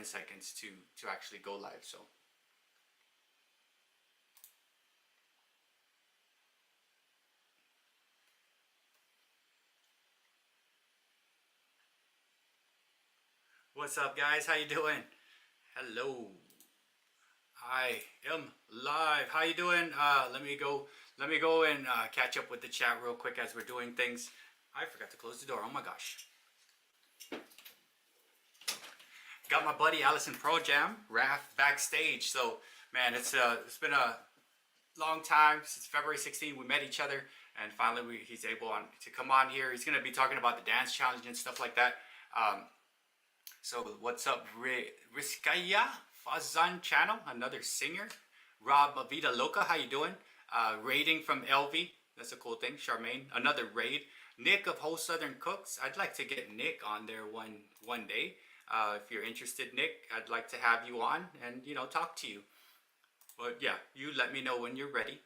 seconds to actually go live. So what's up, guys? How you doing? Hello, I am live. How you doing? Let me go and catch up with the chat real quick as we're doing things. I forgot to close the door. Oh my gosh. Got my buddy Allison Pro Jam, Raff, backstage. So man, it's been a long time since February 16th we met each other, and finally he's able to come on here. He's gonna be talking about the dance challenge and stuff like that. So what's up, Riskaya Fazan channel, another singer. Rob Vida Loca, how you doing? Raiding from LV, that's a cool thing. Charmaine, another raid. Nick of Whole Southern Cooks, I'd like to get Nick on there one day. If you're interested, Nick, I'd like to have you on and talk to you. But yeah, you let me know when you're ready.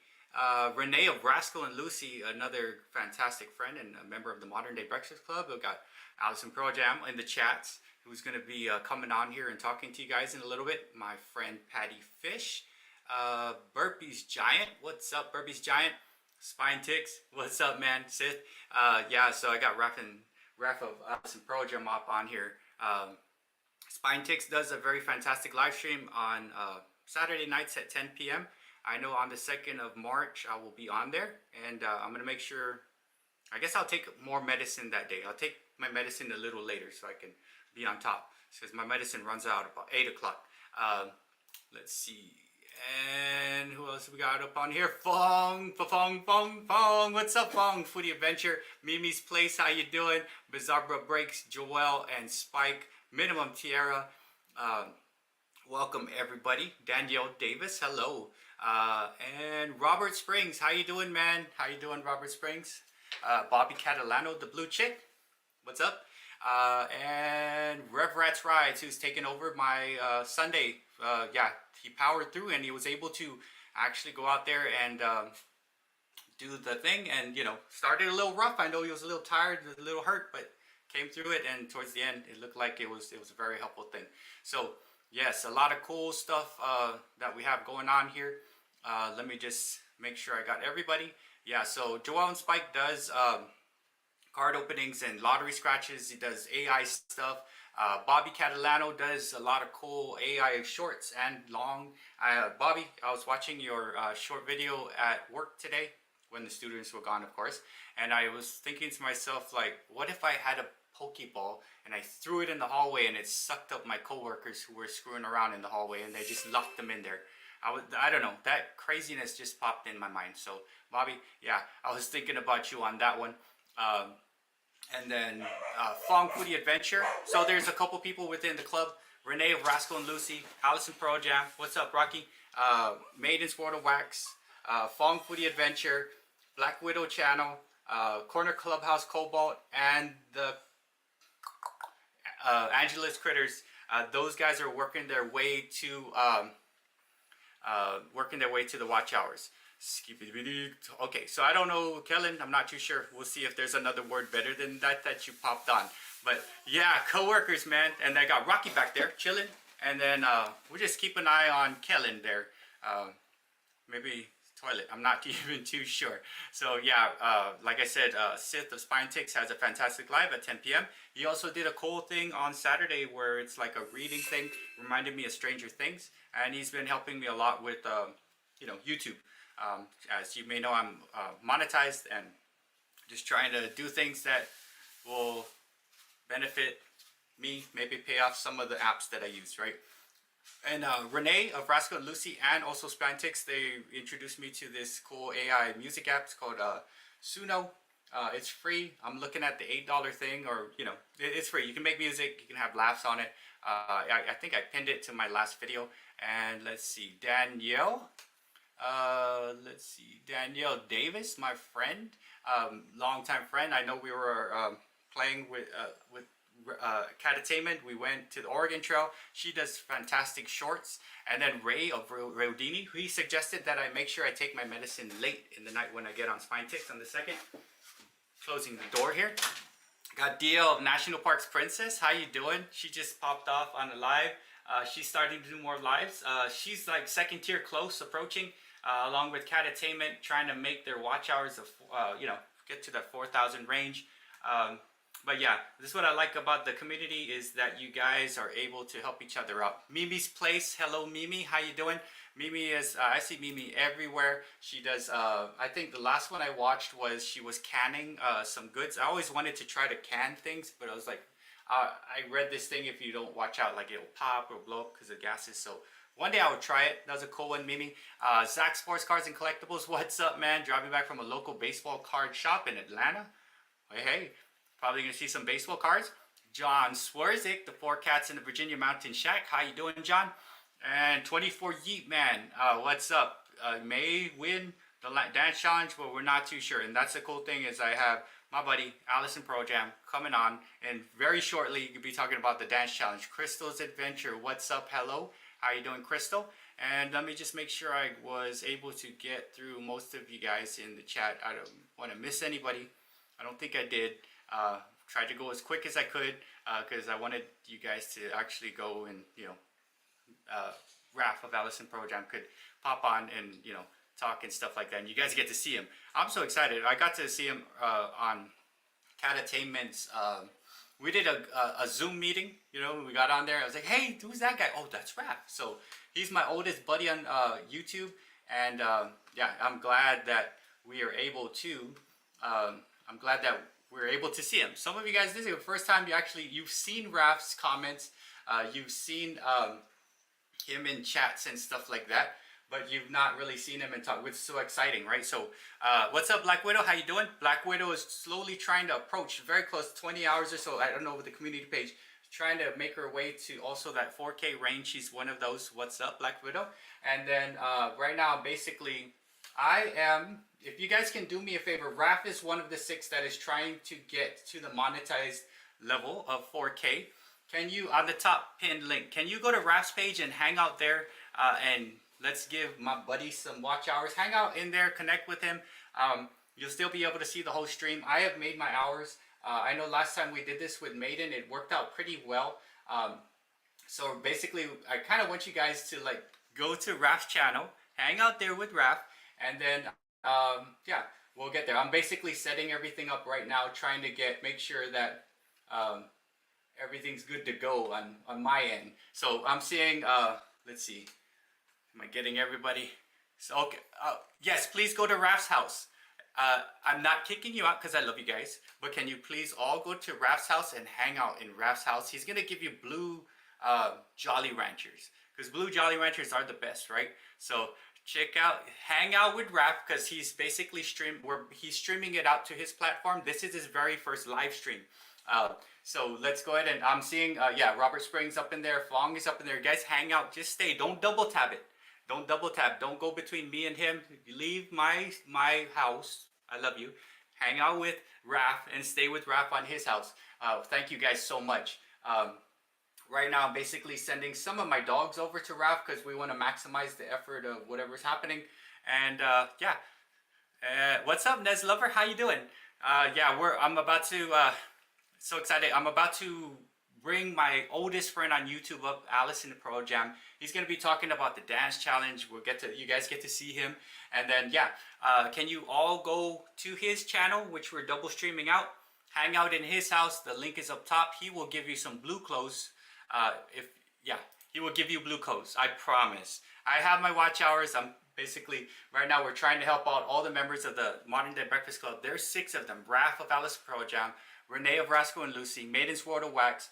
Renee of Rascal and Lucy, another fantastic friend and a member of the Modern Day Breakfast Club. We've got Allison Pro Jam in the chats, who's going to be coming on here and talking to you guys in a little bit. My friend Patty Fish. Burpees Giant, what's up, Burpees Giant? Spine Ticks, what's up, man? Sith. Yeah, so I got Raff of Allison Pro Jam up on here. Spine Ticks does a very fantastic live stream on Saturday nights at 10 p.m. I know on the 2nd of March I will be on there, and I'm going to make sure, I guess I'll take more medicine that day. I'll take my medicine a little later so I can be on top, because my medicine runs out about 8 o'clock. Let's see, and who else we got up on here? Fong, what's up, Fong? Foodie Adventure, Mimi's Place, how you doing? Bizarre Breaks, Joel and Spike, Minimum Tierra, welcome everybody. Danielle Davis, hello. And Robert Springs, how you doing, man? How you doing, Robert Springs? Bobby Catalano, the blue chick, what's up? And Rev Rats Rides, who's taken over my Sunday. Yeah, he powered through and he was able to actually go out there and do the thing, and started a little rough. I know he was a little tired, a little hurt, but came through it, and towards the end it looked like it was a very helpful thing. So yes, a lot of cool stuff that we have going on here. Let me just make sure I got everybody. Yeah, so Joel and Spike does card openings and lottery scratches. He does AI stuff. Bobby Catalano does a lot of cool AI shorts and long. Bobby, I was watching your short video at work today when the students were gone, of course, and I was thinking to myself, like, what if I had a Pokeball and I threw it in the hallway and it sucked up my coworkers who were screwing around in the hallway, and they just locked them in there. I don't know, that craziness just popped in my mind. So Bobby, yeah, I was thinking about you on that one. And then Fong Foodie Adventure. So there's a couple people within the club. Renee of Rascal and Lucy, Allison Pro Jam, what's up, Rocky? Maiden's World of Wax, Fong Foodie Adventure, Black Widow Channel, Corner Clubhouse Cobalt, and the Angelus Critters. Those guys are working their way to the watch hours. Okay, so I don't know, Kellen, I'm not too sure. We'll see if there's another word better than that you popped on. But yeah, co-workers, man. And I got Rocky back there chilling, and then we'll just keep an eye on Kellen there. Maybe toilet, I'm not even too sure. So yeah, like I said, Sith of Spine Ticks has a fantastic live at 10 p.m. He also did a cool thing on Saturday where it's like a reading thing, reminded me of Stranger Things, and he's been helping me a lot with YouTube. As you may know, I'm monetized and just trying to do things that will benefit me, maybe pay off some of the apps that I use, right? And Renee of Rascal and Lucy, and also Spantix, they introduced me to this cool AI music app. It's called Suno. It's free. I'm looking at the $8 thing, or it's free. You can make music, you can have laughs on it. I think I pinned it to my last video. And let's see, Danielle Davis, my friend, longtime friend. I know we were playing with Catatainment. We went to the Oregon Trail. She does fantastic shorts. And then Ray of Rodini, he suggested that I make sure I take my medicine late in the night when I get on Spine Ticks on the 2nd. Closing the door here. Got DL of National Parks Princess. How you doing? She just popped off on the live. She's starting to do more lives. She's like second tier close approaching, along with Catattainment, trying to make their watch hours of get to that 4,000 range. But yeah, this is what I like about the community, is that you guys are able to help each other out. Mimi's Place, hello Mimi, how you doing? Mimi is, I see Mimi everywhere. She does, I think the last one I watched was she was canning some goods. I always wanted to try to can things, but I was like, I read this thing, if you don't watch out, like it'll pop or blow up because of gases. So one day I would try it. That was a cool one, Mimi. Zach Sports Cards and Collectibles, what's up, man? Driving back from a local baseball card shop in Atlanta. Hey, probably gonna see some baseball cards. John Swerzik, the Four Cats in the Virginia Mountain Shack. How you doing, John? And 24 Yeet Man, what's up? May win the dance challenge, but we're not too sure. And that's the cool thing, is I have my buddy Allison Pro Jam coming on, and very shortly you'll be talking about the dance challenge. Crystal's Adventure, what's up? Hello, how you doing, Crystal? And let me just make sure I was able to get through most of you guys in the chat. I don't want to miss anybody. I don't think I did. Tried to go as quick as I could, because I wanted you guys to actually go and, Raff of Allison Pro Jam could pop on and, talk and stuff like that, and you guys get to see him. I'm so excited. I got to see him on Catattainment's. We did a Zoom meeting. We got on there. I was like, "Hey, who's that guy?" "Oh, that's Raff." So he's my oldest buddy on YouTube, and yeah, I'm glad that we are able to. I'm glad that we're able to see him. Some of you guys, this is the first time you've seen Raff's comments. You've seen him in chats and stuff like that, but you've not really seen him and talk, which is so exciting, right? So what's up, Black Widow? How you doing? Black Widow is slowly trying to approach, very close, 20 hours or so, I don't know, with the community page, trying to make her way to also that 4K range. She's one of those. What's up, Black Widow? And then right now, basically, I am, if you guys can do me a favor, Raff is one of the 6 that is trying to get to the monetized level of 4K. Can you, on the top pinned link, can you go to Raff's page and hang out there, and let's give my buddy some watch hours. Hang out in there, connect with him. You'll still be able to see the whole stream. I have made my hours. I know last time we did this with Maiden, it worked out pretty well. So basically, I kind of want you guys to like go to Raff's channel, hang out there with Raff, and then yeah, we'll get there. I'm basically setting everything up right now, trying to make sure that everything's good to go on my end. So I'm seeing, let's see, am I getting everybody? So okay, yes, please go to Raff's house. I'm not kicking you out because I love you guys, but can you please all go to Raff's house and hang out in Raff's house? He's gonna give you blue Jolly Ranchers, because blue Jolly Ranchers are the best, right? So check out, hang out with Raff, because he's basically he's streaming it out to his platform. This is his very first live stream. So let's go ahead, and I'm seeing, yeah, Robert Springs up in there, Fong is up in there. You guys hang out, just stay, don't double tap it. Don't double tap, don't go between me and him. Leave my house, I love you. Hang out with Raff and stay with Raff on his house. Thank you guys so much. Right now I'm basically sending some of my dogs over to Raff because we want to maximize the effort of whatever's happening. And yeah, what's up, Nez Lover? How you doing? Yeah, I'm about to, so excited. I'm about to bring my oldest friend on YouTube up, Allison Pro Jam. He's gonna be talking about the dance challenge. You guys get to see him. And then yeah, can you all go to his channel, which we're double streaming out? Hang out in his house. The link is up top. He will give you some blue clothes. He will give you blue clothes. I promise. I have my watch hours. I'm basically, right now we're trying to help out all the members of the Modern Day Breakfast Club. There's 6 of them. Raff of Alice Pro Jam, Renee of Rascal and Lucy, Maiden's World of Wax,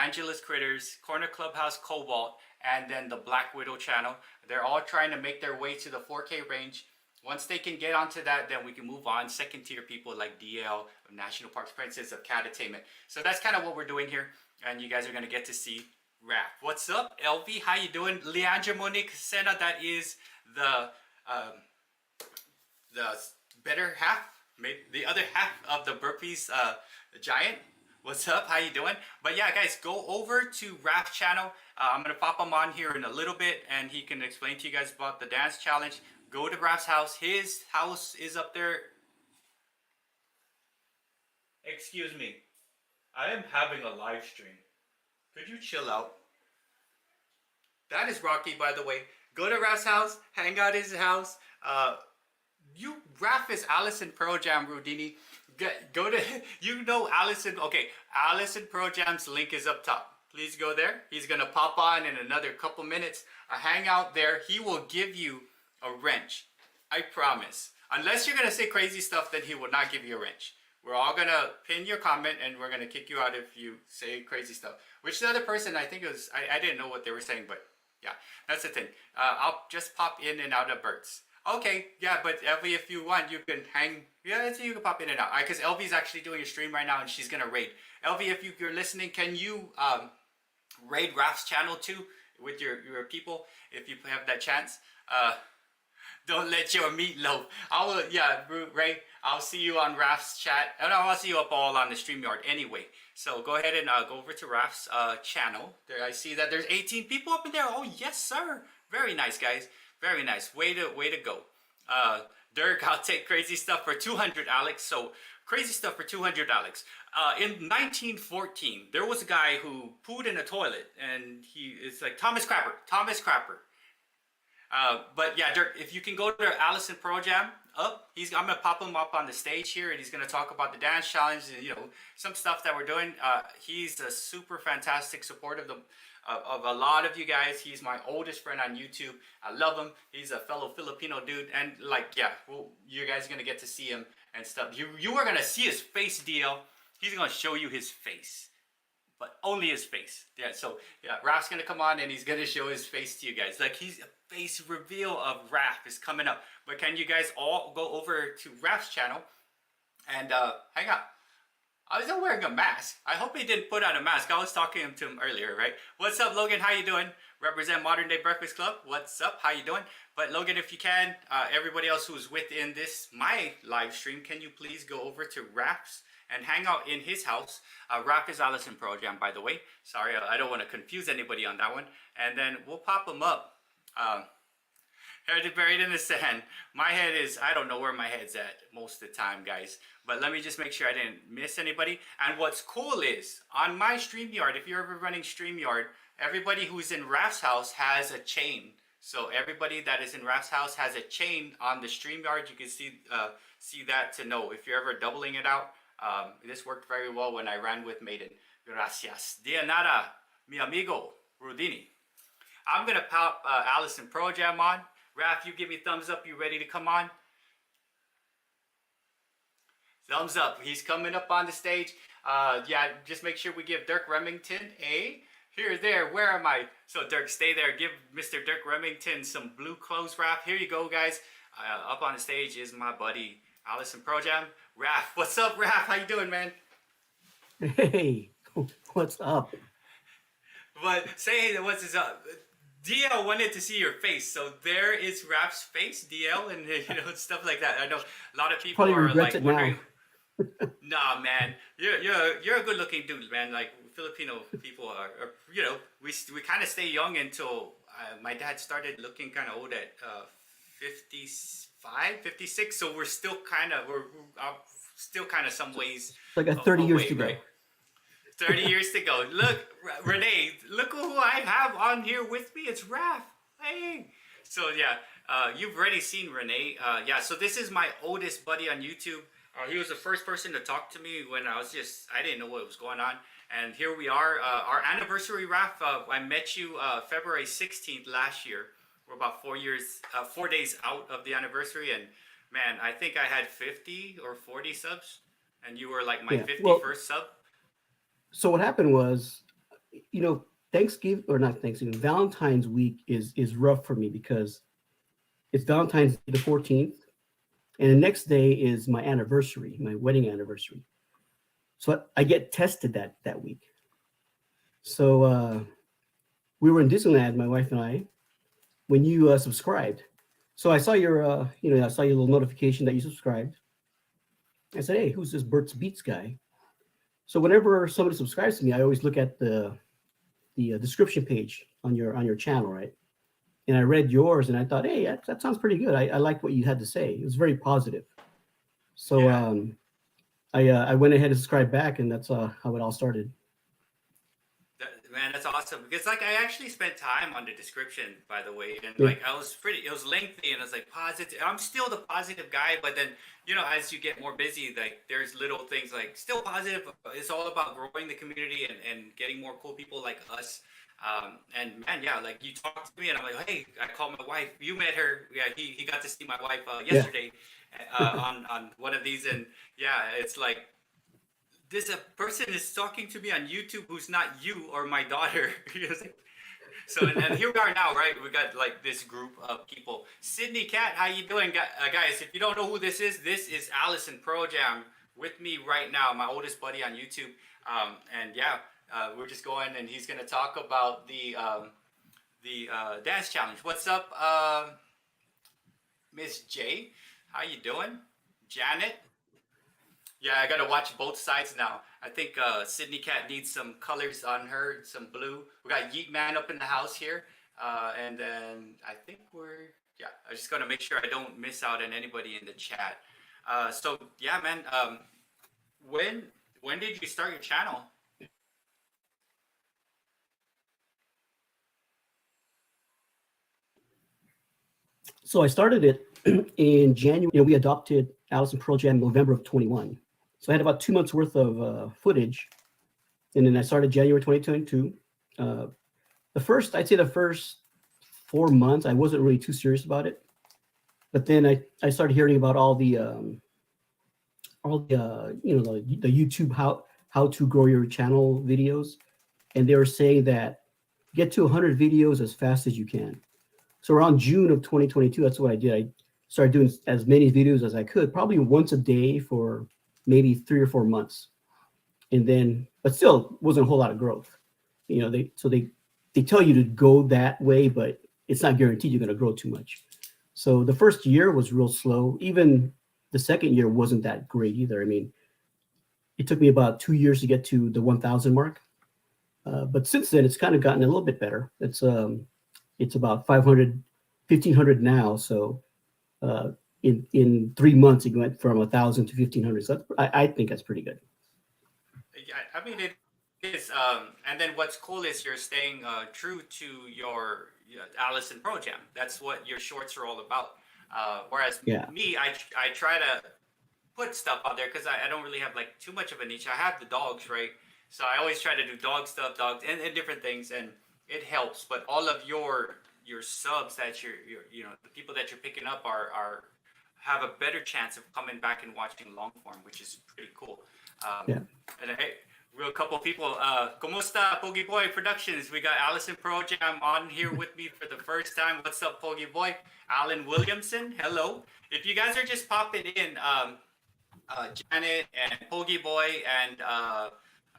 Angela's Critters, Corner Clubhouse Cobalt, and then the Black Widow channel. They're all trying to make their way to the 4K range. Once they can get onto that, then we can move on. Second tier people like DL, of National Parks Princess, of Catattainment. So that's kind of what we're doing here. And you guys are going to get to see Raff. What's up, LV? How you doing? Leandra Monique Sena, that is the better half, maybe the other half of the Burpees Giant. What's up? How you doing? But yeah, guys, go over to Raff's channel. I'm going to pop him on here in a little bit, and he can explain to you guys about the dance challenge. Go to Raff's house. His house is up there. Excuse me. I am having a live stream. Could you chill out? That is Rocky, by the way. Go to Raff's house, hang out at his house. Raff is Allison Pro Jam Rudini. Go to, you know Allison. Okay, Allison Pro Jam's link is up top. Please go there. He's gonna pop on in another couple minutes. Hang out there. He will give you a wrench. I promise. Unless you're gonna say crazy stuff, then he will not give you a wrench. We're all gonna pin your comment and we're gonna kick you out if you say crazy stuff. Which the other person, I think it was, I didn't know what they were saying, but yeah, that's the thing. I'll just pop in and out of Berts. Okay, yeah, but Elvie, if you want, you can hang. Yeah, so you can pop in and out. Because Elvie's actually doing a stream right now and she's gonna raid. Elvie, if you're listening, can you raid Raff's channel too with your people if you have that chance? Don't let your meat loaf. Ray, I'll see you on Raff's chat. And I'll see you up all on the StreamYard anyway. So go ahead and go over to Raff's channel. There, I see that there's 18 people up in there. Oh, yes, sir. Very nice, guys. Very nice. Way to go. Dirk, I'll take crazy stuff for 200, Alex. So crazy stuff for 200, Alex. In 1914, there was a guy who pooed in a toilet. And it's like Thomas Crapper. Thomas Crapper. But yeah, Dirk, if you can go to Allison Pro Jam, I'm gonna pop him up on the stage here, and he's gonna talk about the dance challenge and some stuff that we're doing. He's a super fantastic support of a lot of you guys. He's my oldest friend on YouTube. I love him. He's a fellow Filipino dude, and you guys are gonna get to see him and stuff. You are gonna see his face, DL. He's gonna show you his face. But only his face. Yeah, so yeah, Raff's gonna come on and he's gonna show his face to you guys. Like a face reveal of Raff is coming up. But can you guys all go over to Raff's channel and hang out? I was not wearing a mask. I hope he didn't put on a mask. I was talking to him earlier, right? What's up, Logan? How you doing? Represent Modern Day Breakfast Club. What's up? How you doing? But Logan, if you can, everybody else who's within my live stream, can you please go over to Raff's and hang out in his house. Raff is Allison Pro Jam, by the way. Sorry, I don't want to confuse anybody on that one. And then we'll pop him up. Head buried in the sand. My head is, I don't know where my head's at most of the time, guys. But let me just make sure I didn't miss anybody. And what's cool is, on my StreamYard, if you're ever running StreamYard, everybody who's in Raff's house has a chain. So everybody that is in Raff's house has a chain on the StreamYard. You can see that to know if you're ever doubling it out. This worked very well when I ran with Maiden. Gracias. De nada, mi amigo, Rudini. I'm going to pop Allison Pro Jam on. Raff, you give me thumbs up. You ready to come on? Thumbs up. He's coming up on the stage. Yeah, just make sure we give Dirk Remington a... Here, there, where am I? So Dirk, stay there. Give Mr. Dirk Remington some blue clothes, Raff. Here you go, guys. Up on the stage is my buddy, Allison Pro Jam. Raff, what's up, Raff? How you doing, man? Hey, what's up? But say what's up. DL wanted to see your face, so there is Raff's face, DL, and stuff like that. I know a lot of people probably are like wondering. Nah, man, you're a good-looking dude, man. Like Filipino people are we kind of stay young until my dad started looking kind of old at 55, 56. So we're still kind of some ways. Like a 30 years to go. Right? 30 years to go. Look, Renee, look who I have on here with me. It's Raff. Hey. So yeah, you've already seen Renee. Yeah, so this is my oldest buddy on YouTube. He was the first person to talk to me when I didn't know what was going on. And here we are, our anniversary, Raff. I met you February 16th last year. We're about 4 days out of the anniversary. And man, I think I had 50 or 40 subs. And you were like my 51st sub. So what happened was, Thanksgiving, or not Thanksgiving, Valentine's week is rough for me because it's Valentine's Day the 14th. And the next day is my anniversary, my wedding anniversary. So I get tested that week. So we were in Disneyland, my wife and I, when you subscribed. So I saw your little notification that you subscribed. I said, hey, who's this Bert's Beats guy? So whenever somebody subscribes to me, I always look at the description page on your channel, right? And I read yours, and I thought, hey, that sounds pretty good. I liked what you had to say. It was very positive. So I went ahead and subscribed back, and that's how it all started. Man, that's awesome. Because like I actually spent time on the description, by the way, and Yeah. like I was pretty. It was lengthy, and I was like positive. I'm still the positive guy, but then as you get more busy, like there's little things like still positive. It's all about growing the community and getting more cool people like us. And man, yeah, like you talked to me, and I'm like, hey, I called my wife. You met her. Yeah, he got to see my wife Yeah. yesterday on one of these, and yeah, it's like this a person is talking to me on YouTube who's not you or my daughter. So and here we are now, right? We got like this group of people. Sydney Cat, how you doing, guys? If you don't know who this is Allison Pro Jam with me right now, my oldest buddy on YouTube. And yeah, we're just going, and he's gonna talk about the dance challenge. What's up, Miss J? How you doing, Janet? Yeah, I gotta watch both sides now. I think Sydney Cat needs some colors on her, some blue. We got Yeet Man up in the house here, and then I think yeah. I'm just gonna make sure I don't miss out on anybody in the chat. So yeah, man. When when did you start your channel? So I started it in January. We adopted Allison Pearl Jam in November of 21. So I had about 2 months worth of footage, and then I started January 2022. I'd say the first 4 months, I wasn't really too serious about it. But then I started hearing about all the the YouTube how to grow your channel videos, and they were saying that get to 100 videos as fast as you can. So around June of 2022, that's what I did. I started doing as many videos as I could, probably once a day for maybe 3 or 4 months. And then, but still wasn't a whole lot of growth. They tell you to go that way, but it's not guaranteed you're going to grow too much. So the first year was real slow. Even the second year wasn't that great either. I mean, it took me about 2 years to get to the 1,000 mark. But since then, it's kind of gotten a little bit better. It's about 500, 1,500 now. So in 3 months, it went from 1,000 to 1,500. So I think that's pretty good. Yeah, I mean it is. And then what's cool is you're staying true to your Allison Pro Jam. That's what your shorts are all about. Whereas Yeah. me, I try to put stuff out there because I don't really have like too much of a niche. I have the dogs, right? So I always try to do dog stuff, dogs, and different things, and it helps. But all of your subs that you're the people that you're picking up are have a better chance of coming back and watching long form, which is pretty cool. Yeah. And hey, real couple people. ¿Cómo está Pogi Boy Productions? We got Allison Pro Jam on here with me for the first time. What's up, Pogi Boy? Alan Williamson, hello. If you guys are just popping in, Janet and Pogi Boy and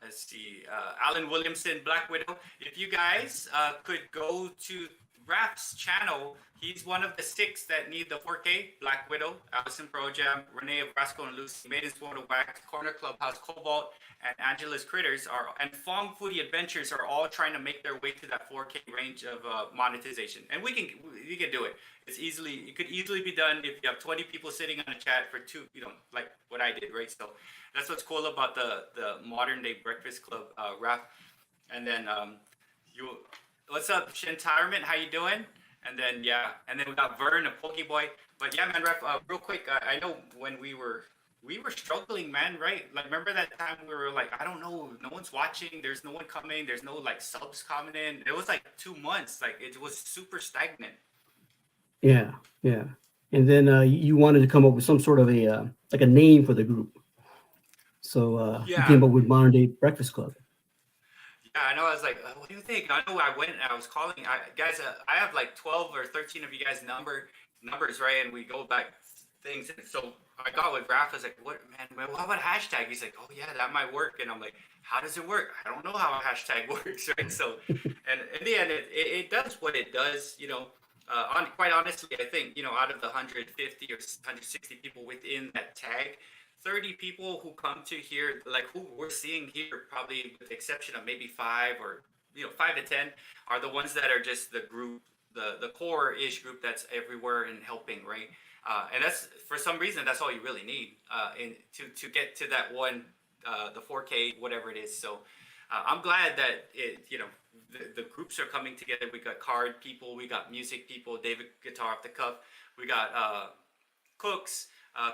let's see, Alan Williamson, Black Widow. If you guys could go to Raff's channel, he's one of the 6 that need the 4K. Black Widow, Allison Pro Jam, Renee of Brasco and Lucy, Maiden's Water Wax, Corner Clubhouse, Cobalt, and Angela's Critters and Fong Foodie Adventures are all trying to make their way to that 4K range of monetization. And we can do it. It could easily be done if you have 20 people sitting on a chat for 2, like what I did, right? So that's what's cool about the modern day Breakfast Club, Raff. And then what's up, Shintirement? How you doing? And then and then we got Vern, a Pokey Boy. But yeah, man, Raff, real quick, I know when we were struggling, man, right? Like, remember that time we were like, I don't know, no one's watching, there's no one coming, there's no like subs coming in. It was like 2 months, like it was super stagnant. Yeah. And then you wanted to come up with some sort of a name for the group. So you came up with Modern Day Breakfast Club. Yeah, I know. I was like, what do you think? I know I went and I was calling. Guys, I have like 12 or 13 of you guys numbers, right? And we go back things. And so I got with Raff. I was like, what, man, how about hashtag? He's like, oh, yeah, that might work. And I'm like, how does it work? I don't know how a hashtag works, right? So, and in the end, it does what it does, quite honestly, I think, out of the 150 or 160 people within that tag, 30 people who come to here, like who we're seeing here, probably with the exception of maybe 5 or 5 to 10, are the ones that are just the group, the core-ish group that's everywhere and helping, right? And that's, for some reason, that's all you really need to get to that one, the 4K, whatever it is. So I'm glad that the groups are coming together. We got card people, we got music people, David guitar off the cuff, we got cooks.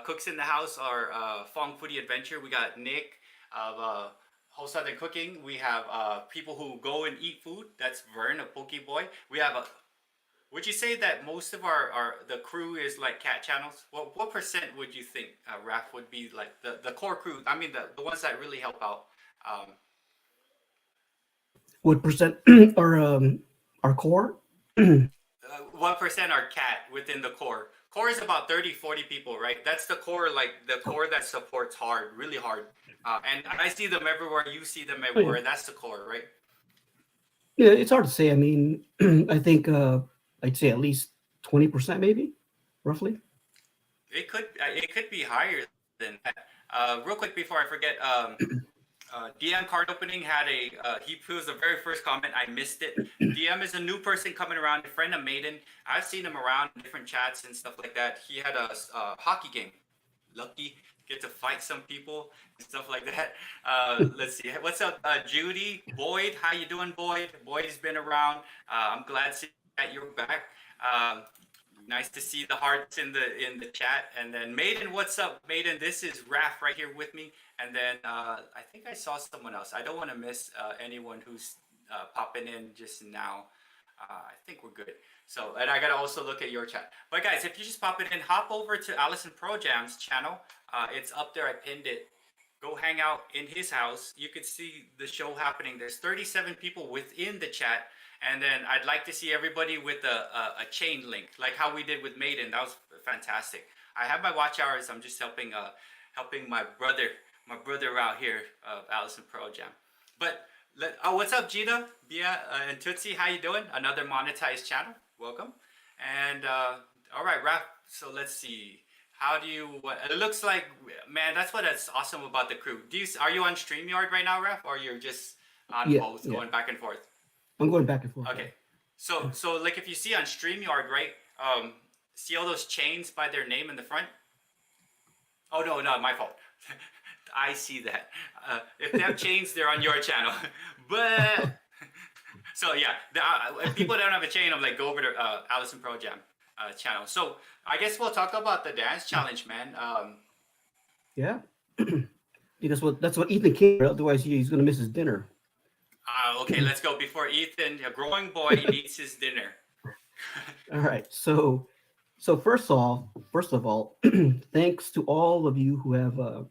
Cooks in the house are Fong Foodie Adventure. We got Nick of Whole Southern Cooking. We have people who go and eat food. That's Vern of Poke Boy. We have a. Would you say that most of our the crew is like cat channels? What percent would you think Raff would be like the core crew? I mean the ones that really help out. What percent our core? What percent are cat within the core? Core is about 30-40 people, right? That's the core, like the core that supports hard, really hard. And I see them everywhere. You see them everywhere. yeah. That's the core, right? Yeah, it's hard to say. I mean, I think I'd say at least 20%, maybe, roughly. It could be higher than that. Real quick before I forget, DM card opening had he was the very first comment. I missed it. DM is a new person coming around, a friend of Maiden. I've seen him around in different chats and stuff like that. He had a hockey game. Lucky, get to fight some people and stuff like that. Let's see. What's up, Judy? Boyd, how you doing, Boyd? Boyd's been around. I'm glad to see that you're back. Nice to see the hearts in the chat. And then Maiden, what's up, Maiden? This is Raff right here with me. And then I think I saw someone else. I don't want to miss anyone who's popping in just now. I think we're good. So, and I got to also look at your chat. But guys, if you just pop it in, hop over to Allison Pro Jam's channel. It's up there. I pinned it. Go hang out in his house. You could see the show happening. There's 37 people within the chat. And then I'd like to see everybody with a chain link, like how we did with Maiden. That was fantastic. I have my watch hours. I'm just helping my brother out here of Allison Pro Jam. But what's up, Gina, Bia, and Tootsie? How you doing? Another monetized channel. Welcome. And all right, Raff. So let's see. How do you? It looks like, man, that's awesome about the crew. Are you on StreamYard right now, Raff, or you're just on both, going back and forth? I'm going back and forth. Okay, so like if you see on StreamYard, right? See all those chains by their name in the front? Oh no, my fault. I see that. If they have chains, they're on your channel. But so yeah, if people don't have a chain, I'm like, go over to Allison Pro Jam channel. So I guess we'll talk about the dance challenge, man. Yeah, because that's what Ethan came. Otherwise, he's gonna miss his dinner. Okay, let's go. Before Ethan, a growing boy, eats his dinner. All right. So first of all, thanks to all of you who have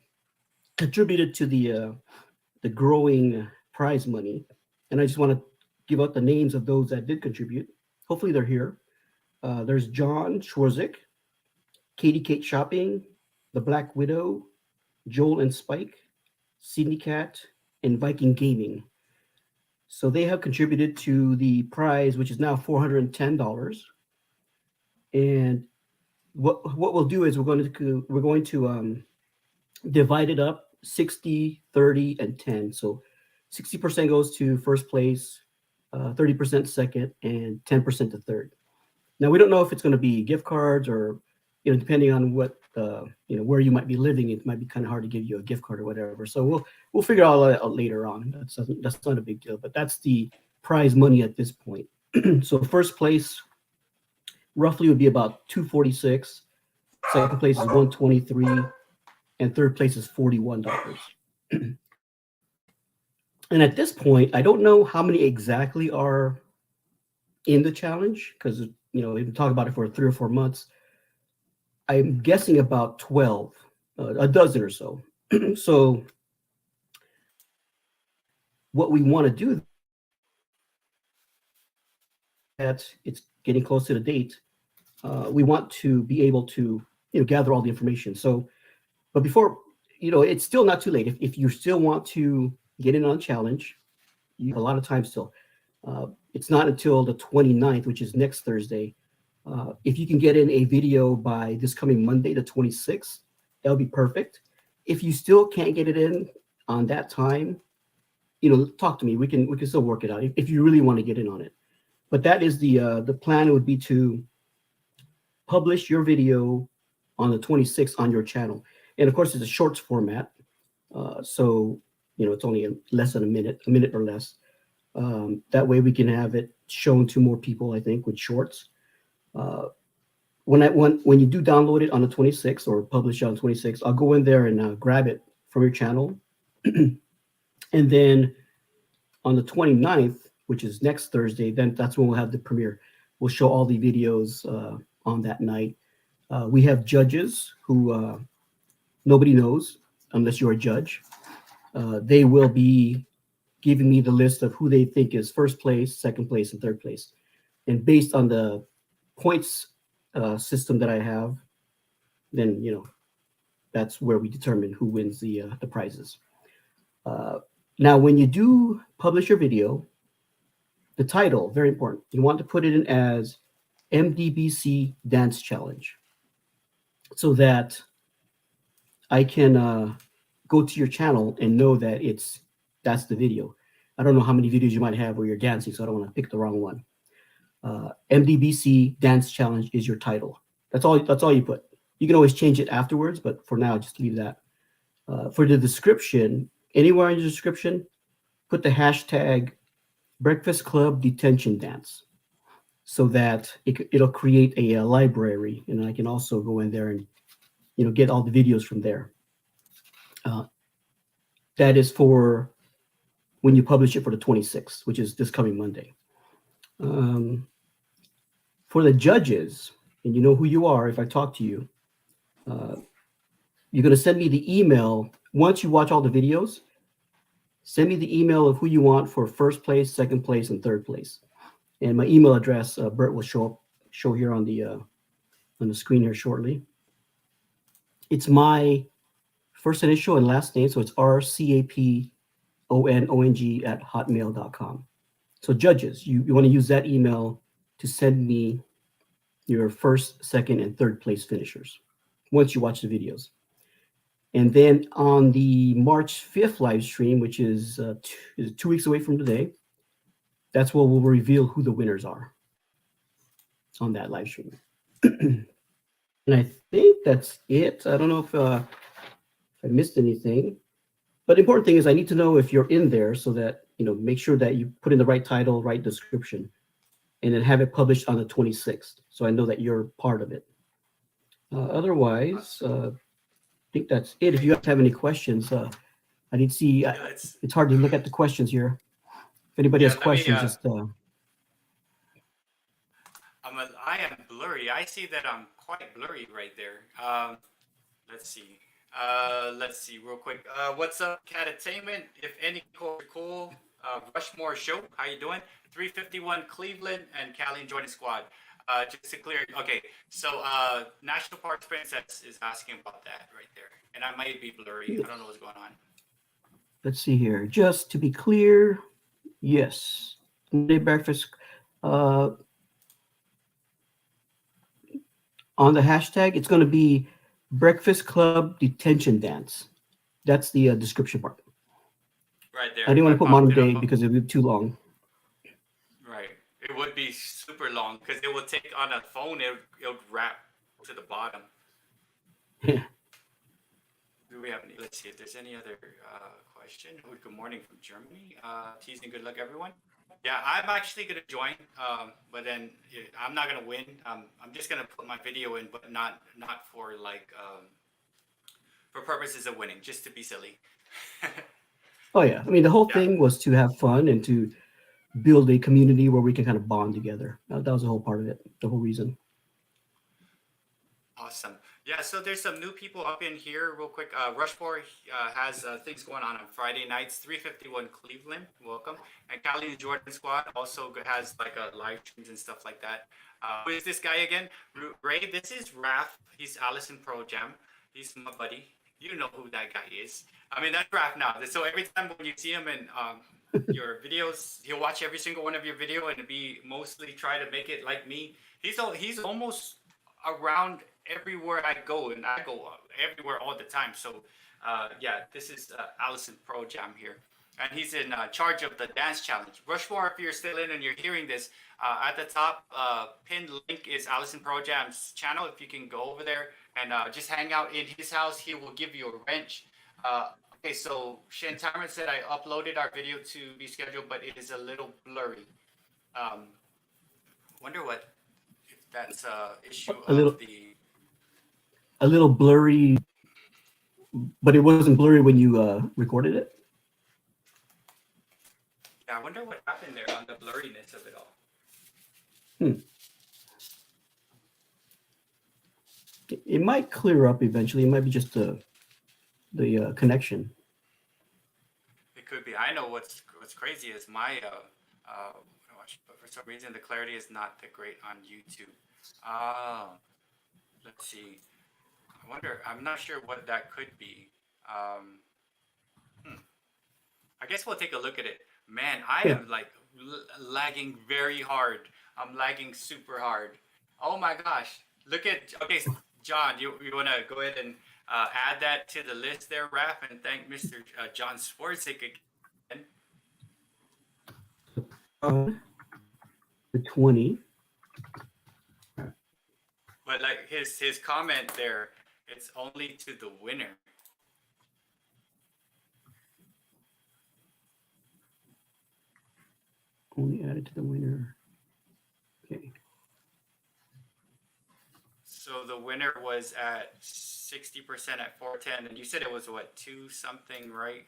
contributed to the growing prize money, and I just want to give out the names of those that did contribute. Hopefully, they're here. There's John Schwarzik, Katie Kate Shopping, The Black Widow, Joel and Spike, Sydney Cat, and Viking Gaming. So they have contributed to the prize, which is now $410. And what we'll do is we're going to divide it up 60, 30, and 10. So 60% goes to first place, 30% second, and 10% to third. Now we don't know if it's going to be gift cards or, depending on what where you might be living, it might be kind of hard to give you a gift card or whatever. So we'll figure all that out later on. That's not a big deal, but that's the prize money at this point. So first place roughly would be about $246. Second place is $123, and third place is $41. And at this point, I don't know how many exactly are in the challenge because we've been talking about it for 3 or 4 months. I'm guessing about 12, a dozen or so. So what we want to do, that it's getting close to the date, we want to be able to gather all the information. So, but before, it's still not too late. If you still want to get in on a challenge, you have a lot of time still. It's not until the 29th, which is next Thursday. If you can get in a video by this coming Monday, the 26th, that'll be perfect. If you still can't get it in on that time, talk to me. We can still work it out if you really want to get in on it. But that is the plan. Would be to publish your video on the 26th on your channel, and of course it's a shorts format. So it's only less than a minute or less. That way we can have it shown to more people, I think, with shorts. When you do download it on the 26th or publish it on 26th, I'll go in there and grab it from your channel. And then on the 29th, which is next Thursday, then that's when we'll have the premiere. We'll show all the videos on that night. We have judges who nobody knows unless you're a judge. They will be giving me the list of who they think is first place, second place, and third place. And based on the points system that I have, then that's where we determine who wins the prizes. Now, when you do publish your video, the title, very important. You want to put it in as MDBC Dance Challenge so that I can go to your channel and know that that's the video. I don't know how many videos you might have where you're dancing, so I don't want to pick the wrong one. MDBC Dance Challenge is your title. That's all you put. You can always change it afterwards, but for now, just leave that. For the description, anywhere in the description, put the hashtag Breakfast Club Detention Dance so that it'll create a library, and I can also go in there and get all the videos from there. That is for when you publish it for the 26th, which is this coming Monday. For the judges, and you know who you are if I talk to you, you're going to send me the email. Once you watch all the videos, send me the email of who you want for first place, second place, and third place. And my email address, Bert will show here on the screen here shortly. It's my first initial and last name, so it's RCAPONONG@hotmail.com. So judges, you want to use that email to send me your first, second, and third place finishers once you watch the videos. And then on the March 5th live stream, which is 2 weeks away from today, that's where we'll reveal who the winners are on that live stream. And I think that's it. I don't know if I missed anything. But the important thing is I need to know if you're in there so that, make sure that you put in the right title, right description, and then have it published on the 26th. So I know that you're part of it. Otherwise, I think that's it. If you guys have any questions, I need to see. It's hard to look at the questions here. If anybody has questions, just. I am blurry. I see that I'm quite blurry right there. Let's see. Let's see real quick. What's up, Catattainment? If any cool, Rushmore show. How you doing? 351 Cleveland and Cali and Jordan Squad. Just to clear. Okay, so National Park Princess is asking about that right there, and I might be blurry. I don't know what's going on. Let's see here. Just to be clear, yes. Monday breakfast. On the hashtag, it's going to be Breakfast Club Detention Dance. That's the description part. Right there. I didn't want to put modern day because it would be too long. Right. It would be super long because it would take on a phone. It would wrap to the bottom. Yeah. Do we have any? Let's see if there's any other question. Oh, good morning from Germany. Teasing good luck, everyone. Yeah, I'm actually gonna join, but then I'm not gonna win. I'm just gonna put my video in, but not for for purposes of winning, just to be silly. Oh yeah, I mean the whole thing was to have fun and to build a community where we can kind of bond together. That was the whole part of it, the whole reason. Awesome. Yeah, so there's some new people up in here real quick. Rushmore has things going on Friday nights, 351 Cleveland. Welcome. And Cali and Jordan Squad also has like live streams and stuff like that. Who is this guy again? Ray, this is Raff. He's Allison Pro Jam. He's my buddy. You know who that guy is. I mean, that's Raff now. So every time when you see him in your videos, he'll watch every single one of your video and be mostly try to make it like me. He's almost around everywhere I go, and I go everywhere all the time. So yeah, this is Allison Pro Jam here, and he's in charge of the dance challenge. Rushmore, if you're still in and you're hearing this, at the top pinned link is Allison Pro Jam's channel. If you can go over there and just hang out in his house, he will give you a wrench, Okay, so Shantarman said I uploaded our video to be scheduled, but it is a little blurry. Wonder what if that's a issue A of little the. a little blurry, but it wasn't blurry when you recorded it. Yeah, I wonder what happened there on the blurriness of it all. Hmm. It might clear up eventually. It might be just the connection. It could be. I know what's crazy is my but for some reason the clarity is not that great on YouTube. Oh, let's see. I wonder. I'm not sure what that could be. Um, I guess we'll take a look at it. Man, I Yeah. am like lagging very hard. I'm lagging super hard. Oh my gosh. Look at, okay, John, you want to go ahead and add that to the list there, Raff, and thank Mr. John Swarzik again. The 20. But like his comment there, it's only to the winner. Only added to the winner. Okay. So the winner was at 60% at 410, and you said it was what, 2 something, right?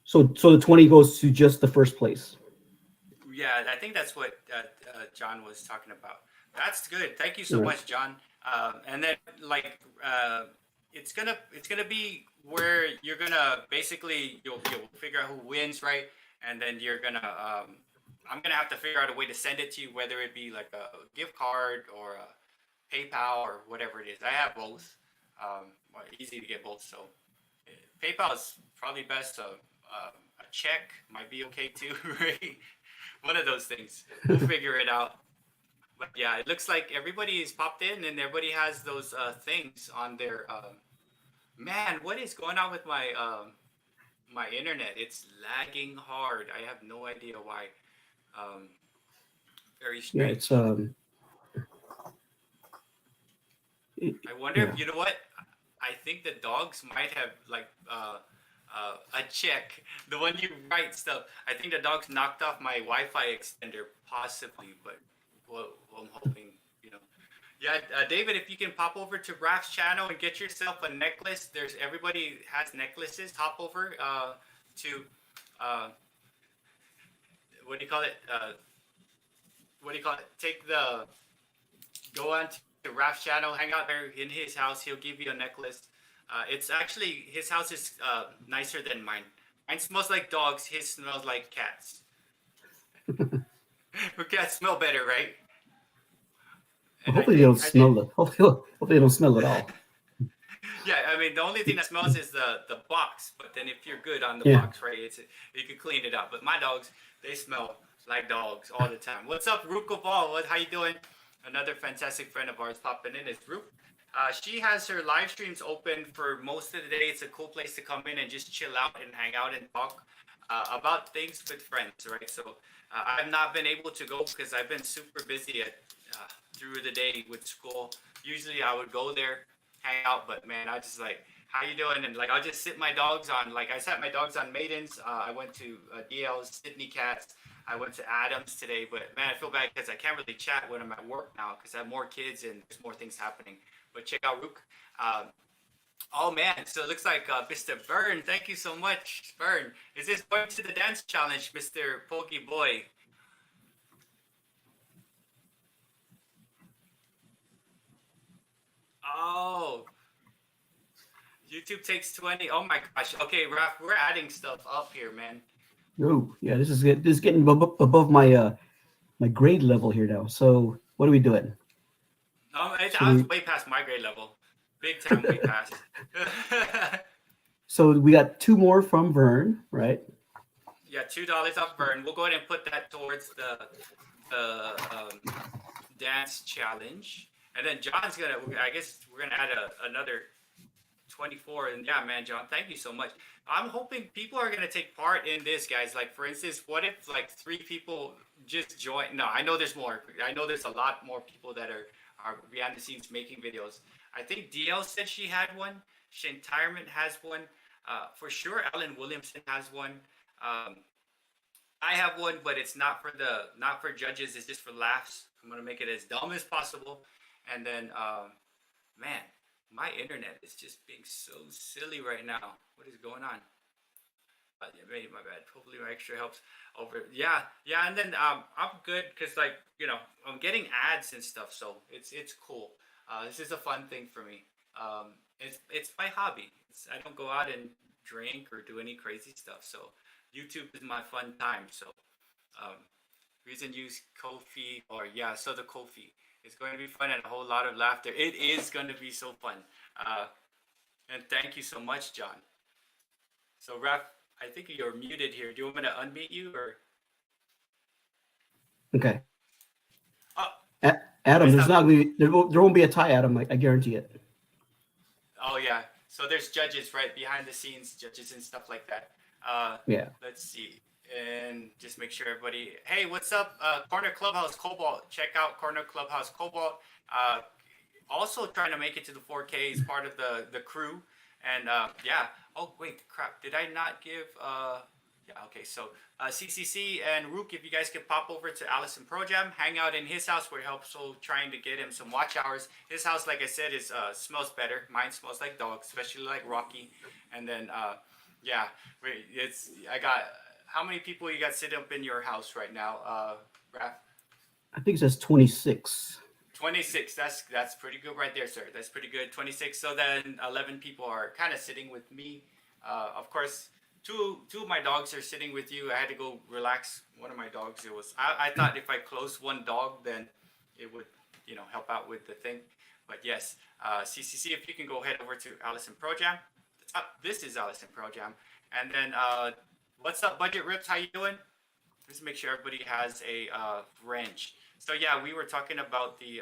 So the 20 goes to just the first place. Yeah, I think that's what John was talking about. That's good. Thank you so Right. much, John. And then like it's gonna be where you're gonna basically you'll figure out who wins, right? And then you're gonna I'm gonna have to figure out a way to send it to you, whether it be like a gift card or a PayPal or whatever it is. I have both. Well, easy to get both. So PayPal is probably best. A check might be okay too, right? One of those things. We'll figure it out. But yeah, it looks like everybody's popped in and everybody has those things on their. Man, what is going on with my my internet? It's lagging hard. I have no idea why. Very Yeah, strange. it's I wonder yeah. if you know what. I think the dogs might have like a check. The one you write stuff. I think the dogs knocked off my Wi-Fi extender, possibly. But well, I'm hoping, you know. Yeah, David, if you can pop over to Raph's channel and get yourself a necklace. There's everybody has necklaces. Hop over to uh, what do you call it? What do you call it? Go on to Raph's channel, hang out there in his house. He'll give you a necklace. It's actually his house is nicer than mine. Mine smells like dogs. His smells like cats. Cats smell better, right? Well, And hopefully they don't I think smell it. Hopefully they don't smell at all. yeah. I mean, the only thing that smells is the box. But then if you're good on the Yeah. box, right, you can clean it up. But my dogs, they smell like dogs all the time. What's up, Rook of all? How you doing? Another fantastic friend of ours popping in is Rook. She has her live streams open for most of the day. It's a cool place to come in and just chill out and hang out and talk about things with friends, right? So I've not been able to go because I've been super busy through the day with school. Usually I would go there, hang out, but man, I just like, how you doing? And like, I'll just sit my dogs on, like I sat my dogs on Maidens. I went to DL's, Sydney Cats. I went to Adams today, but man, I feel bad because I can't really chat when I'm at work now because I have more kids and there's more things happening. But check out Rook. Oh man, so it looks like Mr. Byrne. Thank you so much, Byrne. Is this going to the dance challenge, Mr. Pokey Boy? Oh, YouTube takes 20. Oh my gosh. Okay, Raff, we're adding stuff up here, man. Oh, yeah. This is good. This is getting above my my grade level here now. So what are we doing? I was way past my grade level. Big time, way past. So we got 2 more from Vern, right? Yeah, $2 off Vern. We'll go ahead and put that towards the dance challenge. And then John's gonna. I guess we're gonna add another 24. And yeah, man, John, thank you so much. I'm hoping people are gonna take part in this, guys. Like for instance, what if like 3 people just join? No, I know there's more. I know there's a lot more people that are behind the scenes making videos. I think DL said she had one. Shantirement has one. For sure, Alan Williamson has one. Um, I have one, but it's not for judges. It's just for laughs. I'm gonna make it as dumb as possible, and then man, my internet is just being so silly right now. What is going on? Yeah, maybe my bad. Hopefully my extra helps over. Yeah, yeah, and then I'm good because like I'm getting ads and stuff, so it's cool. This is a fun thing for me. It's my hobby. I don't go out and drink or do any crazy stuff, so YouTube is my fun time. So um, reason use Kofi or yeah, so the Kofi. It's going to be fun and a whole lot of laughter. It is going to be so fun. Uh, and thank you so much, John. So, Raff, I think you're muted here. Do you want me to unmute you or? Okay. Oh, Adam, there's there's not gonna be, there won't be a tie, Adam. I guarantee it. oh yeah. So there's judges right behind the scenes, judges and stuff like that. Yeah. Let's see. And just make sure everybody. Hey, what's up? Corner Clubhouse Cobalt. Check out Corner Clubhouse Cobalt. Also trying to make it to the 4K is part of the crew. And yeah. Oh wait, crap. Did I not give? Yeah. Okay. So CCC and Rook, if you guys could pop over to Allison Pro Jam, hang out in his house. We're also trying to get him some watch hours. His house, like I said, is smells better. Mine smells like dog, especially like Rocky. And then yeah, I got. How many people you got sitting up in your house right now, Raff? I think it says 26. 26. That's pretty good right there, sir. That's pretty good. 26. So then 11 people are kind of sitting with me. Of course, two of my dogs are sitting with you. I had to go relax one of my dogs. I thought if I close one dog, then it would help out with the thing. But yes, CCC, if you can go head over to Allison Pro Jam. This is Allison Pro Jam, and then what's up, Budget Rips? How you doing? Just make sure everybody has a wrench. So yeah, we were talking about the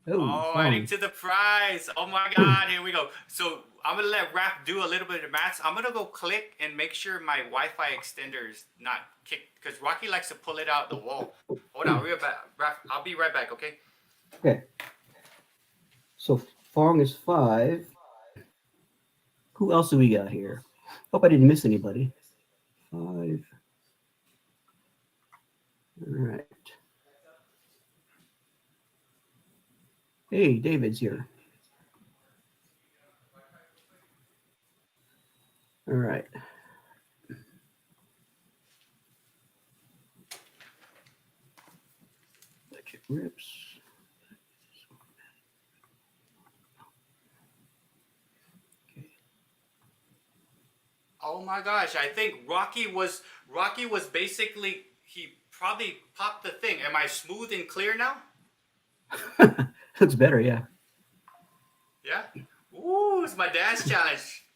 adding to the prize. Oh my God, here we go. So I'm gonna let Raff do a little bit of maths. I'm gonna go click and make sure my Wi-Fi extender is not kicked because Rocky likes to pull it out the wall. Hold on, real back, Raff. I'll be right back. Okay. Okay. So Fong is 5. Who else do we got here? Hope I didn't miss anybody. 5. All right. Hey, David's here. All right. Budget Rips. Oh my gosh, I think Rocky was basically he probably popped the thing. Am I smooth and clear now? Looks better, yeah. Yeah. Ooh, it's my dance challenge.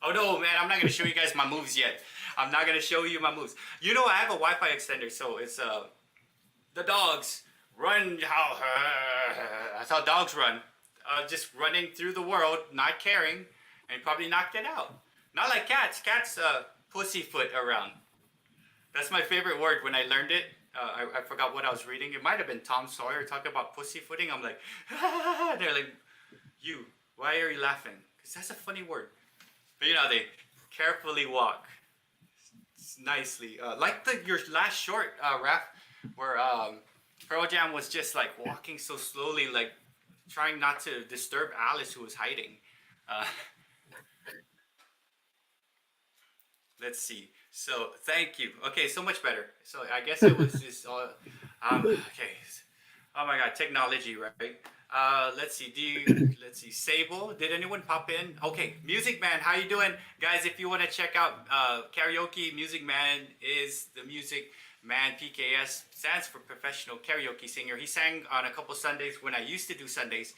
Oh no, man, I'm not gonna show you guys my moves yet. I'm not gonna show you my moves. You know, I have a Wi-Fi extender, so it's the dogs run how that's how dogs run. Just running through the world, not caring, and probably knocked it out. Not like cats. Cats pussyfoot around. That's my favorite word. When I learned it, I forgot what I was reading. It might have been Tom Sawyer talking about pussyfooting. I'm like, they're like, you. Why are you laughing? Because that's a funny word. But they carefully walk nicely. Like your last short, Raff, where Pearl Jam was just like walking so slowly, like trying not to disturb Alice, who was hiding. Let's see. So thank you. Okay, so much better. So I guess it was just all. Okay. Oh my God, technology, right? Let's see. Let's see. Sable. Did anyone pop in? Okay, Music Man. How you doing, guys? If you want to check out karaoke, Music Man is the Music Man. PKS stands for Professional Karaoke Singer. He sang on a couple Sundays when I used to do Sundays.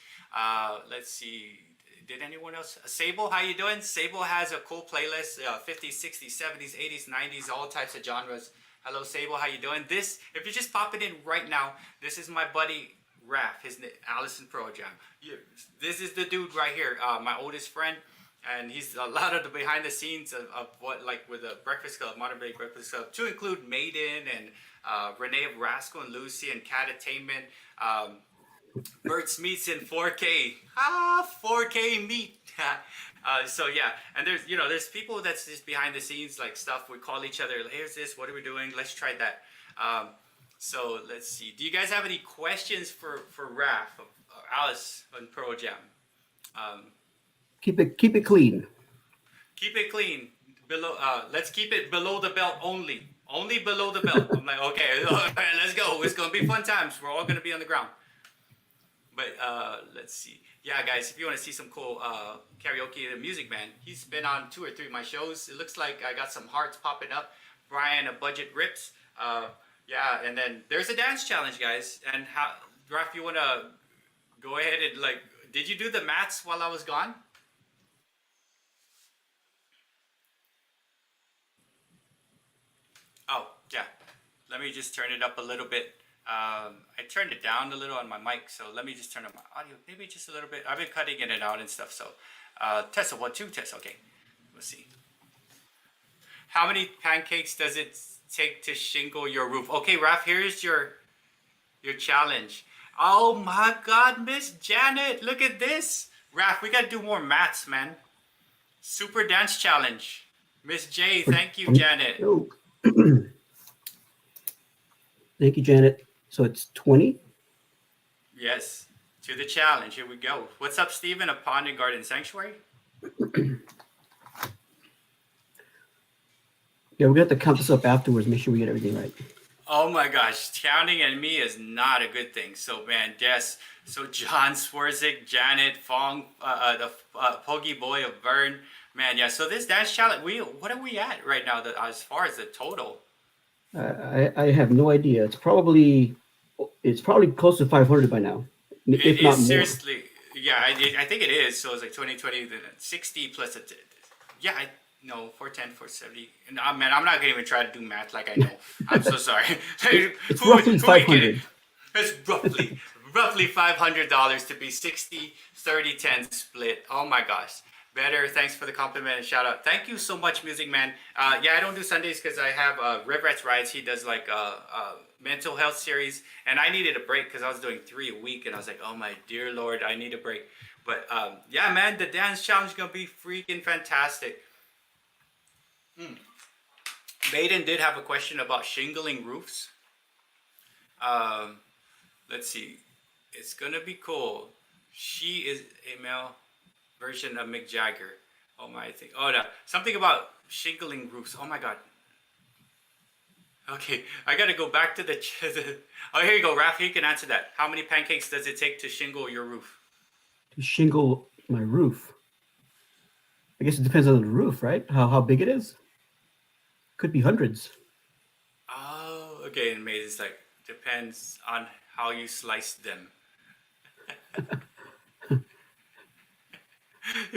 Let's see. Did anyone else? Sable, how you doing? Sable has a cool playlist, 50s, 60s, 70s, 80s, 90s, all types of genres. Hello, Sable, how you doing? This, if you're just popping in right now, this is my buddy Raff, his name, Allison Pro Jam. This is the dude right here, my oldest friend, and he's a lot of the behind the scenes of what, like with the Breakfast Club, Modern Day Breakfast Club, to include Maiden and Renee of Rascal and Lucy and Cat Attainment. Bert's Meats in 4K. 4K meat. So yeah, and there's people that's just behind the scenes like stuff. We call each other. Here's this. What are we doing? Let's try that. Um, so let's see. Do you guys have any questions for Raff, Alice on Pro Jam? Um, Keep it clean. keep it clean. Below. Let's keep it below the belt only. Only below the belt. I'm like, okay, all right, let's go. It's gonna be fun times. We're all gonna be on the ground. But let's see. Yeah, guys, if you want to see some cool karaoke, the Music Man, he's been on 2 or 3 of my shows. It looks like I got some hearts popping up. Brian, a budget rips. Yeah, and then there's a dance challenge, guys. And how, Raff, you want to go ahead and like, did you do the mats while I was gone? Oh, yeah. Let me just turn it up a little bit. I turned it down a little on my mic, so let me just turn up my audio, maybe just a little bit. I've been cutting it out and stuff, so test of 1, 2, test. Okay, let's see. How many pancakes does it take to shingle your roof? Okay, Raff, here's your challenge. Oh my God, Miss Janet, look at this. Raff, we gotta do more mats, man. Super dance challenge. Miss J, thank you, Janet. Oh. Thank you, Janet. So it's 20. Yes, to the challenge. Here we go. What's up, Stephen? A pond and garden sanctuary? Yeah, we're gonna have to count this up afterwards. Make sure we get everything right. Oh my gosh, counting and me is not a good thing. So man, yes. So John Swerzik, Janet Fong, the Poggy Boy of Vern, man, yeah. So this dance challenge, what are we at right now? As far as the total? I have no idea. It's probably close to 500 by now, if It not is more. seriously, yeah. I think it is. So it's like 2020, then 60 plus a, yeah. No, 410, 470. No, man, I'm not gonna even try to do math like I know. I'm so sorry. It's roughly 500. It's roughly $500 to be 60, 30, 10 split. Oh my gosh. Better. Thanks for the compliment and shout out. Thank you so much, Music Man. Yeah, I don't do Sundays because I have Rev Rides. He does like mental health series, and I needed a break because I was doing 3 a week, and I was like, oh my dear Lord, I need a break. But yeah, man, the dance challenge is gonna be freaking fantastic. Baden did have a question about shingling roofs. Let's see. It's gonna be cool. She is a male version of Mick Jagger. Oh my thing. Oh no. Something about shingling roofs. Oh my God. Okay, I gotta go back to the. Oh, here you go, Raff. You can answer that. How many pancakes does it take to shingle your roof? To shingle my roof. I guess it depends on the roof, right? How big it is. Could be hundreds. Oh, okay. And maybe it's like depends on how you slice them.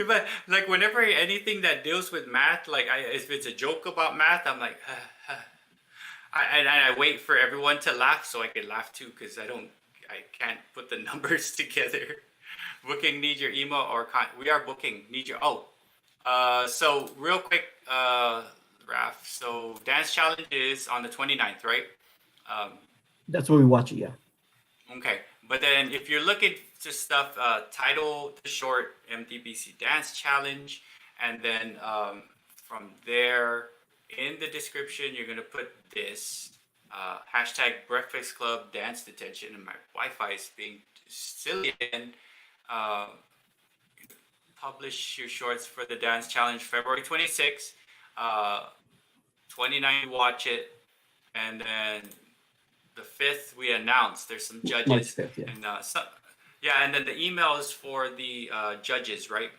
But like whenever anything that deals with math, like if it's a joke about math, I'm like, I wait for everyone to laugh so I can laugh too because I can't put the numbers together. Booking need your email or we are booking need your so real quick, Raff. So dance challenge is on the 29th, right? That's where we watch it. Yeah. Okay, but then if you're looking to stuff, title the short MDBC dance challenge, and then from there in the description you're gonna put this hashtag Breakfast Club Dance Detention, and my Wi-Fi is being silly again. Publish your shorts for the dance challenge February 26th. 29th watch it, and then the 5th we announced there's some judges. March 5th, yeah. And yeah, and then the email is for the judges, right?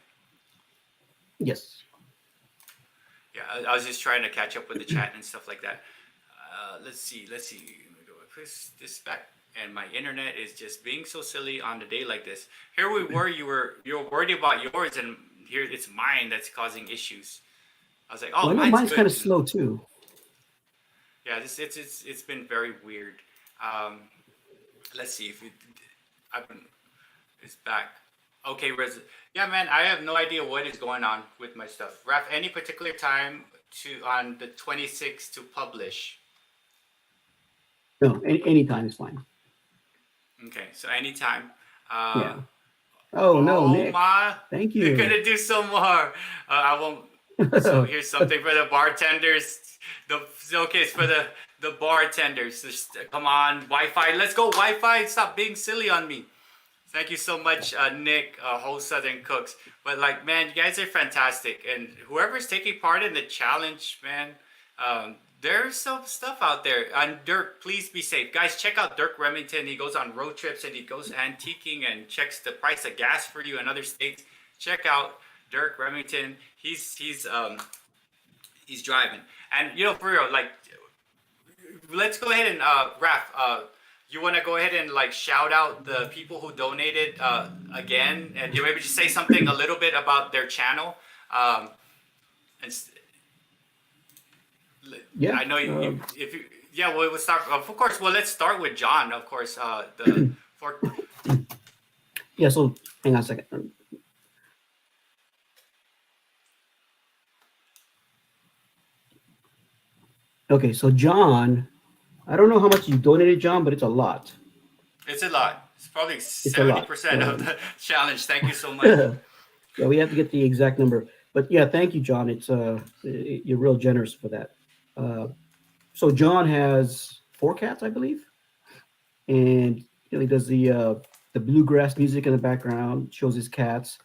Yes. Yeah, I was just trying to catch up with the chat and stuff like that. Let's see. Let me go push this back. And my internet is just being so silly on the day like this. Here we were, you were worried about yours, and here it's mine that's causing issues. I was like, oh, well, mine's kind of slow too. Yeah, it's been very weird. Let's see if it's back. Okay, yeah, man, I have no idea what is going on with my stuff. Raff, any particular time on the 26th to publish? No, any time is fine. Okay, so anytime. Yeah. Oh no, Oh Nick. my, Thank you're you. gonna do some more. I won't. So here's something for the bartenders. The okay, it's for the bartenders. Just, come on, Wi-Fi. Let's go, Wi-Fi. Stop being silly on me. Thank you so much, Nick, whole Southern Cooks. But like, man, you guys are fantastic, and whoever's taking part in the challenge, man, there's some stuff out there. And Dirk, please be safe, guys. Check out Dirk Remington. He goes on road trips and he goes antiquing and checks the price of gas for you in other states. Check out Dirk Remington. He's driving, and for real, like, let's go ahead and Raff, you want to go ahead and like shout out the people who donated again, and you maybe just say something a little bit about their channel. And Yeah. I know if you, yeah, we'll start. Of course, well, let's start with John. Of course, the for Yeah. So hang on a second. Okay. So John, I don't know how much you donated, John, but it's a lot. it's a lot. It's probably It's a lot. 70% of the challenge. Thank you so much. Yeah, we have to get the exact number. But yeah, thank you, John. You're real generous for that. So John has 4 cats, I believe, and he does the bluegrass music in the background, shows his cats.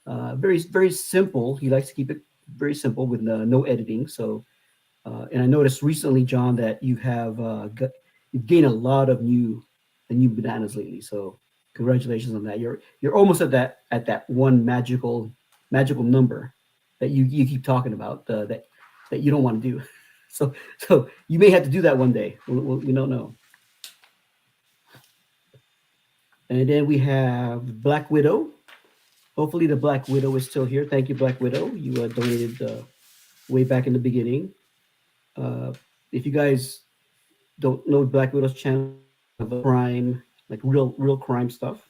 Very very simple. He likes to keep it very simple with no editing. So, and I noticed recently, John, that you've gained a lot of new bananas lately. So congratulations on that. You're almost at that one magical number that you keep talking about, that you don't want to do. So you may have to do that one day. We don't know. And then we have Black Widow. Hopefully the Black Widow is still here. Thank you, Black Widow. You donated way back in the beginning. Uh, if you guys don't know Black Widow's channel, of crime, like real crime stuff,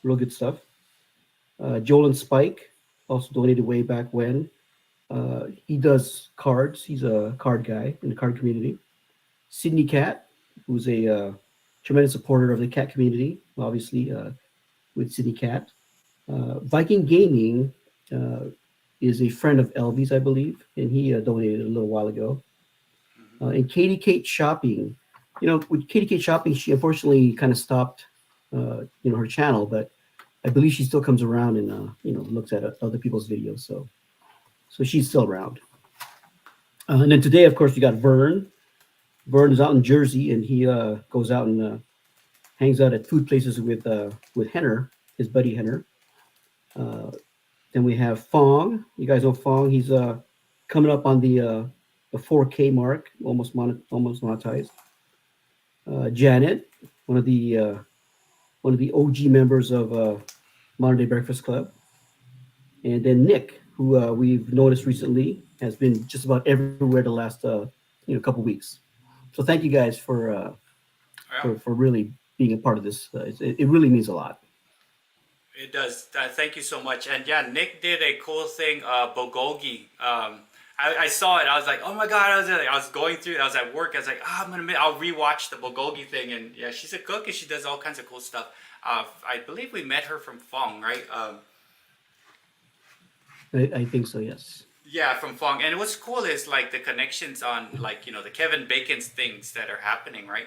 real good stuff. Joel and Spike also donated way back when. He does cards. He's a card guy in the card community. Sydney Cat, who's a tremendous supporter of the cat community, obviously, with Sydney Cat. Viking Gaming is a friend of Elvis, I believe, and he donated a little while ago. And Katie Kate Shopping, with Katie Kate Shopping, she unfortunately kind of stopped, her channel, but I believe she still comes around and, looks at other people's videos. So she's still around. And then today, of course, we got Vern. Vern is out in Jersey, and he goes out and hangs out at food places with Henner, his buddy Henner. Then we have Fong. You guys know Fong. He's coming up on the 4K mark, almost monetized. Janet, one of the OG members of Modern Day Breakfast Club, and then Nick, who we've noticed recently has been just about everywhere the last couple weeks. So thank you guys for really being a part of this. It really means a lot. It does. Thank you so much. And yeah, Nick did a cool thing, bulgogi. I saw it. I was like, oh my god! I was going through it. I was at work. I was like, I'll rewatch the bulgogi thing. And yeah, she's a cook and she does all kinds of cool stuff. I believe we met her from Fong, right? I think so. Yes. Yeah, from Fong. And what's cool is like the connections on like the Kevin Bacon's things that are happening, right?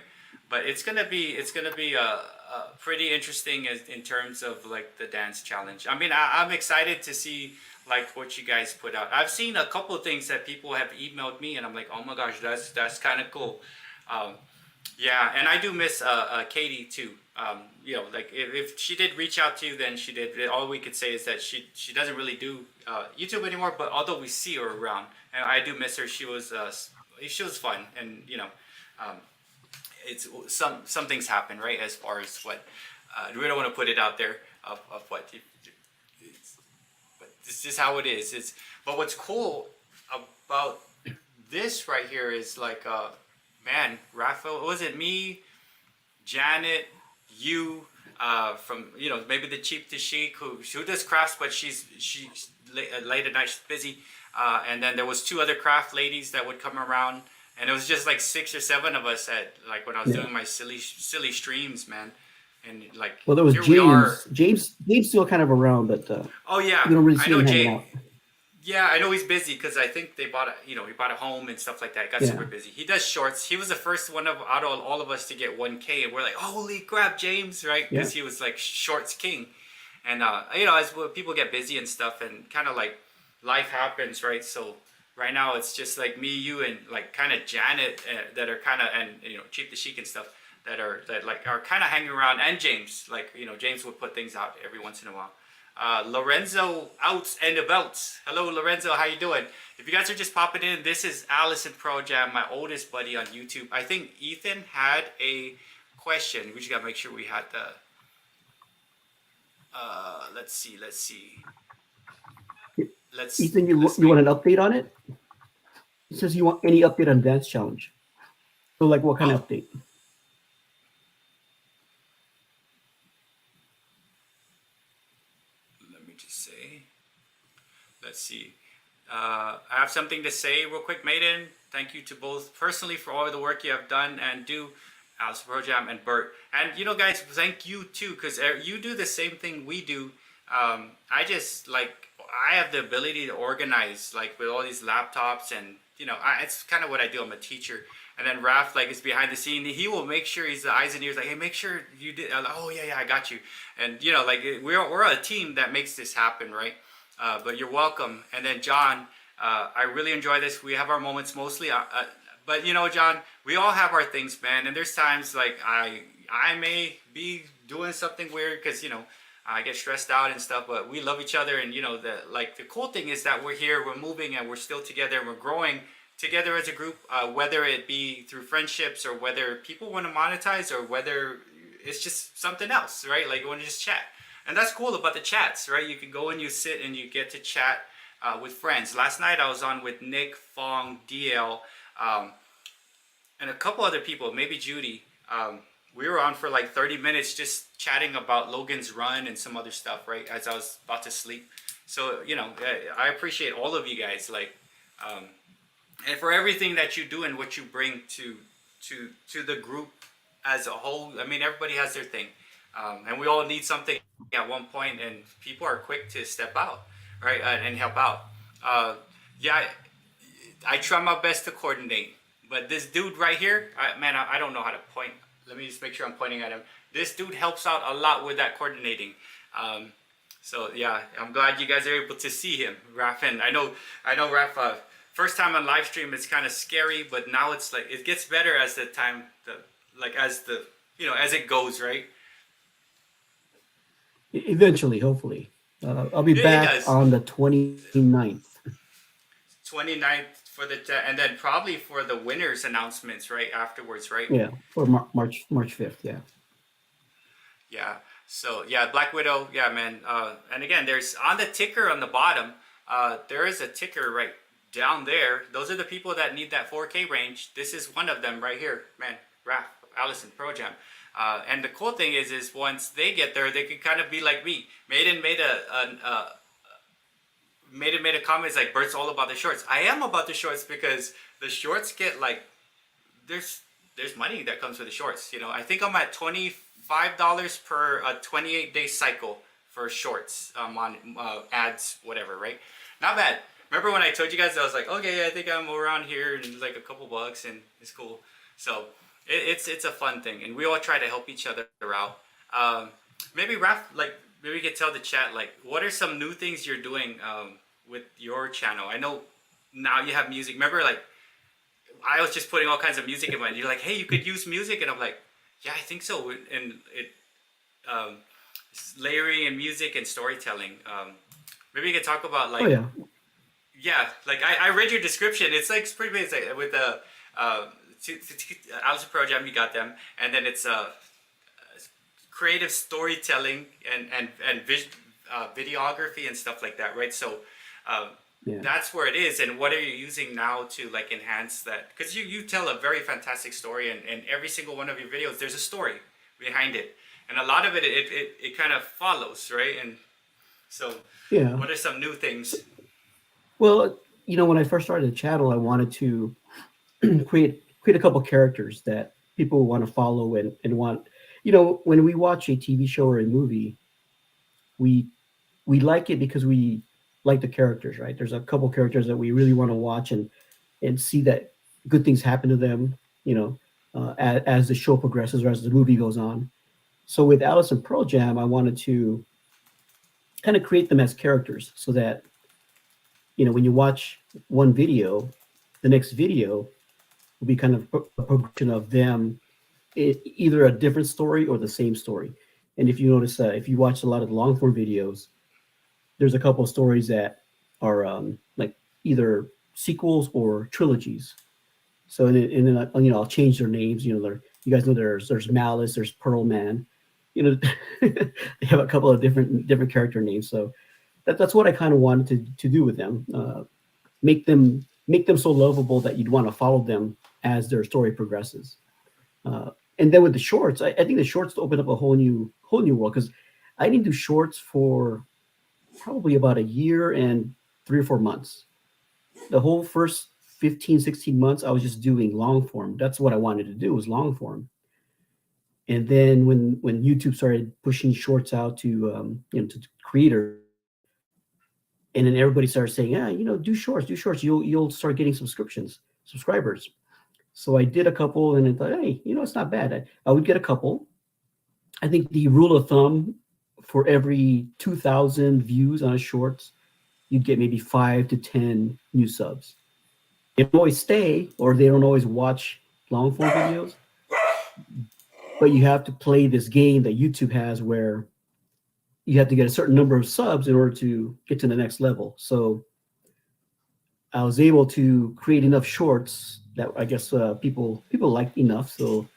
But it's gonna be pretty interesting in terms of like the dance challenge. I mean, I'm excited to see like what you guys put out. I've seen a couple of things that people have emailed me, and I'm like, oh my gosh, that's kind of cool. Yeah, and I do miss Katie too. Like if she did reach out to you, then she did. All we could say is that she doesn't really do YouTube anymore. But although we see her around, and I do miss her, she was fun, and it's some things happen, right? As far as what we don't want to put it out there of what. But this is how it is. But what's cool about this right here is like man, Raphael, was it me, Janet, you, from maybe the cheap to chic who does crafts, but she's late at night, she's busy, and then there was 2 other craft ladies that would come around, and it was just like 6 or 7 of us at like when I was doing my silly streams, man. and like Well, there was here we are. James still kind of around, but Oh yeah, you don't really I see know him hanging Jay. out. Yeah, I know he's busy because I think they bought he bought a home and stuff like that. Got Yeah. super busy. He does shorts. He was the first one of out of all of us to get 1K, and we're like, holy crap, James, right? Yeah. Because he was like shorts king, and as people get busy and stuff, and kind of like life happens, right? So right now it's just like me, you, and like kind of Janet that are kind of and Cheap the Chic and stuff that are kind of hanging around, and James, like James would put things out every once in a while. Lorenzo out and about. Hello, Lorenzo. How you doing? If you guys are just popping in, this is Allison Pro Jam, my oldest buddy on YouTube. I think Ethan had a question. We just gotta make sure we had the. Let's see. Ethan, you want an update on it? It says you want any update on Dance Challenge. So, like, what kind of update? Let me just say. Let's see. I have something to say real quick, Maiden. Thank you to both personally for all the work you have done and do, Alice Pro Jam and Bert. And guys, thank you too, because you do the same thing we do. I just I have the ability to organize like with all these laptops, and it's kind of what I do. I'm a teacher. And then Raff is behind the scene. He will make sure he's the eyes and ears. Like, hey, make sure you did. Oh yeah, I got you. And we're a team that makes this happen, right? But you're welcome. And then John, I really enjoy this. We have our moments mostly, but John, we all have our things, man. And there's times like I may be doing something weird because I get stressed out and stuff. But we love each other, and the cool thing is that we're here, we're moving, and we're still together, and we're growing together as a group. Whether it be through friendships or whether people want to monetize or whether it's just something else, right? Like you want to just chat. And that's cool about the chats, right? You can go and you sit and you get to chat with friends. Last night I was on with Nick, Fong, DL, and a couple other people, maybe Judy. We were on for like 30 minutes just chatting about Logan's run and some other stuff, right? As I was about to sleep. So, I appreciate all of you guys, and for everything that you do and what you bring to the group as a whole. I mean, everybody has their thing. And we all need something at one point, and people are quick to step out, right, and help out. I try my best to coordinate, but this dude right here, I don't know how to point. Let me just make sure I'm pointing at him. This dude helps out a lot with that coordinating. So yeah, I'm glad you guys are able to see him, Raff. And I know, Raff. First time on live stream, it's kind of scary, but now it's like it gets better as the time, as it goes, right? Eventually, hopefully. I'll be back on the 29th. 29th for and then probably for the winners announcements, right, afterwards, right? Yeah, for March 5th, yeah. Yeah, so yeah, Black Widow, yeah, man. And again, there's on the ticker on the bottom, there is a ticker right down there. Those are the people that need that 4K range. This is one of them right here, man. Raff, Allison Pro Jam. And the cool thing is once they get there, they can kind of be like me. Maiden made a comment like, Bert's all about the shorts. I am about the shorts because the shorts get there's money that comes with the shorts. I think I'm at $25 per 28-day cycle for shorts on ads, whatever, right? Not bad. Remember when I told you guys, I was like, okay, I think I'm around here and like a couple bucks and it's cool. So it's a fun thing, and we all try to help each other out. Maybe Raff, maybe we could tell the chat, what are some new things you're doing with your channel? I know now you have music. Remember, I was just putting all kinds of music in mine. You're like, hey, you could use music, and I'm like, yeah, I think so. And layering and music and storytelling. Maybe you could talk about oh yeah. Yeah, I read your description. It's pretty basic with the Alice Pro Jam. You got them, and then it's creative storytelling and videography and stuff like that, right? So that's where it is. And what are you using now to enhance that? Because you tell a very fantastic story, and every single one of your videos, there's a story behind it, and a lot of it kind of follows, right? And so, what are some new things? Well, when I first started the channel, I wanted to create a couple characters that people want to follow and want. when we watch a TV show or a movie, we we like it because we like the characters, right? There's a couple characters that we really want to watch and see that good things happen to them, as the show progresses or as the movie goes on. So with Alice and Pearl Jam, I wanted to kind of create them as characters so that when you watch one video, the next video will be kind of a progression of them, either a different story or the same story. And if you notice, if you watch a lot of the long form videos, there's a couple of stories that are like either sequels or trilogies. So and then I'll change their names. You guys know there's Malice, there's Pearl Man. They have a couple of different character names. So that's what I kind of wanted to do with them. Make them so lovable that you'd want to follow them as their story progresses. And then with the shorts, I think the shorts open up a whole new world, because I didn't do shorts for probably about a year and 3 or 4 months. The whole first 15, 16 months, I was just doing long form. That's what I wanted to do, was long form. And then when YouTube started pushing shorts out to creators, and then everybody started saying, yeah, do shorts, you'll start getting subscribers. So I did a couple, and I thought, hey, it's not bad. I would get a couple. I think the rule of thumb, for every 2,000 views on a shorts, you'd get maybe 5 to 10 new subs. They don't always stay, or they don't always watch long form videos, but you have to play this game that YouTube has where you have to get a certain number of subs in order to get to the next level. So I was able to create enough shorts that I guess people liked enough, so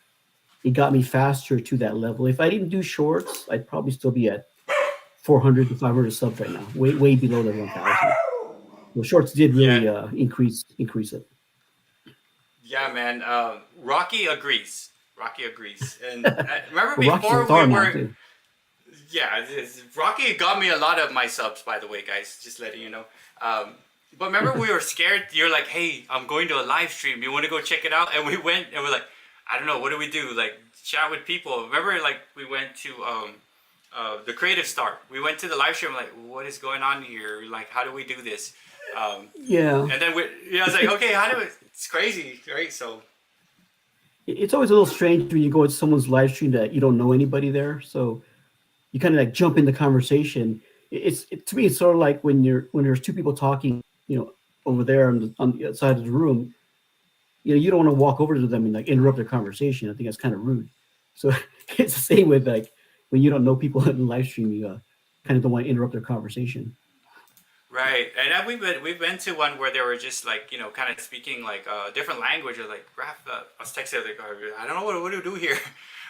it got me faster to that level. If I didn't do shorts, I'd probably still be at 400 to 500 subs right now, way below the 1,000. Well, shorts did really Yeah. increase it. Yeah, man. Rocky agrees. Rocky agrees. And remember Well, Rocky's a before star we now were, too. yeah, Rocky got me a lot of my subs, by the way, guys. Just letting you know. But remember, we were scared. You're like, hey, I'm going to a live stream. You want to go check it out? And we went, and we're like, I don't know, what do we do? Like, chat with people. Remember, like, we went to the Creative Start. We went to the live stream, like, what is going on here? Like, how do we do this? Yeah, And then I was like, okay, how do we? It's crazy, right? So it's always a little strange when you go to someone's live stream that you don't know anybody there. So you kind of like jump in the conversation. To me, it's sort of like when there's two people talking, over there on the side of the room. You don't want to walk over to them and like interrupt their conversation. I think that's kind of rude. So it's the same with like when you don't know people in the live stream, you kind of don't want to interrupt their conversation. right, and then we've been to one where they were just like kind of speaking like a different language. Or like Raff, I was texting like, I don't know what do we do here.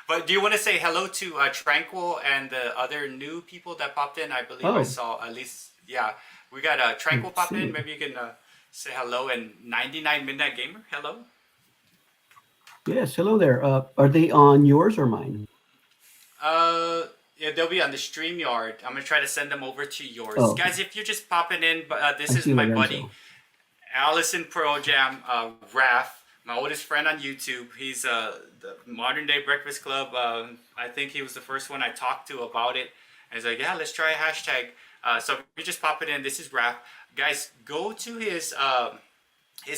But do you want to say hello to Tranquil and the other new people that popped in? I believe I saw at least, yeah, we got Tranquil pop in. Maybe you can say hello, and 99 Midnight Gamer, hello. Yes, hello there. Are they on yours or mine? Yeah, they'll be on the StreamYard. I'm gonna try to send them over to yours, Oh, okay. guys. If you're just popping in, but this I is see my buddy Lorenzo. Allison Pro Jam, Raff, my oldest friend on YouTube. He's the Modern Day Breakfast Club. I think he was the first one I talked to about it. And he's like, yeah, let's try a hashtag. So if you just pop it in, this is Raff. Guys, go to his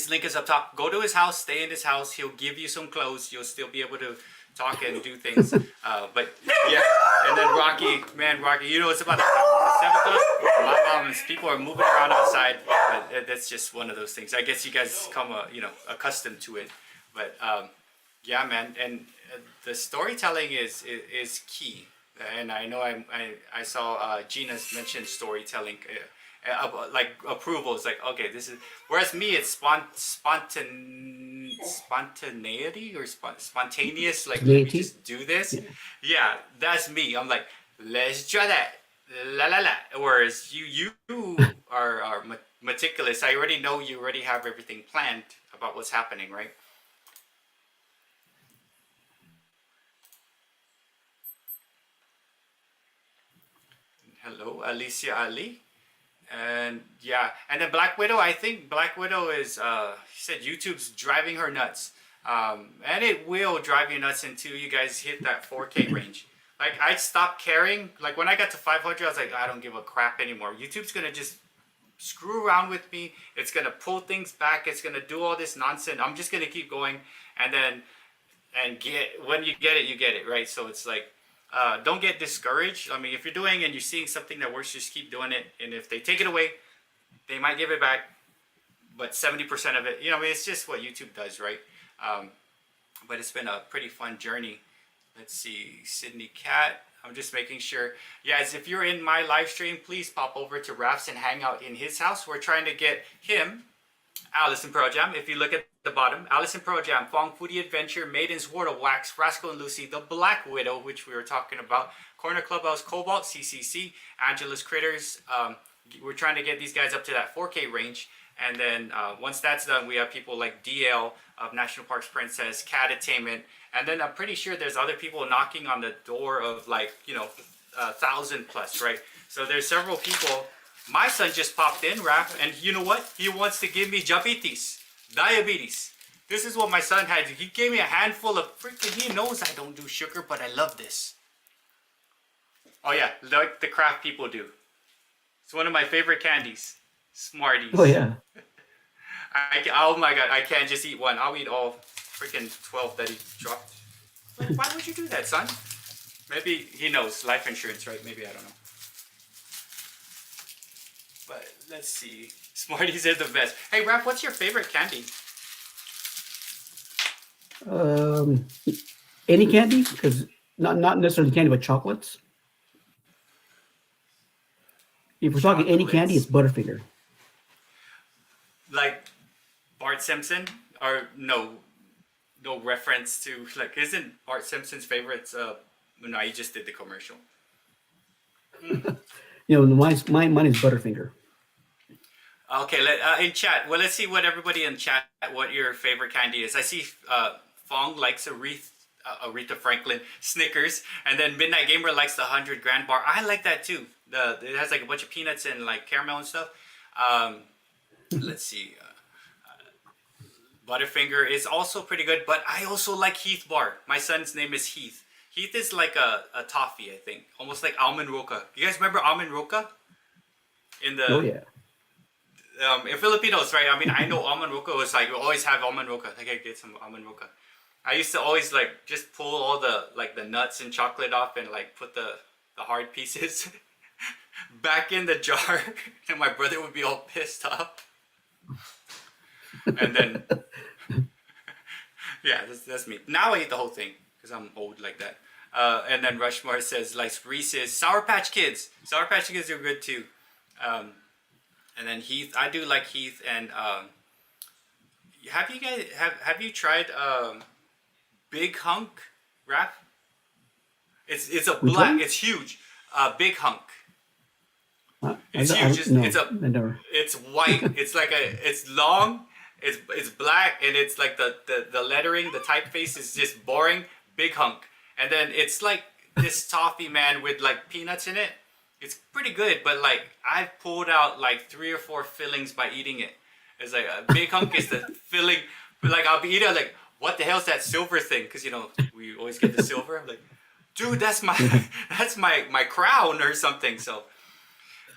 link is up top. Go to his house, stay in his house. He'll give you some clothes. You'll still be able to talk and do things. But yeah, and then Rocky, it's about 7 o'clock. People are moving around outside, but that's just one of those things. I guess you guys come, accustomed to it. But yeah, man, and the storytelling is key. And I know I saw Gina's mentioned storytelling. Like approval. It's like, okay, this is, whereas me, it's spontaneity or spontaneous, like let me Spontaneity? just do this. Yeah. Yeah, that's me. I'm like, let's try that, la la la. Whereas you are meticulous. I already know, you already have everything planned about what's happening, right? Hello, Alicia Ali. And yeah, and then Black Widow, I think Black Widow is she said YouTube's driving her nuts. And it will drive you nuts until you guys hit that 4K range. Like I stopped caring. Like when I got to 500, I was like, I don't give a crap anymore. YouTube's gonna just screw around with me. It's gonna pull things back. It's gonna do all this nonsense. I'm just gonna keep going, and then when you get it, you get it, right? So it's like, don't get discouraged. I mean, if you're doing and you're seeing something that works, just keep doing it. And if they take it away, they might give it back, but 70% of it, I mean, it's just what YouTube does, right? But it's been a pretty fun journey. Let's see, Sydney Cat. I'm just making sure. Yes, if you're in my live stream, please pop over to Raff's and hang out in his house. We're trying to get him, Allison Pro Jam. If you look at the bottom, Allison Pro Jam, Fong Foodie Adventure, Maiden's World of Wax, Rascal and Lucy, The Black Widow, which we were talking about, Corner Clubhouse, Cobalt, CCC, Angela's Critters. We're trying to get these guys up to that 4K range. And then once that's done, we have people like DL of National Parks Princess, Cat Attainment, and then I'm pretty sure there's other people knocking on the door of like, 1,000 plus, right? So there's several people. My son just popped in, Raff, and you know what? He wants to give me diabetes. This is what my son had. He gave me a handful of freaking, he knows I don't do sugar, but I love this. Oh yeah, like the craft people do. It's one of my favorite candies. Smarties. Oh yeah. Oh my god, I can't just eat one. I'll eat all freaking 12 that he dropped. Like, why would you do that, son? Maybe he knows life insurance, right? Maybe, I don't know. But let's see. Smarties are the best. Hey, Raff, what's your favorite candy? Any candy, because not necessarily candy, but chocolates. If we're talking any candy, it's Butterfinger. Like Bart Simpson, or no reference to, like, isn't Bart Simpson's favorites? No, he just did the commercial. Mine is Butterfinger. Okay, in chat. Well, let's see what everybody in chat, what your favorite candy is. I see Fong likes Aretha Franklin, Snickers, and then Midnight Gamer likes the 100 Grand Bar. I like that too. It has like a bunch of peanuts and like caramel and stuff. Let's see. Butterfinger is also pretty good, but I also like Heath Bar. My son's name is Heath. Heath is like a toffee, I think, almost like almond roca. You guys remember almond roca? Oh yeah. In Filipinos, right? I mean, I know almond roca was like, we always have almond roca. Like, I get some almond roca. I used to always like just pull all the nuts and chocolate off and like put the hard pieces back in the jar, and my brother would be all pissed off. And then, yeah, that's me. Now I eat the whole thing because I'm old like that. And then Rushmore says, like Reese's, Sour Patch Kids. Sour Patch Kids are good too. And then Heath, I do like Heath. And have you tried Big Hunk, Raff? It's a black. It's huge. Big Hunk. It's huge. It's white. It's like it's long. It's black, and it's like the lettering, the typeface is just boring. Big Hunk. And then it's like this toffee, man, with like peanuts in it. It's pretty good, but like I've pulled out like 3 or 4 fillings by eating it. It's like a Big Hunk is the filling. But like I'll be eating, like, what the hell's that silver thing? Because we always get the silver. I'm like, dude, that's my crown or something. So,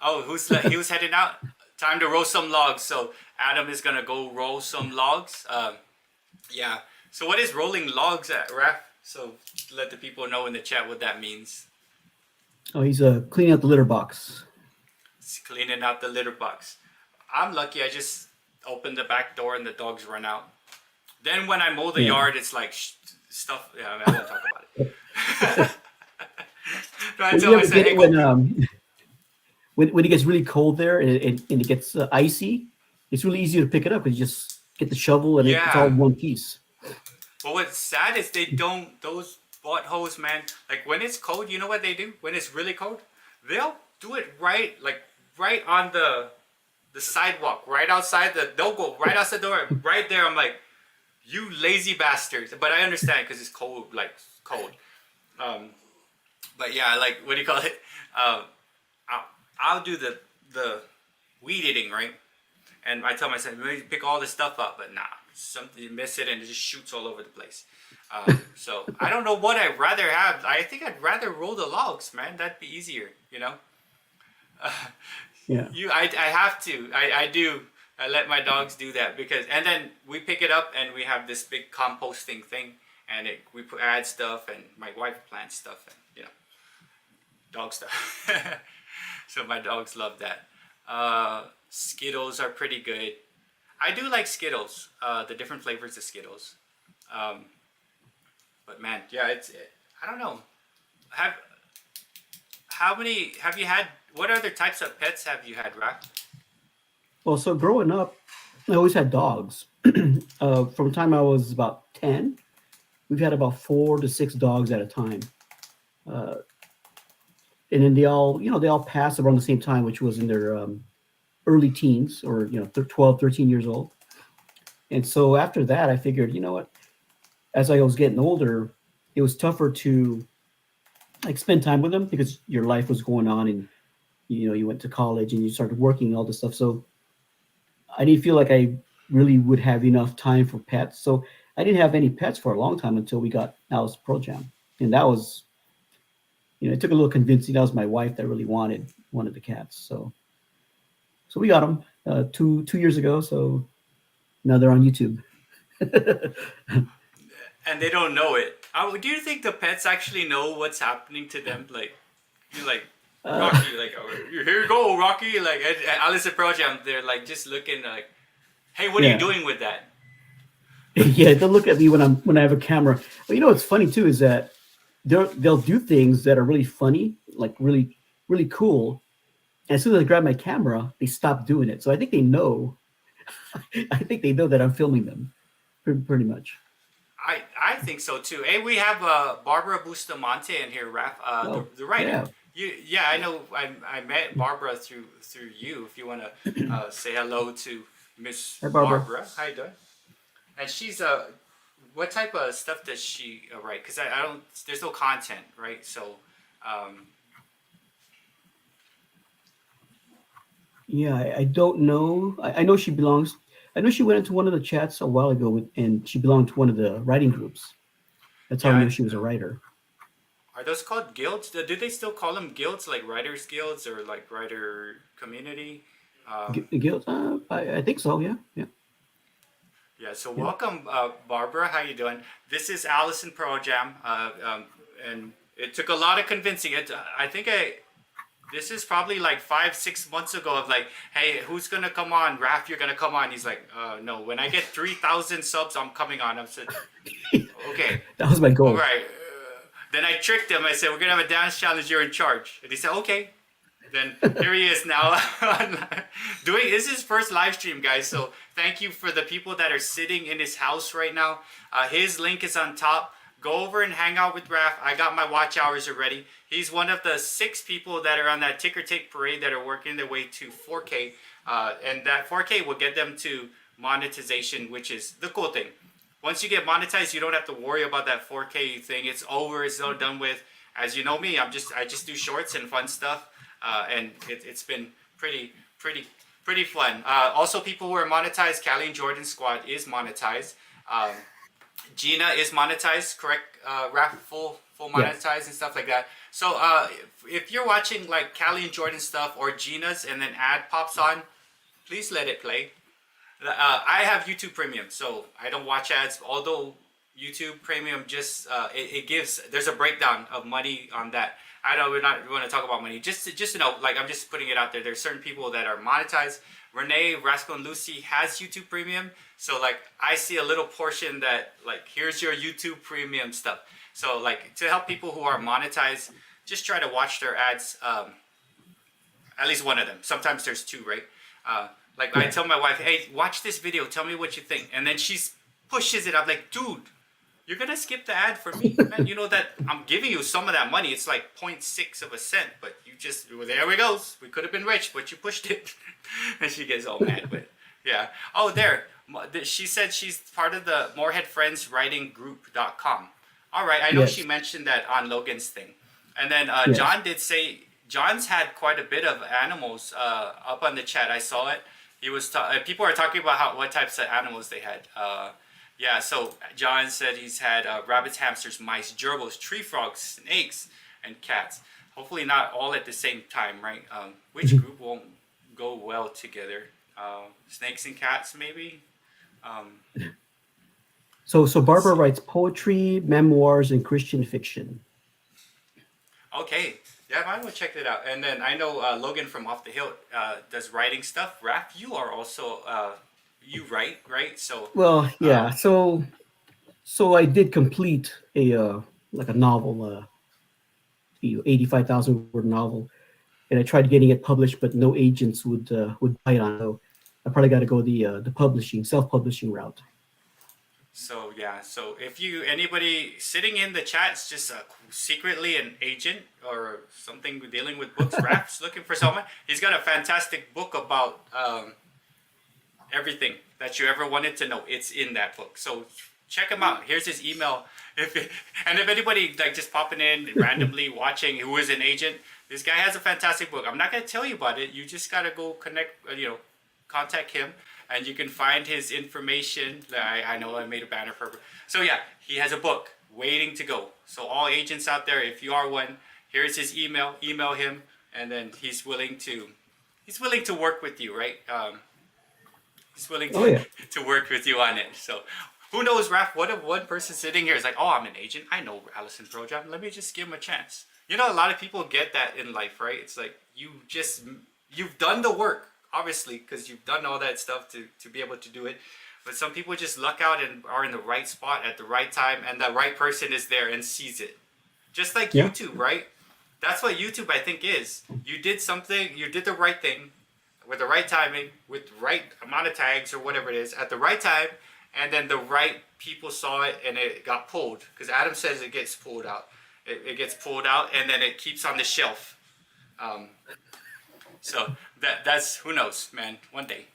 he was heading out. Time to roast some logs. So Adam is gonna go roll some logs. Yeah. So what is rolling logs at, Raff? So let the people know in the chat what that means. Oh, he's cleaning out the litter box. He's cleaning out the litter box. I'm lucky. I just opened the back door and the dogs run out. Then when I mow the yard, it's like stuff. Yeah, I won't talk about it. I tell myself, hey, when it gets really cold there and it gets icy, it's really easy to pick it up because you just get the shovel and it's all in one piece. But what's sad is those buttholes, man, like when it's cold, you know what they do? When it's really cold, they'll do it right on the sidewalk, right outside they'll go right outside the door, right there. I'm like, you lazy bastards. But I understand because it's cold, like cold. But yeah, like, what do you call it? I'll do the weed eating, right? And I tell myself, maybe pick all this stuff up, but nah, something, you miss it and it just shoots all over the place. So I don't know what I'd rather have. I think I'd rather roll the logs, man. That'd be easier, you know. Yeah. I have to. I do. I let my dogs do that because, and then we pick it up and we have this big composting thing, and we add stuff, and my wife plants stuff, and you know, dog stuff. So my dogs love that. Skittles are pretty good. I do like Skittles. The different flavors of Skittles. But man, yeah, I don't know. How many have you had? What other types of pets have you had, Raff? Well, so growing up, I always had dogs. From the time I was about 10, we've had about 4 to 6 dogs at a time. And then they all passed around the same time, which was in their early teens, or 12, 13 years old. And so after that, I figured, you know what, as I was getting older, it was tougher to like spend time with them because your life was going on, and you went to college and you started working, all this stuff. So I didn't feel like I really would have enough time for pets. So I didn't have any pets for a long time until we got Alice Pro Jam. And that was, it took a little convincing. That was my wife that really wanted the cats. So we got them 2 years ago. So now they're on YouTube. And they don't know it. Do you think the pets actually know what's happening to them? Like, you're like, Rocky, like, oh, here you go, Rocky. Like, at Alice at Pro Jam, they're like just looking like, hey, what are you doing with that? Yeah, they'll look at me when I have a camera. Well, what's funny too is that they'll do things that are really funny, like really, really cool. And as soon as I grab my camera, they stop doing it. So I think they know. I think they know that I'm filming them, pretty much. I think so too. Hey, we have Barbara Bustamante in here, Raff, the writer. Yeah. I know. I met Barbara through you. If you want to say hello to Miss Barbara. How you doing? And she's what type of stuff does she write? Because I don't. There's no content, right? So. Yeah, I don't know. I know she belongs. I know she went into one of the chats a while ago, and she belonged to one of the writing groups. That's how I knew she was a writer. Are those called guilds? Do they still call them guilds, like writers guilds or like writer community? Guilds? I think so. Yeah. Yeah. So welcome, Barbara. How you doing? This is Allison Pro Jam, and it took a lot of convincing. I think this is probably like 5-6 months ago of like, hey, who's gonna come on? Raff, you're gonna come on. He's like, no. When I get 3,000 subs, I'm coming on. I said, okay. That was my goal. All right. Then I tricked him. I said, we're gonna have a dance challenge. You're in charge. And he said, okay. Then here he is now this is his first live stream, guys. So thank you for the people that are sitting in his house right now. His link is on top. Go over and hang out with Raff. I got my watch hours already. He's one of the 6 people that are on that ticker tape parade that are working their way to 4K. And that 4K will get them to monetization, which is the cool thing. Once you get monetized, you don't have to worry about that 4K thing. It's over. It's all done with. As you know me, I just do shorts and fun stuff. And it's been pretty fun. Also, people who are monetized, Callie and Jordan Squad is monetized. Gina is monetized, correct? Raff, full monetized and stuff like that. So if you're watching like Callie and Jordan stuff or Gina's and then ad pops on, please let it play. I have YouTube Premium, so I don't watch ads. Although YouTube Premium just it gives, there's a breakdown of money on that. I know we want to talk about money. Just to know, like, I'm just putting it out there. There's certain people that are monetized. Renee, Rascal, and Lucy has YouTube Premium. So, like, I see a little portion that, like, here's your YouTube Premium stuff. So, like, to help people who are monetized, just try to watch their ads. At least one of them. Sometimes there's 2, right? I tell my wife, hey, watch this video. Tell me what you think. And then she pushes it. I'm like, dude, you're going to skip the ad for me, man. You know that I'm giving you some of that money. It's like 0.6 of a cent, but you just, there we go. We could have been rich, but you pushed it. And she gets all mad, but yeah. Oh, there. She said she's part of the Morehead Friends Writing Group.com. All right. I know she mentioned that on Logan's thing. And then John did say, John's had quite a bit of animals up on the chat. I saw it. he was people are talking about what types of animals they had. Yeah, so John said he's had rabbits, hamsters, mice, gerbils, tree frogs, snakes, and cats. Hopefully not all at the same time, right? Which group won't go well together? Snakes and cats, maybe. So Let's Barbara see. writes poetry, memoirs, and Christian fiction. Okay, yeah, I will check that out. And then I know Logan from Off the Hill does writing stuff. Raff, you are also you write, right? So, Well, uh, yeah. So I did complete a like a novel, 85,000 word novel, and I tried getting it published, but no agents would bite on it. So I probably got to go the publishing, self-publishing route. so yeah. So if you anybody sitting in the chats, just secretly an agent or something dealing with books, Raff's looking for someone. He's got a fantastic book about everything that you ever wanted to know. It's in that book. So check him out. Here's his email. And if anybody like just popping in randomly watching who is an agent, this guy has a fantastic book. I'm not gonna tell you about it. You just gotta go connect. Contact him, and you can find his information. I know I made a banner for. So yeah, he has a book waiting to go. So all agents out there, if you are one, here's his email. Email him, and then he's willing to work with you, right? He's willing Oh yeah. to work with you on it. So who knows, Raph? What if one person sitting here is like, oh, I'm an agent. I know Allison Projam. Let me just give him a chance. You know, a lot of people get that in life, right? It's like you've done the work, obviously, because you've done all that stuff to be able to do it. But some people just luck out and are in the right spot at the right time, and the right person is there and sees it. Just like Yeah. YouTube, right? That's what YouTube, I think, is. You did something, you did the right thing with the right timing, with the right amount of tags or whatever it is, at the right time, and then the right people saw it and it got pulled. Because Adam says it gets pulled out. It gets pulled out and then it keeps on the shelf. So that's who knows, man. One day.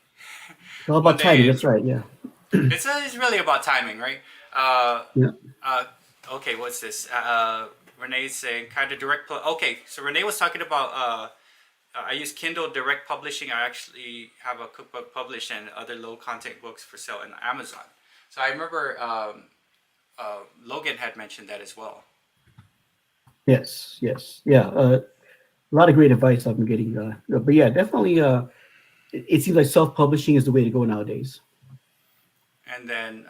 It's all One about timing. day That's right. Yeah. it's really about timing, right? Yeah. Okay, what's this? Renee's saying kind of direct. Okay, so Renee was talking about. I use Kindle Direct Publishing. I actually have a cookbook published and other low content books for sale on Amazon. So I remember Logan had mentioned that as well. Yes. Yes. Yeah. A lot of great advice I've been getting. But yeah, definitely. It seems like self-publishing is the way to go nowadays. And then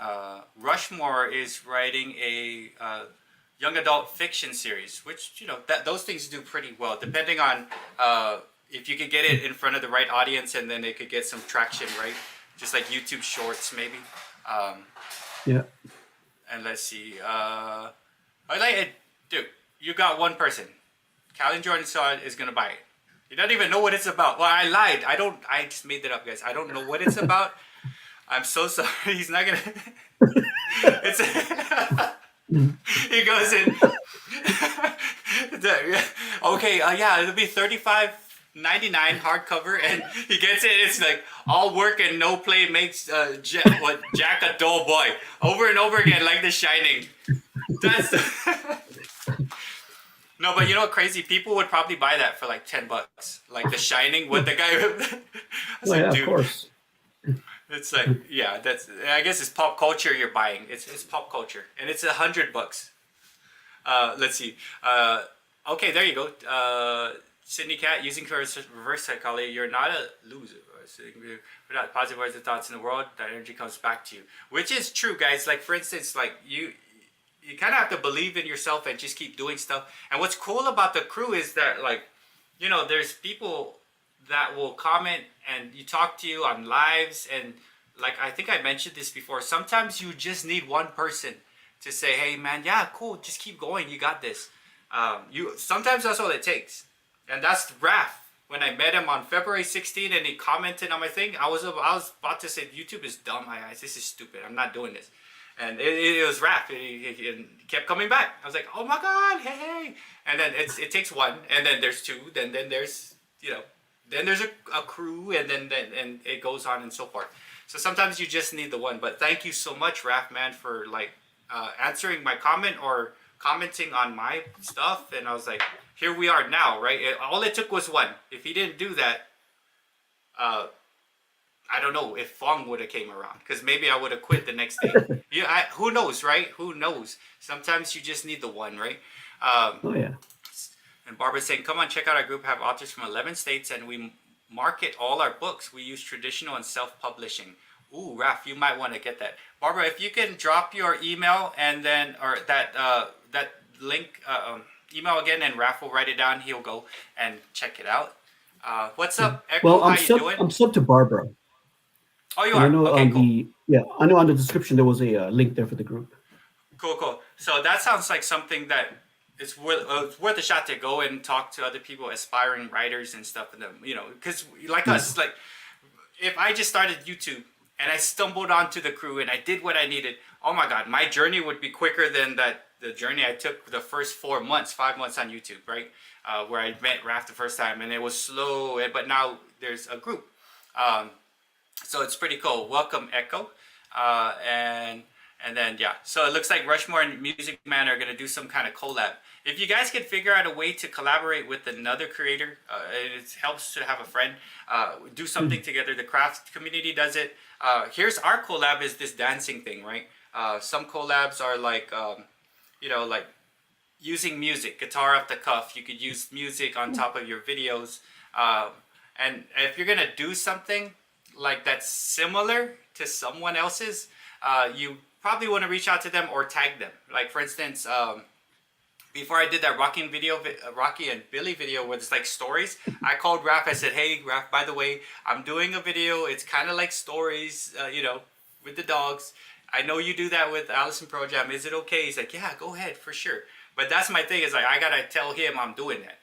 Rushmore is writing a young adult fiction series, which those things do pretty well, depending on if you could get it in front of the right audience, and then it could get some traction, right? Just like YouTube Shorts, maybe. Yeah. And let's see. I like it, dude. You got one person. Calvin Jordan saw it, is gonna buy it. You don't even know what it's about. Well, I lied. I just made that up, guys. I don't know what it's about. I'm so sorry. He's not gonna. It's. He goes in. Okay. Yeah. It'll be $35.99 hardcover, and he gets it. It's like all work and no play makes Jack a dull boy, over and over again, like The Shining. That's. No, but you know what? Crazy people would probably buy that for like $10, like The Shining. What the guy? I was Well, like, yeah, dude. of course. It's like, yeah, I guess it's pop culture you're buying. It's pop culture, and it's $100. Let's see. Okay, there you go. Sydney Cat, using reverse psychology, you're not a loser. Without positive words and thoughts in the world, that energy comes back to you, which is true, guys. Like, for instance, like you kind of have to believe in yourself and just keep doing stuff. And what's cool about the crew is that, like, there's people that will comment and you talk to you on lives, and like I think I mentioned this before, sometimes you just need one person to say, hey man, yeah, cool, just keep going, you got this. Sometimes that's all it takes. And that's Raff. When I met him on February 16th and he commented on my thing, I was about to say, YouTube is dumb, this is stupid, I'm not doing this. And it was Raff. He kept coming back. I was like, oh my god, hey. And then it takes one, and then there's two, then there's then there's a crew, and then it goes on and so forth. So sometimes you just need the one. But thank you so much, Raff, man, for like answering my comment or commenting on my stuff. And I was like, here we are now, right? All it took was one. If he didn't do that, I don't know if Fong would have came around, because maybe I would have quit the next day. Yeah, who knows, right? Who knows? Sometimes you just need the one, right? Oh yeah. And Barbara's saying, come on, check out our group. Have authors from 11 states, and we market all our books. We use traditional and self-publishing. Ooh, Raff, you might want to get that. Barbara, if you can drop your email and then, or that link, email again, and Raff will write it down. He'll go and check it out. What's up, Echo? Well, How you doing? I'm sub to Barbara. Oh, you And are? I know Okay, on cool. I know on the description there was a link there for the group. Cool. So that sounds like something that it's worth a shot to go and talk to other people, aspiring writers and stuff, and them, because like us, like if I just started YouTube and I stumbled onto the crew and I did what I needed, oh my God, my journey would be quicker than the journey I took the first 5 months on YouTube, right? Where I met Raff the first time, and it was slow, but now there's a group. So it's pretty cool. Welcome, Echo. And then, yeah. So it looks like Rushmore and Music Man are going to do some kind of collab. If you guys can figure out a way to collaborate with another creator, it helps to have a friend, do something together. The craft community does it. Here's our collab, is this dancing thing, right? Some collabs are like, like using music, guitar off the cuff. You could use music on top of your videos. And if you're going to do something like that's similar to someone else's, you probably want to reach out to them or tag them. Like, for instance, before I did that Rocky and Billy video where it's like stories, I called Raff. I said, hey, Raff, by the way, I'm doing a video. It's kind of like stories, with the dogs. I know you do that with Allison Pro Jam. Is it okay? He's like, yeah, go ahead, for sure. But that's my thing, is like, I got to tell him I'm doing that.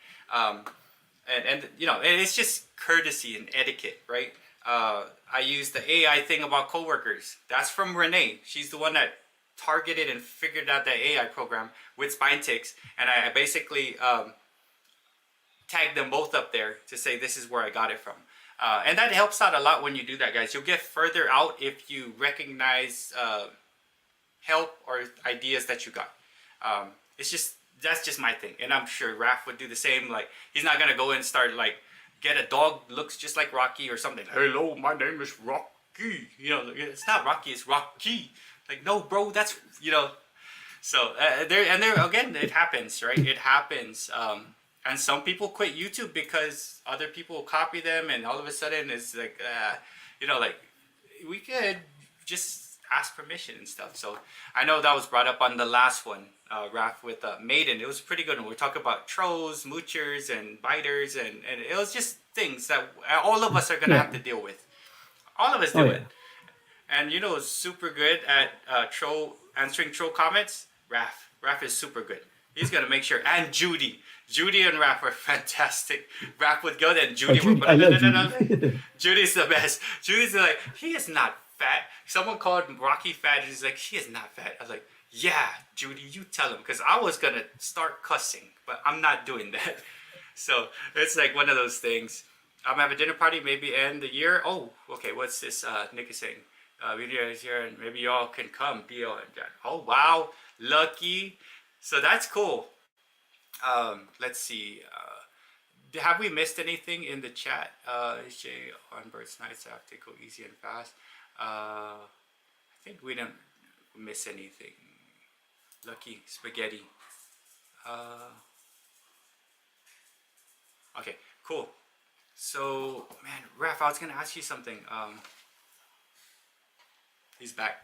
And it's just courtesy and etiquette, right? I use the AI thing about coworkers. That's from Renee. She's the one that targeted and figured out that AI program with spine ticks, and I basically tagged them both up there to say this is where I got it from. And that helps out a lot when you do that, guys. You'll get further out if you recognize help or ideas that you got. That's just my thing, and I'm sure Raff would do the same. Like, he's not gonna go and start like get a dog looks just like Rocky or something. Hello, my name is Rocky. It's not Rocky, it's Rocky. Like, no, bro, that's So there again, it happens, right? It happens. And some people quit YouTube because other people copy them, and all of a sudden it's like, like we could just ask permission and stuff. So I know that was brought up on the last one, Raff, with Maiden. It was pretty good. And we're talking about trolls, moochers, and biters, and it was just things that all of us are gonna have to deal with. All of us do it. And super good at answering troll comments. Raff is super good. He's gonna make sure. And Judy and Raff are fantastic. Raff would go there, and Judy would. No. Judy's the best. Judy's like, he is not fat. Someone called Rocky fat, and he's like, he is not fat. I was like, yeah, Judy, you tell him, because I was gonna start cussing, but I'm not doing that. So it's like one of those things. I'm have a dinner party, maybe end the year. Oh, okay. What's this? Nick is saying, video is here, and maybe y'all can come. Oh wow, lucky. So that's cool. Let's see. Have we missed anything in the chat? Jay on Birds Nights, I have to go easy and fast. I think we didn't miss anything. Lucky spaghetti. Okay, cool. So, man, Raff, I was gonna ask you something. He's back.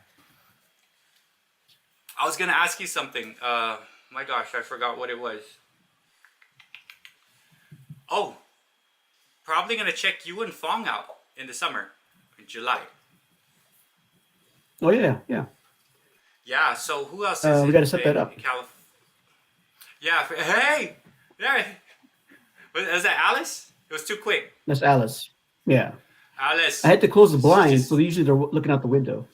I was gonna ask you something. My gosh, I forgot what it was. Oh, probably gonna check you and Fong out in the summer, in July. Oh yeah. Yeah. So who else is we got to set that up. Yeah. Hey. Yeah. Was that Alice? It was too quick. That's Alice. Yeah. Alice. I had to close the blinds, so usually they're looking out the window.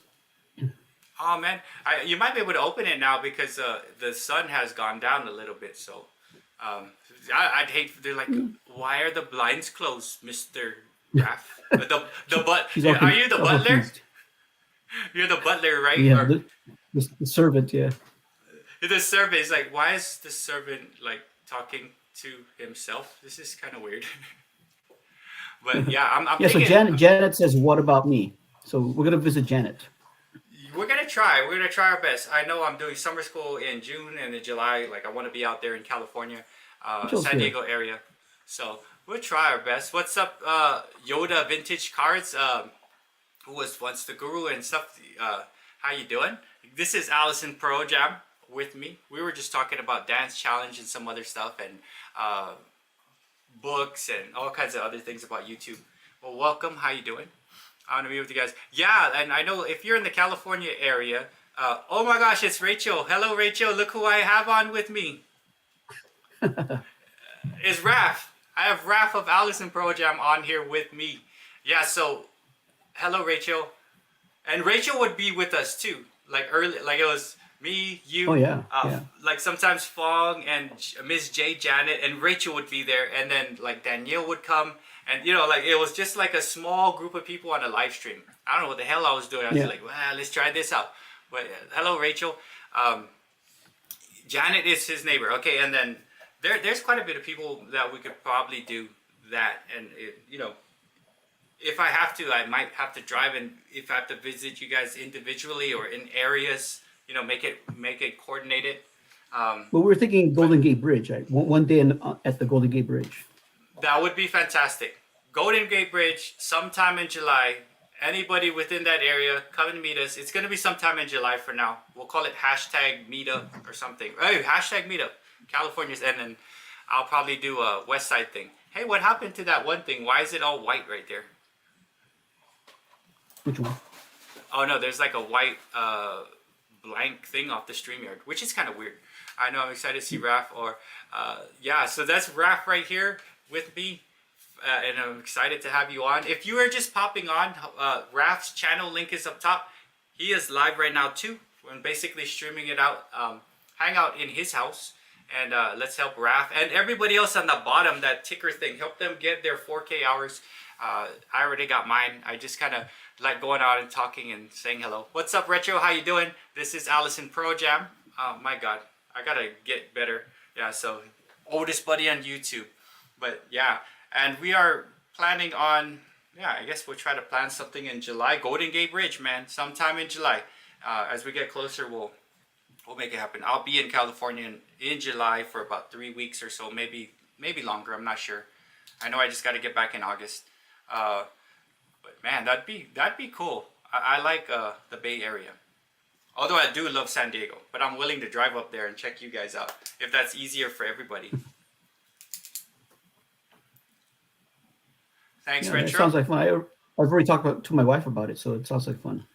Oh man, you might be able to open it now because the sun has gone down a little bit. So I'd hate. They're like, why are the blinds closed, Mr. Raff? Are you the butler? Confused. You're the butler, right? Yeah, the servant. Yeah. The servant is like, why is the servant like talking to himself? This is kind of weird. But yeah, I'm Yeah. So thinking Janet says, "What about me?" So we're gonna visit Janet. we're gonna try. We're gonna try our best. I know I'm doing summer school in June and in July. Like I want to be out there in California, Rachel's San here. Diego area. So we'll try our best. What's up, Yoda Vintage Cards? Who was once the guru and stuff? How you doing? This is Allison Pro Jam with me. We were just talking about dance challenge and some other stuff and books and all kinds of other things about YouTube. Well, welcome. How you doing? I want to be with you guys. Yeah, and I know if you're in the California area. Oh my gosh, it's Rachel. Hello, Rachel. Look who I have on with me. It's Raff. I have Raff of Allison Pro Jam on here with me. Yeah, so hello, Rachel. And Rachel would be with us too. Like early, like it was me, you, Oh yeah, yeah. like sometimes Fong and Miss J Janet and Rachel would be there, and then like Danielle would come, and you know, like it was just like a small group of people on a live stream. I don't know what the hell I was doing. I was Yeah. like, well, let's try this out. But hello, Rachel. Janet is his neighbor. Okay, and then there's quite a bit of people that we could probably do that, and you know, if I have to, I might have to drive, and if I have to visit you guys individually or in areas, you know, make it coordinated. Well, we were thinking Golden Gate Bridge. Right? One day at the Golden Gate Bridge. That would be fantastic. Golden Gate Bridge, sometime in July. Anybody within that area, come and meet us. It's going to be sometime in July for now. We'll call it hashtag meetup or something. Hey, hashtag meetup, California's, and then I'll probably do a West Side thing. Hey, what happened to that one thing? Why is it all white right there? Which one? Oh no, there's like a white blank thing off the StreamYard, which is kind of weird. I know, I'm excited to see Raff, or yeah, so that's Raff right here with me, and I'm excited to have you on. If you are just popping on, Raff's channel link is up top. He is live right now too, and basically streaming it out, hang out in his house, and let's help Raff and everybody else on the bottom, that ticker thing, help them get their 4K hours. I already got mine. I just kind of like going out and talking and saying hello. What's up, Retro? How you doing? This is Allison Pro Jam. Oh my God, I gotta get better. Yeah, so oldest buddy on YouTube. But yeah, and we are planning on, yeah, I guess we'll try to plan something in July. Golden Gate Bridge, man, sometime in July. As we get closer, we'll make it happen. I'll be in California in July for about 3 weeks or so, maybe longer. I'm not sure. I know I just got to get back in August. But man, that'd be cool. I like the Bay Area. Although I do love San Diego, but I'm willing to drive up there and check you guys out if that's easier for everybody. Thanks, Yeah, Retro. it sounds like fun. I've already talked to my wife about it, so it sounds like fun.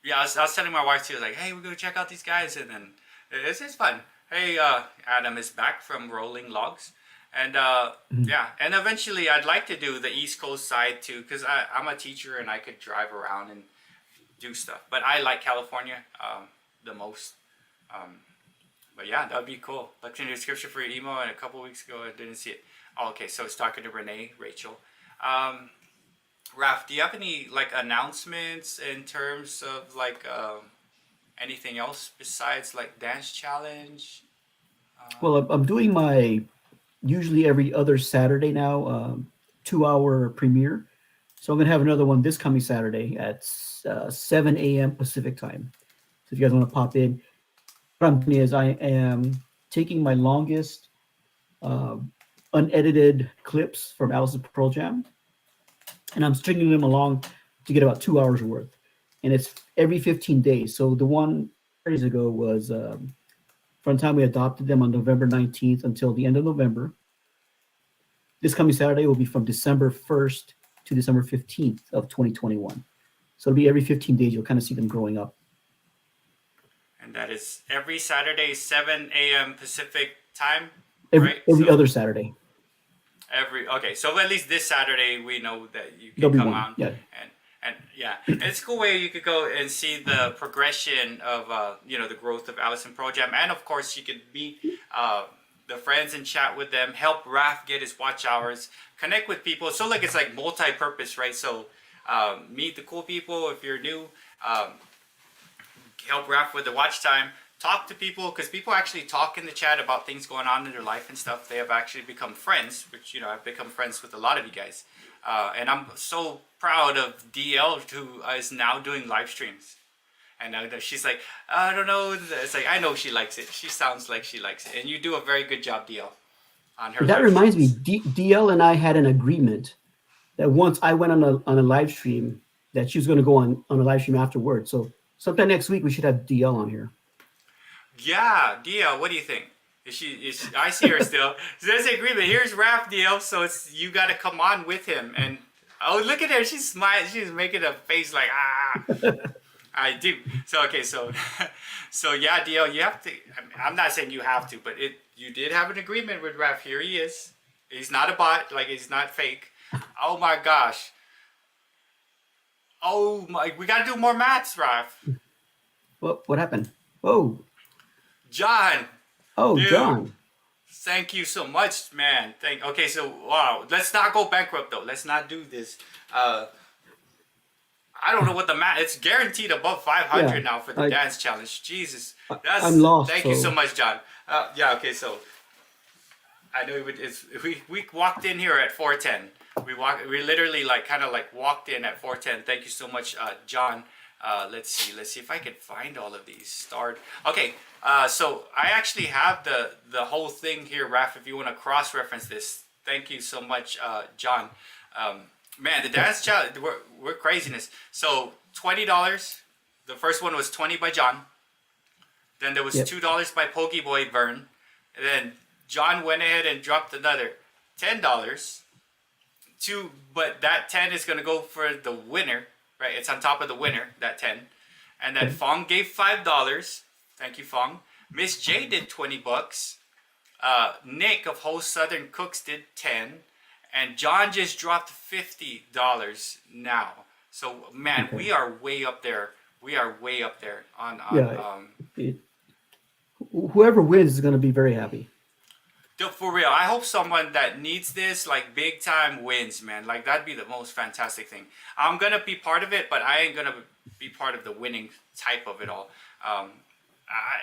Yeah, I was telling my wife too, like, hey, we're gonna check out these guys, and then it's fun. Hey, Adam is back from Rolling Logs, and yeah, and eventually I'd like to do the East Coast side too, because I'm a teacher and I could drive around and do stuff. But I like California the most. But yeah, that'd be cool. Looked in the description for your email, and a couple weeks ago I didn't see it. Oh, okay, so it's talking to Renee, Rachel. Raff, do you have any like announcements in terms of like anything else besides like dance challenge? Well, I'm doing my usually every other Saturday now, 2-hour premiere. So I'm gonna have another one this coming Saturday at 7 a.m. Pacific time. So if you guys want to pop in, what I'm doing is I am taking my longest unedited clips from Alice's Pearl Jam, and I'm stringing them along to get about 2 hours worth. And it's every 15 days. So the one days ago was from the time we adopted them on November 19th until the end of November. This coming Saturday will be from December 1st to December 15th of 2021. So it'll be every 15 days. You'll kind of see them growing up. And that is every Saturday, 7 a.m. Pacific time, Every right? other Saturday. Okay, so at least this Saturday we know that you There'll can be come one, on, yeah. and yeah, it's a cool way you could go and see the progression of you know, the growth of Allison Pro Jam, and of course you could meet the friends and chat with them, help Raff get his watch hours, connect with people. So like it's like multi-purpose, right? So meet the cool people if you're new, help Raff with the watch time, talk to people, because people actually talk in the chat about things going on in their life and stuff. They have actually become friends, which, you know, I've become friends with a lot of you guys. And I'm so proud of DL, who is now doing live streams. And she's like, I don't know. It's like, I know she likes it. She sounds like she likes it. And you do a very good job, DL, on her That live reminds me, streams. DL and I had an agreement that once I went on a live stream, that she was going to go on a live stream afterwards. So sometime next week, we should have DL on here. Yeah, DL, what do you think? I see her still. So there's an agreement. Here's Raff, DL, so it's you got to come on with him. And oh, look at her. She's smiling. She's making a face like, ah. I do. So, okay, so yeah, DL, you have to. I'm not saying you have to, but you did have an agreement with Raff. Here he is. He's not a bot. Like, he's not fake. Oh, my gosh. Oh, my. We got to do more maths, Raff. What happened? Oh. John. Oh, dude, John. Thank you so much, man. Okay, so wow, let's not go bankrupt though. Let's not do this. I don't know what the math. It's guaranteed above 500 now for the dance challenge. Jesus, I'm lost. Thank you so much, John. Yeah, okay, so I know we walked in here at 410. We literally kind of walked in at 410. Thank you so much, John. Let's see if I can find all of these. Start. Okay. So I actually have the whole thing here, Raff, if you want to cross-reference this. Thank you so much, John. Man, the dance challenge, we're craziness. So $20. The first one was 20 by John. Then there was $2 by Pokey Boy Vern. And then John went ahead and dropped another $10. But that 10 is going to go for the winner, right? It's on top of the winner, that 10. And then Fong gave $5. Thank you, Fong. Miss J did 20 bucks. Nick of Whole Southern Cooks did 10. And John just dropped $50 now. So, man, we are way up there. We are way up there on whoever wins is going to be very happy. For real, I hope someone that needs this, like, big time wins, man. Like, that'd be the most fantastic thing. I'm going to be part of it, but I ain't going to be part of the winning type of it all.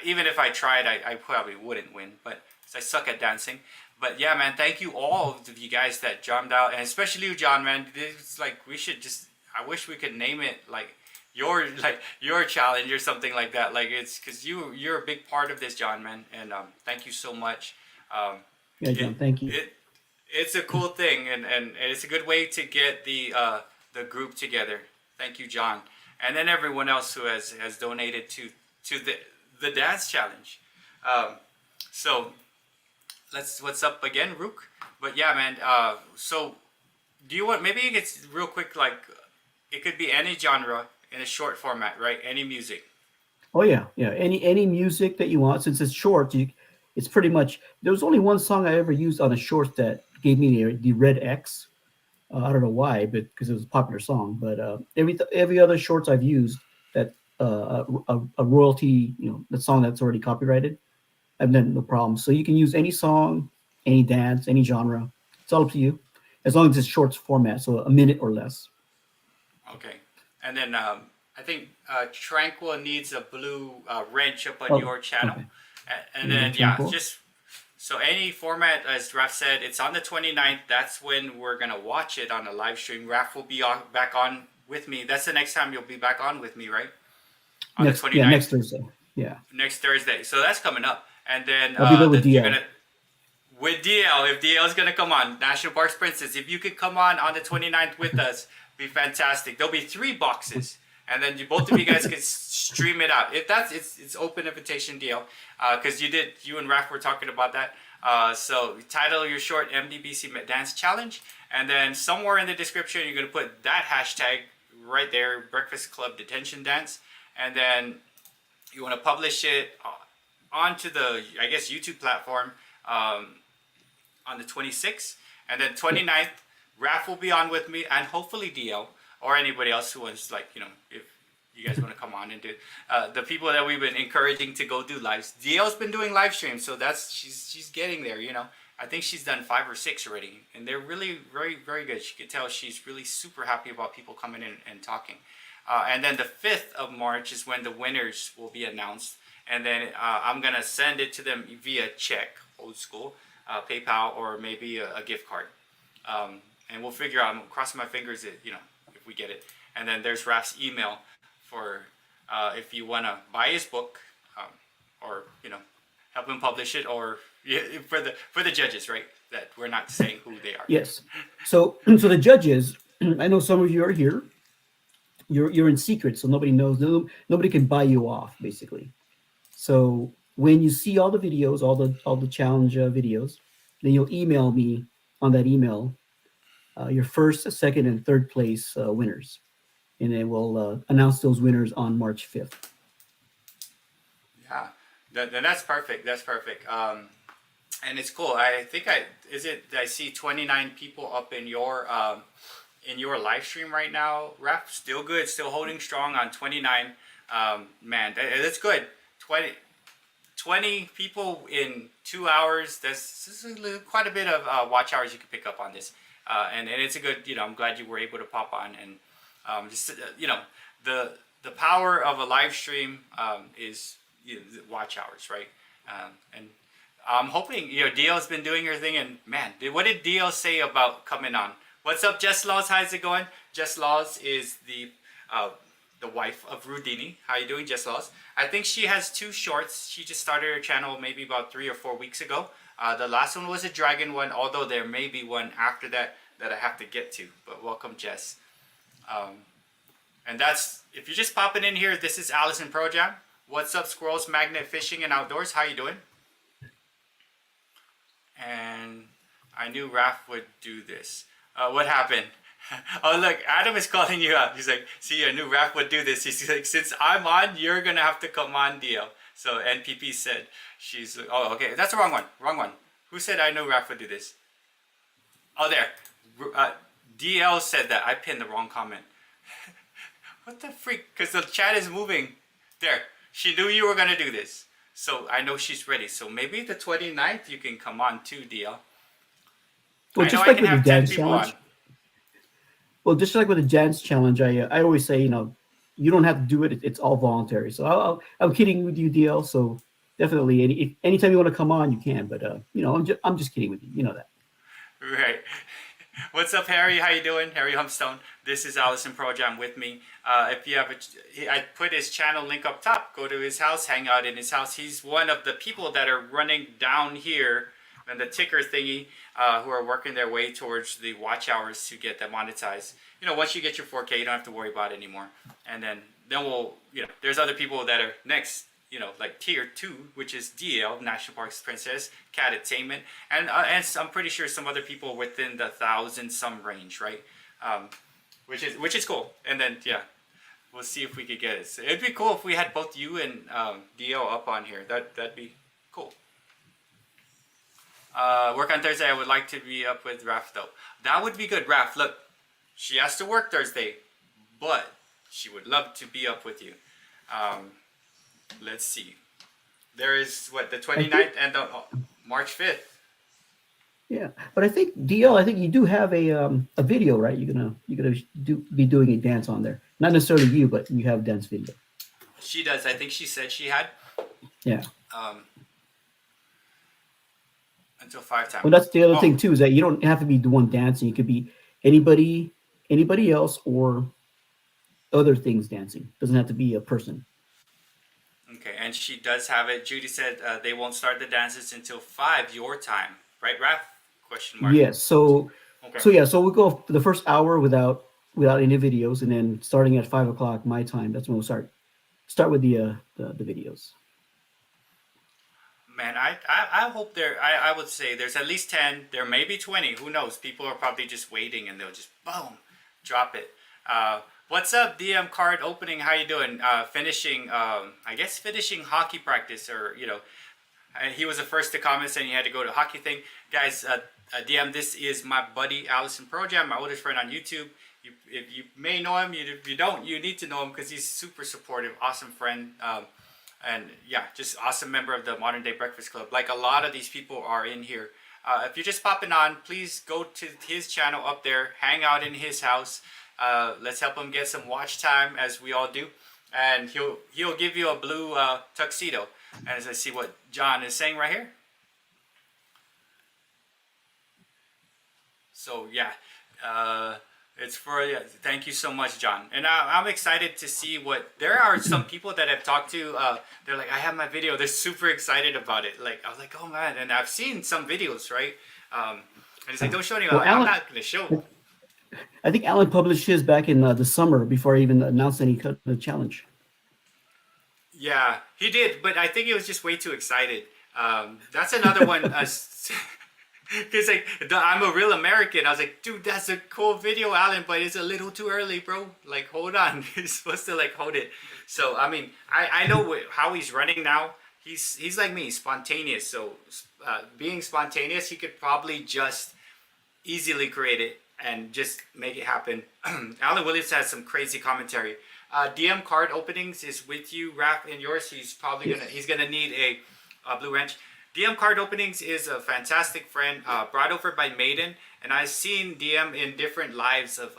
Even if I tried, I probably wouldn't win, but I suck at dancing. But yeah, man, thank you all of you guys that jumped out, and especially you, John, man. It's like we should just. I wish we could name it like your challenge or something like that. Like it's because you're a big part of this, John, man. And thank you so much. Yeah, John, thank you. It's a cool thing, and it's a good way to get the group together. Thank you, John, and then everyone else who has donated to the dance challenge. So what's up again, Rook? But yeah, man. So do you want, maybe it's real quick, like it could be any genre in a short format, right? Any music. Oh yeah. Any music that you want. Since it's short, it's pretty much. There was only one song I ever used on a short that gave me the red X. I don't know why, but because it was a popular song. But every other shorts I've used that a royalty, the song that's already copyrighted, I've done no problem. So you can use any song, any dance, any genre. It's all up to you, as long as it's short format, so a minute or less. Okay, and then I think Tranquil needs a blue wrench up on your channel, okay. And then just so any format, as Raff said, it's on the 29th. That's when we're gonna watch it on a live stream. Raff will be back on with me. That's the next time you'll be back on with me, right? On the 29th. Yeah, next Thursday. Yeah. Next Thursday. So that's coming up. And then I'll be there with DL. With DL, if DL is gonna come on, National Parks Princess, if you could come on the 29th with us, be fantastic. There'll be 3 boxes, and then both of you guys can stream it out. If it's open invitation, DL, because you and Raff were talking about that. So title your short MDBC Dance Challenge, and then somewhere in the description you're gonna put that hashtag right there, Breakfast Club Detention Dance, and then you want to publish it onto the, I guess, YouTube platform on the 26th, and then 29th, Raff will be on with me, and hopefully DL or anybody else who wants, if you guys want to come on and do the people that we've been encouraging to go do lives. DL's been doing live streams, so she's getting there. I think she's done 5 or 6 already, and they're really very, very good. You can tell she's really super happy about people coming in and talking. And then the 5th of March is when the winners will be announced. and then I'm gonna send it to them via check, old school, PayPal, or maybe a gift card. And we'll figure out. I'm crossing my fingers that, you know, if we get it. And then there's Raff's email for if you want to buy his book, or, you know, help him publish it, or for the judges, right? That we're not saying who they are. Yes. So the judges, I know some of you are here. You're in secret, so nobody knows. Nobody can buy you off, basically. So when you see all the videos, all the challenge videos, then you'll email me on that email your first, second, and third place winners, and then we'll announce those winners on March 5th. Yeah, then that's perfect. That's perfect. And it's cool. I think I see 29 people up in your live stream right now. Raff, still good, still holding strong on 29. Man, that's good. 20 people in 2 hours. This is quite a bit of watch hours you can pick up on this. And it's a good, you know, I'm glad you were able to pop on, and just, you know, the power of a live stream is, you know, watch hours, right? And I'm hoping, you know, DL's been doing her thing, and man, what did DL say about coming on? What's up, Jess Laws? How's it going? Jess Laws is the wife of Rudini. How you doing, Jess Laws? I think she has 2 shorts. She just started her channel maybe about 3 or 4 weeks ago. The last one was a dragon one, although there may be one after that I have to get to. But welcome, Jess. And that's, if you're just popping in here, this is Allison Pro Jam. What's up, Squirrels, Magnet Fishing and Outdoors? How you doing? And I knew Raff would do this. What happened? Oh, look, Adam is calling you out. He's like, see, I knew Raff would do this. He's like, since I'm on, you're going to have to come on, DL. So NPP said she's, oh, okay, that's the wrong one. Wrong one. Who said I knew Raff would do this? Oh, there. DL said that. I pinned the wrong comment. What the freak? Because the chat is moving. There. She knew you were going to do this. So I know she's ready. So maybe the 29th you can come on too, DL. Well, just like with the dance challenge. Well, just like with the dance challenge, I always say, you know, you don't have to do it. It's all voluntary. So I'm kidding with you, DL. So definitely, anytime you want to come on, you can. But you know, I'm just kidding with you. You know that. Right. What's up, Harry? How you doing? Harry Humpstone. This is Allison Pro Jam with me. If you have I put his channel link up top. Go to his house, hang out in his house. He's one of the people that are running down here and the ticker thingy, who are working their way towards the watch hours to get that monetized. You know, once you get your 4K, you don't have to worry about it anymore. And then we'll, you know, there's other people that are next, you know, like tier 2, which is DL, National Parks Princess, Cat Attainment, and I'm pretty sure some other people within the 1,000 some range, right? Which is cool. And then, yeah, we'll see if we could get it. So it'd be cool if we had both you and DL up on here. That'd be cool. Work on Thursday. I would like to be up with Raff though. That would be good. Raff, look, she has to work Thursday, but she would love to be up with you. Let's see. There is what, the 29th and the March 5th. Yeah, but I think DL, I think you do have a video, right? You're gonna be doing a dance on there. Not necessarily you, but you have a dance video. She does. I think she said she had. Yeah. Until 5 times. Well, that's the other thing too, is that you don't have to be the one dancing. You could be anybody else or other things dancing. Doesn't have to be a person. Okay, and she does have it. Judy said they won't start the dances until 5 your time, right, Raff? Question mark. Yes. So, okay. So we'll go for the first hour without any videos, and then starting at 5 o'clock my time, that's when we'll start with the videos. Man, I hope I would say there's at least 10. There may be 20. Who knows? People are probably just waiting, and they'll just boom, drop it. What's up, DM card opening? How you doing? Finishing, I guess finishing hockey practice, or you know, he was the first to comment saying he had to go to hockey thing. Guys, DM, this is my buddy Allison Pro Jam, my oldest friend on YouTube. If you may know him, if you don't, you need to know him because he's super supportive, awesome friend. And yeah, just awesome member of the Modern Day Breakfast Club. Like a lot of these people are in here. If you're just popping on, please go to his channel up there, hang out in his house. Let's help him get some watch time, as we all do. And he'll give you a blue tuxedo. And as I see what John is saying right here. So yeah, it's for, yeah, thank you so much, John. And I'm excited to see what, there are some people that I've talked to, they're like, I have my video. They're super excited about it. Like, I was like, oh man. And I've seen some videos, right? And he's like, don't show anyone. Well, I'm Alan, not going to show. I think Alan published his back in the summer before I even announced any the challenge. Yeah, he did, but I think he was just way too excited. That's another one. He's like, I'm a real American. I was like, dude, that's a cool video, Alan, but it's a little too early, bro. Like, hold on. He's supposed to like hold it. So, I mean, I know how he's running now. He's like me, spontaneous. So, being spontaneous, he could probably just easily create it and just make it happen. Alan Williams has some crazy commentary. DM card openings is with you, Raff, and yours. He's probably gonna need a blue wrench. DM card openings is a fantastic friend, brought over by Maiden, and I've seen DM in different lives of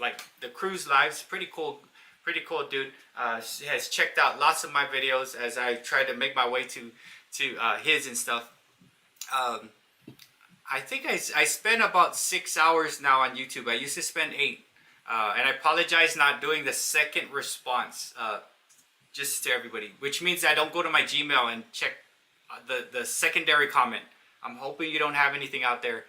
like the cruise lives. Pretty cool dude. Has checked out lots of my videos as I try to make my way to his and stuff. I think I spend about 6 hours now on YouTube. I used to spend 8. And I apologize not doing the second response just to everybody, which means I don't go to my Gmail and check the secondary comment. I'm hoping you don't have anything out there.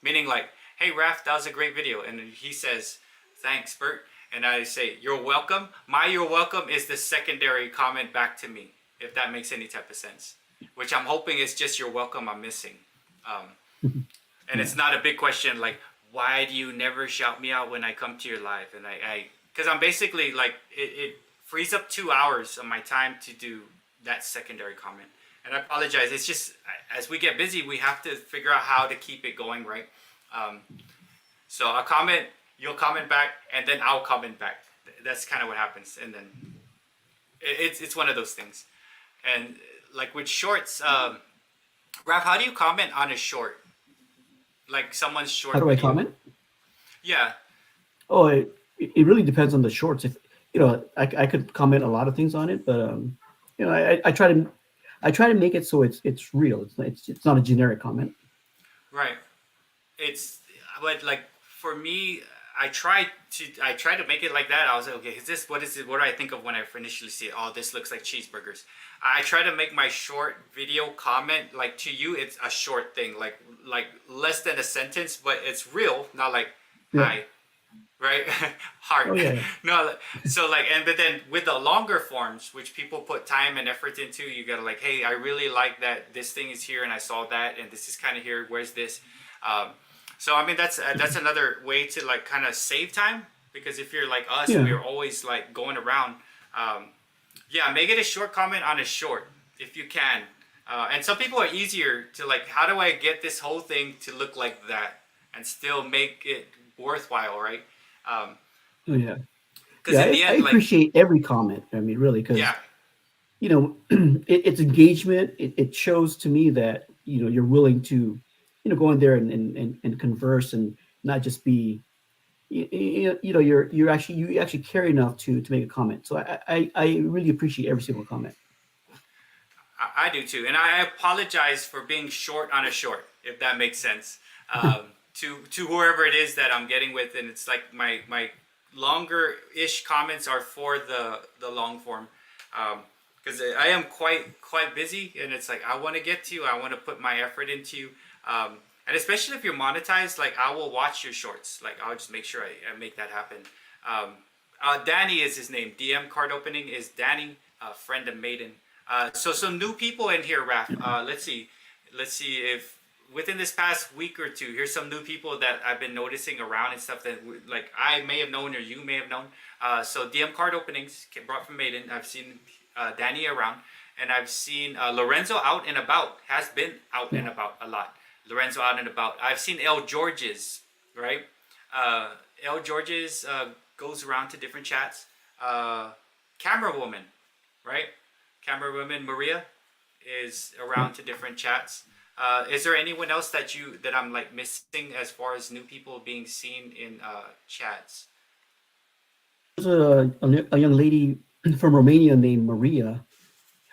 Meaning like, hey, Raff, that was a great video. And he says, thanks, Bert. And I say, you're welcome. My you're welcome is the secondary comment back to me, if that makes any type of sense. Which I'm hoping is just you're welcome I'm missing. And it's not a big question like, why do you never shout me out when I come to your live? And because I'm basically like, it frees up 2 hours of my time to do that secondary comment. And I apologize. It's just, as we get busy, we have to figure out how to keep it going, right? So I'll comment, you'll comment back, and then I'll comment back. That's kind of what happens. And then it's one of those things. And like with shorts, Raff, how do you comment on a short? Like someone's short How do I video? comment? Yeah. Oh, it really depends on the shorts. If I could comment a lot of things on it, but I try to make it so it's real. It's not a generic comment. Right. But like for me, I try to make it like that. I was like, okay, what is it? What do I think of when I initially see it? Oh, this looks like cheeseburgers. I try to make my short video comment like to you. It's a short thing, like less than a sentence, but it's real, not like hi, right? Heart. Oh, yeah. No, so like, but then with the longer forms, which people put time and effort into, you gotta like, hey, I really like that this thing is here and I saw that and this is kind of here. Where's this? So I mean that's another way to like kind of save time, because if you're like us, we're always like going around. Yeah, make it a short comment on a short if you can. And some people are easier to like, how do I get this whole thing to look like that and still make it worthwhile, right? Yeah. Because in the end, I appreciate every comment. I mean, really, because it's engagement. It shows to me that you're willing to go in there and converse and not just be you actually care enough to make a comment. So I really appreciate every single comment. I do too, and I apologize for being short on a short, if that makes sense. To whoever it is that I'm getting with, and it's like my longer-ish comments are for the long form, because I am quite busy, and it's like I want to get to you, I want to put my effort into you, and especially if you're monetized, like I will watch your shorts, like I'll just make sure I make that happen. Danny is his name. DM card opening is Danny, friend of Maiden. So some new people in here, Raff. Let's see if within this past week or two, here's some new people that I've been noticing around and stuff that like I may have known or you may have known. So DM card openings brought from Maiden. I've seen Danny around, and I've seen Lorenzo out and about. Has been out and about a lot. Lorenzo out and about. I've seen L Georges, right? L Georges goes around to different chats. Camera woman, right? Camera woman Maria is around to different chats. Is there anyone else that I'm like missing as far as new people being seen in chats? There's a young lady from Romania named Maria.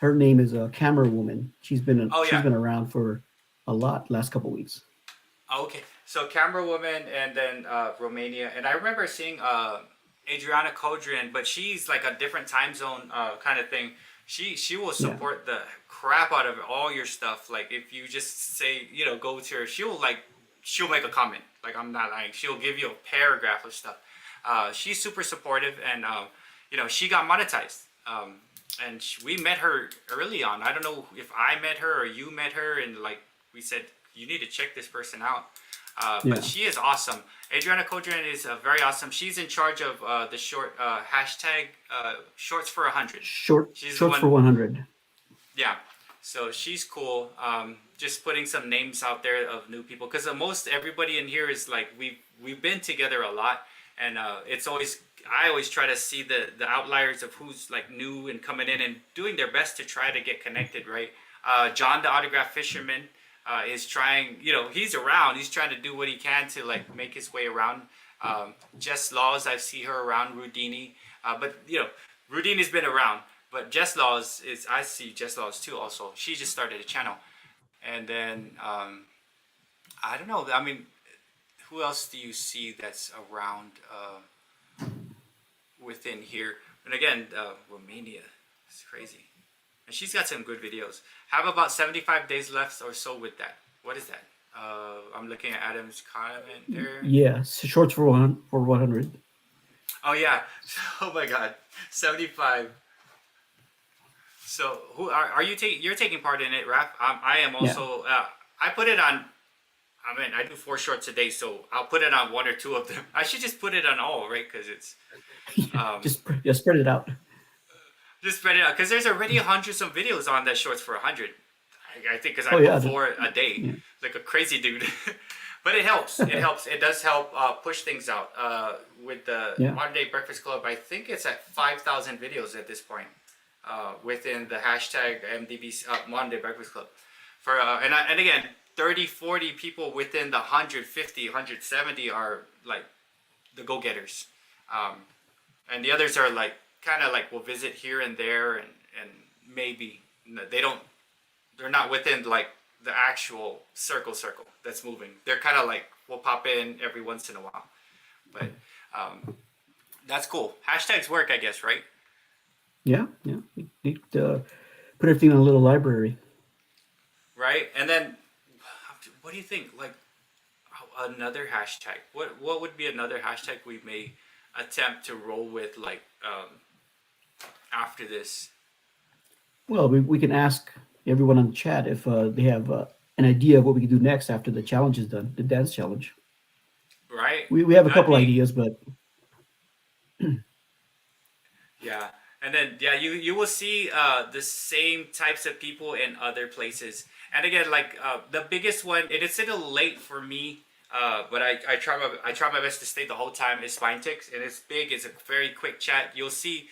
Her name is a camera woman. Oh She's yeah. been around for a lot last couple weeks. Okay. So camera woman and then Romania, and I remember seeing Adriana Kodrian, but she's like a different time zone kind of thing. She will Yeah. support the crap out of all your stuff. Like if you just say, you know, go to her, she'll make a comment. Like I'm not lying. She'll give you a paragraph of stuff. She's super supportive, and you know, she got monetized. And we met her early on. I don't know if I met her or you met her, and like we said, you need to check this person out. Yeah. But she is awesome. Adriana Kodrian is very awesome. She's in charge of the short hashtag shorts for 100. She's the Shorts for one. 100. Yeah. So she's cool. Just putting some names out there of new people, because most everybody in here is like we've been together a lot, and it's always I always try to see the outliers of who's like new and coming in and doing their best to try to get connected, right? John the Autograph Fisherman is trying, you know, he's around. He's trying to do what he can to like make his way around. Jess Laws, I see her around. Rudini, but you know, Rudini's been around. But Jess Laws is, I see Jess Laws too also. She just started a channel. And then, I don't know. I mean, who else do you see that's around within here? And again, Romania. It's crazy. And she's got some good videos. Have about 75 days left or so with that. What is that? I'm looking at Adam's comment there. Yeah, shorts for 100. Oh yeah. Oh my God. 75. So who are you taking? You're taking part in it, Raff. I am also. I put it on. I mean, I do 4 shorts a day, so I'll put it on 1 or 2 of them. I should just put it on all, right? Because it's Just spread it out. just spread it out. Because there's already hundreds of videos on that shorts for 100. I think because I put 4 a day, like a crazy dude. But it helps. It helps. It does help push things out. With the Modern Day Breakfast Club, I think it's at 5,000 videos at this point. Within the hashtag MDBC Modern Day Breakfast Club, for and again 30-40 people within the 150 170 are like the go-getters, and the others are like kind of like will visit here and there, and maybe they're not within like the actual circle that's moving. They're kind of like will pop in every once in a while, but that's cool. Hashtags work, I guess, right? Yeah. You need to put everything in a little library. Right, and then what do you think? Like another hashtag. What would be another hashtag we may attempt to roll with, like after this? Well, we can ask everyone on the chat if they have an idea of what we can do next after the challenge is done, the dance challenge. Right. We have a couple ideas, but yeah. And then, yeah, you will see the same types of people in other places. And again, like the biggest one, it's a little late for me, but I try my best to stay the whole time, is Spine Ticks. And it's big. It's a very quick chat. You'll see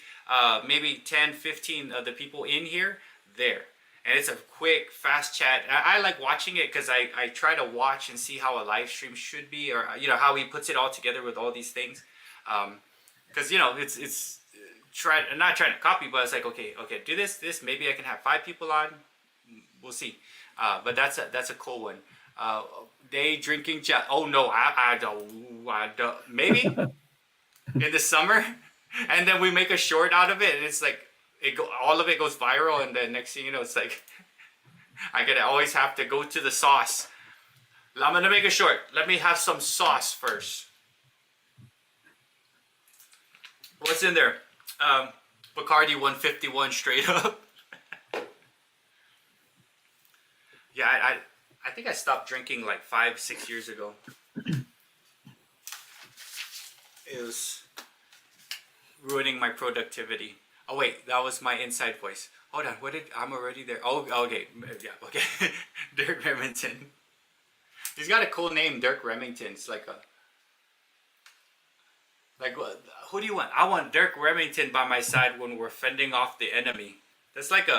maybe 10, 15 of the people in here there. And it's a quick, fast chat. I like watching it because I try to watch and see how a live stream should be, or, you know, how he puts it all together with all these things. Because, you know, it's not trying to copy, but it's like, okay, do this. Maybe I can have 5 people on. We'll see. But that's a cool one. Day drinking chat. Oh no, I don't. Maybe in the summer, and then we make a short out of it, and it's like all of it goes viral, and then next thing you know, it's like I always have to go to the sauce. I'm gonna make a short. Let me have some sauce first. What's in there? Bacardi 151 straight up. Yeah, I think I stopped drinking like 5-6 years ago. It was ruining my productivity. Oh wait, that was my inside voice. Hold on, I'm already there. Oh, okay, yeah, okay. Dirk Remington. He's got a cool name, Dirk Remington. It's like who do you want? I want Dirk Remington by my side when we're fending off the enemy. That's like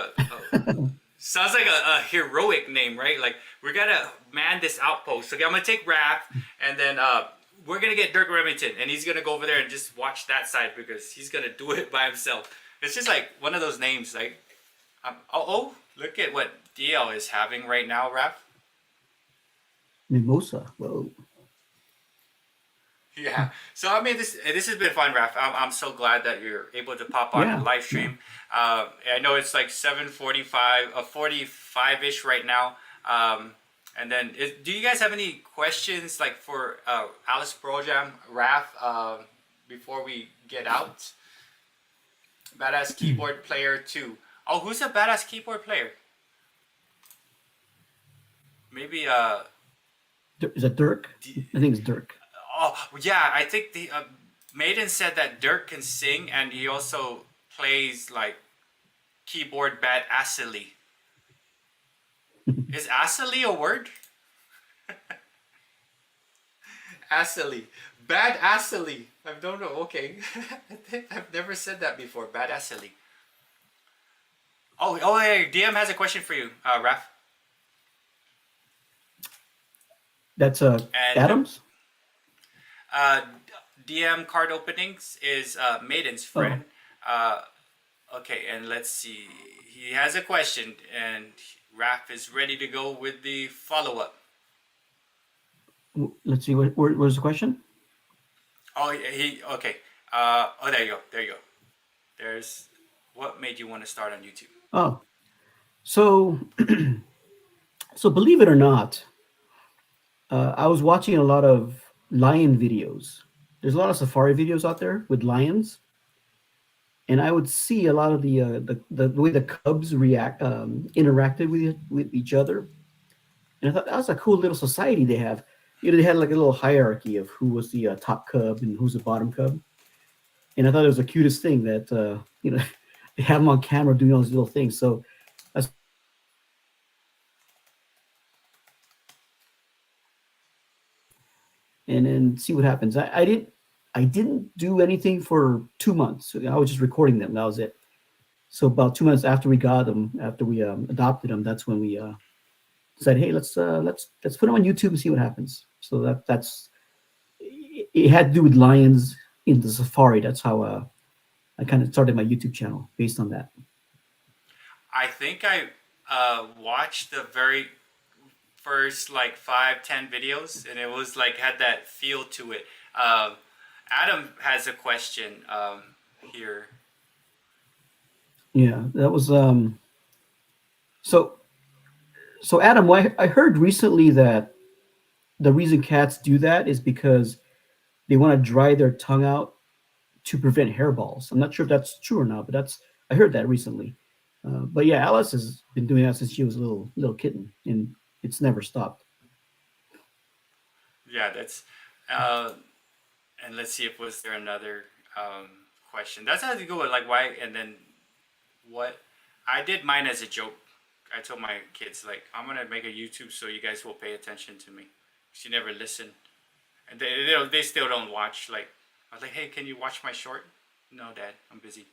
sounds like a heroic name, right? Like, we gotta man this outpost. Okay, I'm gonna take Raff, and then we're gonna get Dirk Remington, and he's gonna go over there and just watch that side because he's gonna do it by himself. It's just like one of those names, like Look at what DL is having right now, Raff. Mimosa. Whoa. Yeah. So I mean, this has been fun, Raff. I'm so glad that you're able to pop on and Yeah. live Yeah. stream. I know it's like 7:45, 45 ish right now. And then, do you guys have any questions like for Alice Pro Jam, Raff, before we get out? Badass keyboard player too. Oh, who's a badass keyboard player? Maybe Is that Dirk? I think it's Dirk. oh yeah, I think the Maiden said that Dirk can sing and he also plays like keyboard bad assily. Is assily a word? Assily. Bad assily. I don't know. Okay. I've never said that before. Bad assily. Oh, hey, DM has a question for you, Raff. That's And Adams. uh, DM card openings is Maiden's friend. Okay, and let's see. He has a question, and Raff is ready to go with the follow up. Let's see. Where's the question? Oh, he okay. There you go. There you go. There's what made you want to start on YouTube. Oh, so so believe it or not, I was watching a lot of lion videos. There's a lot of safari videos out there with lions, and I would see a lot of the way the cubs interacted with each other, and I thought that was a cool little society they have. They had like a little hierarchy of who was the top cub and who's the bottom cub, and I thought it was the cutest thing that they have them on camera doing all these little things. So and then see what happens. I didn't do anything for 2 months. I was just recording them. That was it. So about 2 months after we got them, after we adopted them, that's when we said, hey, let's put them on YouTube and see what happens. So that's it had to do with lions in the safari. That's how I kind of started my YouTube channel based on that. I think I watched the very first like 5-10 videos, and it was like had that feel to it. Adam has a question here. Yeah, that was so Adam, I heard recently that the reason cats do that is because they want to dry their tongue out to prevent hairballs. I'm not sure if that's true or not, but I heard that recently. But yeah, Alice has been doing that since she was a little kitten, and it's never stopped. Yeah, that's and let's see if was there another question. That's how to go with like why and then what I did mine as a joke. I told my kids like I'm gonna make a YouTube so you guys will pay attention to me. She never listen, and they still don't watch. Like I was like, hey, can you watch my short? No, Dad, I'm busy.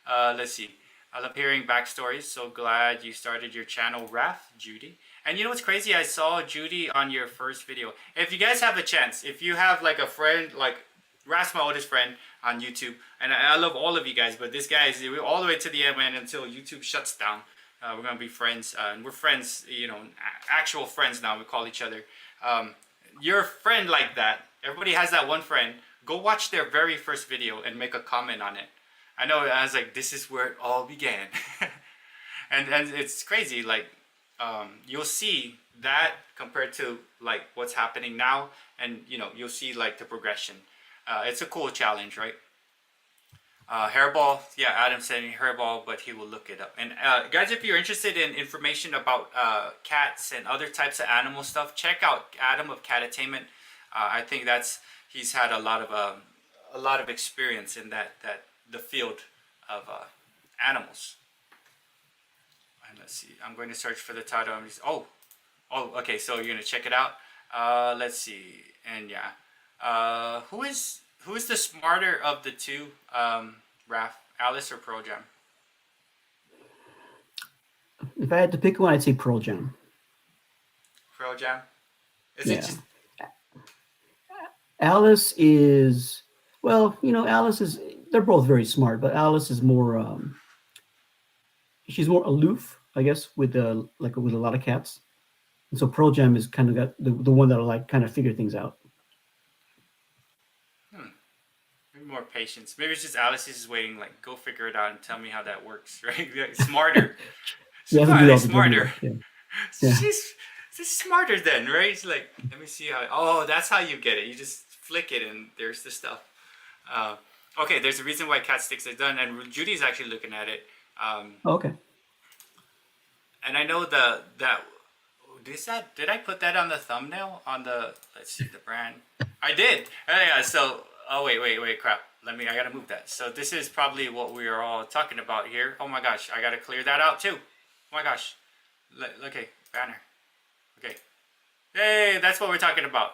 Let's see. I love hearing backstories. So glad you started your channel, Raff, Judy. And you know what's crazy? I saw Judy on your first video. If you guys have a chance, if you have like a friend, like Raff's my oldest friend on YouTube, and I love all of you guys, but this guy is all the way to the end, man, until YouTube shuts down. We're gonna be friends, and we're friends, actual friends now. We call each other. You're a friend like that. Everybody has that one friend. Go watch their very first video and make a comment on it. I know I was like, this is where it all began. and it's crazy. Like, you'll see that compared to like what's happening now. And, you'll see like the progression. It's a cool challenge, right? Hairball. Yeah, Adam said hairball, but he will look it up. And guys, if you're interested in information about cats and other types of animal stuff, check out Adam of Catatainment. I think he's had a lot of experience in the field of animals. And let's see. I'm going to search for the title. Okay. So you're gonna check it out. Let's see. And yeah, who is the smarter of the two, Raff, Alice or Pearl Jam? If I had to pick one, I'd say Pearl Jam. Pearl Jam. Is Yeah. it just Alice is Alice is. They're both very smart, but Alice is more. she's more aloof, I guess, with like with a lot of cats. And so Pearl Jam is kind of got the one that'll like kind of figure things out. Maybe more patience. Maybe it's just Alice is just waiting, like, go figure it out and tell me how that works, right? Like, smarter. She She's has to do probably all the dirty smarter. work. Yeah. Yeah. She's smarter then, right? She's like, let me see how. Oh, that's how you get it. You just flick it, and there's the stuff. Uh, okay, there's a reason why cat sticks are done, and Judy's actually looking at it. Okay. And I know did I put that on the thumbnail on the, let's see, the brand. I did. Oh, yeah. So wait, crap. I gotta move that. So this is probably what we are all talking about here. Oh my gosh, I gotta clear that out too. Oh my gosh. Okay, banner. Okay. Hey, that's what we're talking about.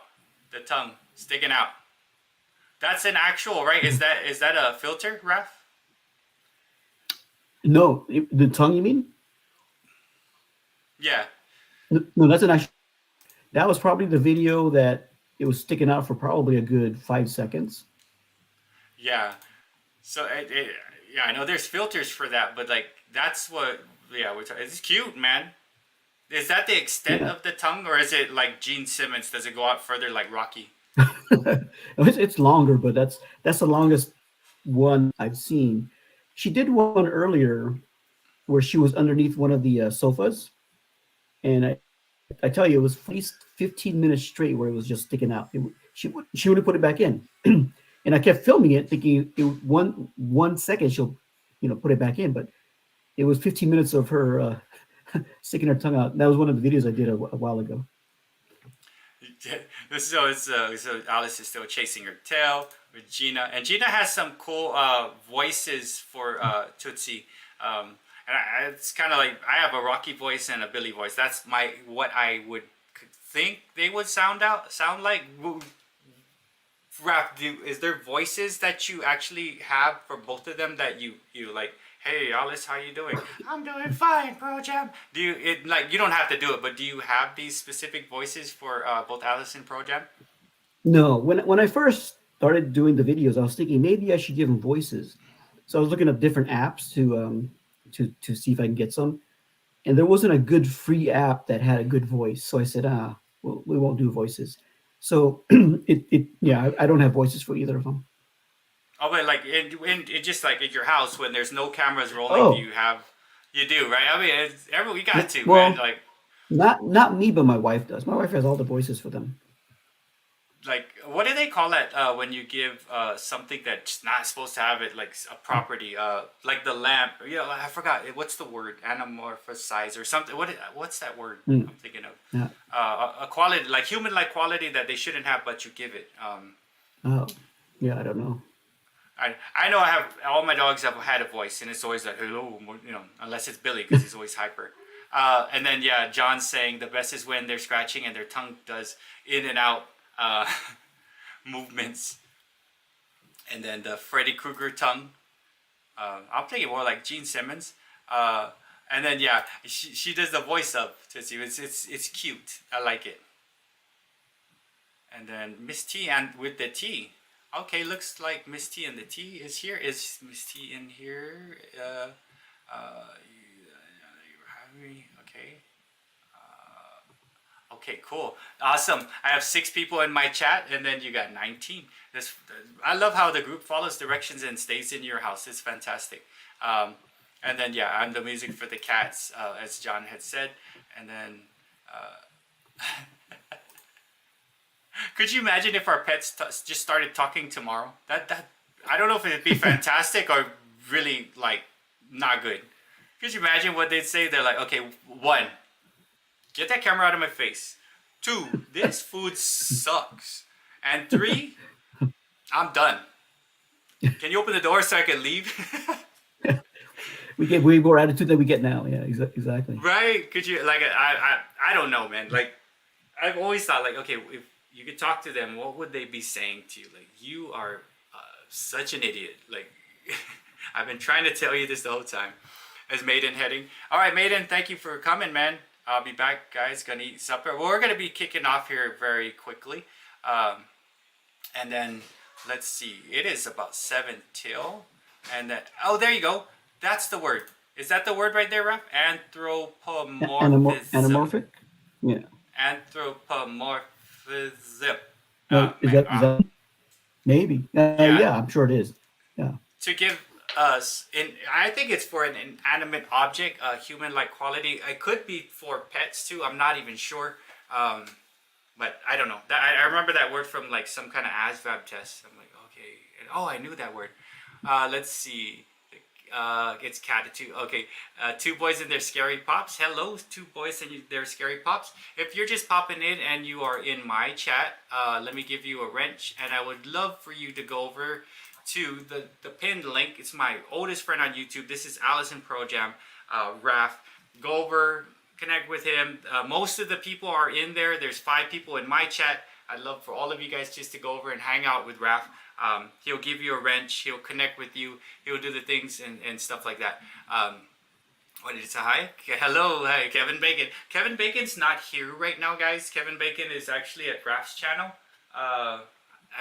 The tongue sticking out. That's an actual, right? Is that a filter, Raff? No, the tongue, you mean? Yeah. No, that's an actual. That was probably the video that it was sticking out for probably a good 5 seconds. Yeah. So yeah, I know there's filters for that, but like that's what. Yeah, it's cute, man. Is that the extent Yeah. of the tongue, or is it like Gene Simmons? Does it go out further like Rocky? It's longer, but that's the longest one I've seen. She did one earlier where she was underneath one of the sofas, and I tell you, it was at least 15 minutes straight where it was just sticking out. She would have put it back in, and I kept filming it, thinking one second she'll put it back in, but it was 15 minutes of her sticking her tongue out. That was one of the videos I did a while ago. So Alice is still chasing her tail with Gina, and Gina has some cool voices for Tootsie. It's kind of like I have a Rocky voice and a Billy voice. That's what I would think they would sound like. Raff, is there voices that you actually have for both of them that you like? Hey Alice, how you doing? I'm doing fine, Pearl Jam. You don't have to do it, but do you have these specific voices for both Alice and Pearl Jam? No, when I first started doing the videos, I was thinking maybe I should give them voices. So I was looking at different apps to see if I can get some, and there wasn't a good free app that had a good voice. So I said, well, we won't do voices. So I don't have voices for either of them. Oh, but like it just like at your house when there's no cameras rolling, Oh, you do, right? I mean, we got to, well, man. not me, but my wife does. My wife has all the voices for them. Like what do they call it when you give something that's not supposed to have it, like a property, like the lamp? Yeah, I forgot what's the word, anamorphize or something. What's that word I'm thinking of? Yeah. A quality, like human-like quality that they shouldn't have, but you give it. Oh, yeah, I don't know. I know I have all my dogs have had a voice, and it's always like hello, unless it's Billy because he's always hyper. And then yeah, John's saying the best is when they're scratching and their tongue does in and out movements, and then the Freddy Krueger tongue. I'm thinking more like Gene Simmons. And then yeah, she does the voice up to see it's cute. I like it. And then Miss T and with the T. Okay, looks like Miss T and the T is here. Is Miss T in here? Okay. Okay, cool. Awesome. I have 6 people in my chat, and then you got 19. I love how the group follows directions and stays in your house. It's fantastic. And then, yeah, I'm the music for the cats, as John had said. And then, could you imagine if our pets just started talking tomorrow? That I don't know if it'd be fantastic or really, like, not good. Could you imagine what they'd say? They're like, okay, 1, get that camera out of my face. 2, this food sucks. And 3, I'm done. Can you open the door so I can leave? We get way more attitude than we get now. Yeah, exactly. Right? Could you, like, I don't know, man. Like, I've always thought, like, okay, if you could talk to them, what would they be saying to you? Like, you are such an idiot. Like, I've been trying to tell you this the whole time. As Maiden heading. All right, Maiden, thank you for coming, man. I'll be back, guys. Gonna eat supper. Well, we're gonna be kicking off here very quickly, and then let's see. It is about 7 till, and then there you go. That's the word. Is that the word right there, Raff? Anthropomorphism. Anamorphic. Yeah. Anthropomorphism. No, is Man, that maybe? yeah. Yeah, I'm sure it is. Yeah. To give us, I think it's for an inanimate object, a human-like quality. It could be for pets too. I'm not even sure. But I don't know. I remember that word from like some kind of ASVAB test. I'm like, okay. And, oh, I knew that word. Let's see. It's catitude. Okay. Two boys and their scary pops. Hello, two boys and their scary pops. If you're just popping in and you are in my chat, let me give you a wrench. And I would love for you to go over to the pinned link. It's my oldest friend on YouTube. This is Allison Pro Jam, Raff. Go over, connect with him. Most of the people are in there. There's 5 people in my chat. I'd love for all of you guys just to go over and hang out with Raff. He'll give you a wrench. He'll connect with you. He'll do the things and stuff like that. What did it say? Hi? Hello. Hi, Kevin Bacon. Kevin Bacon's not here right now, guys. Kevin Bacon is actually at Raff's channel. I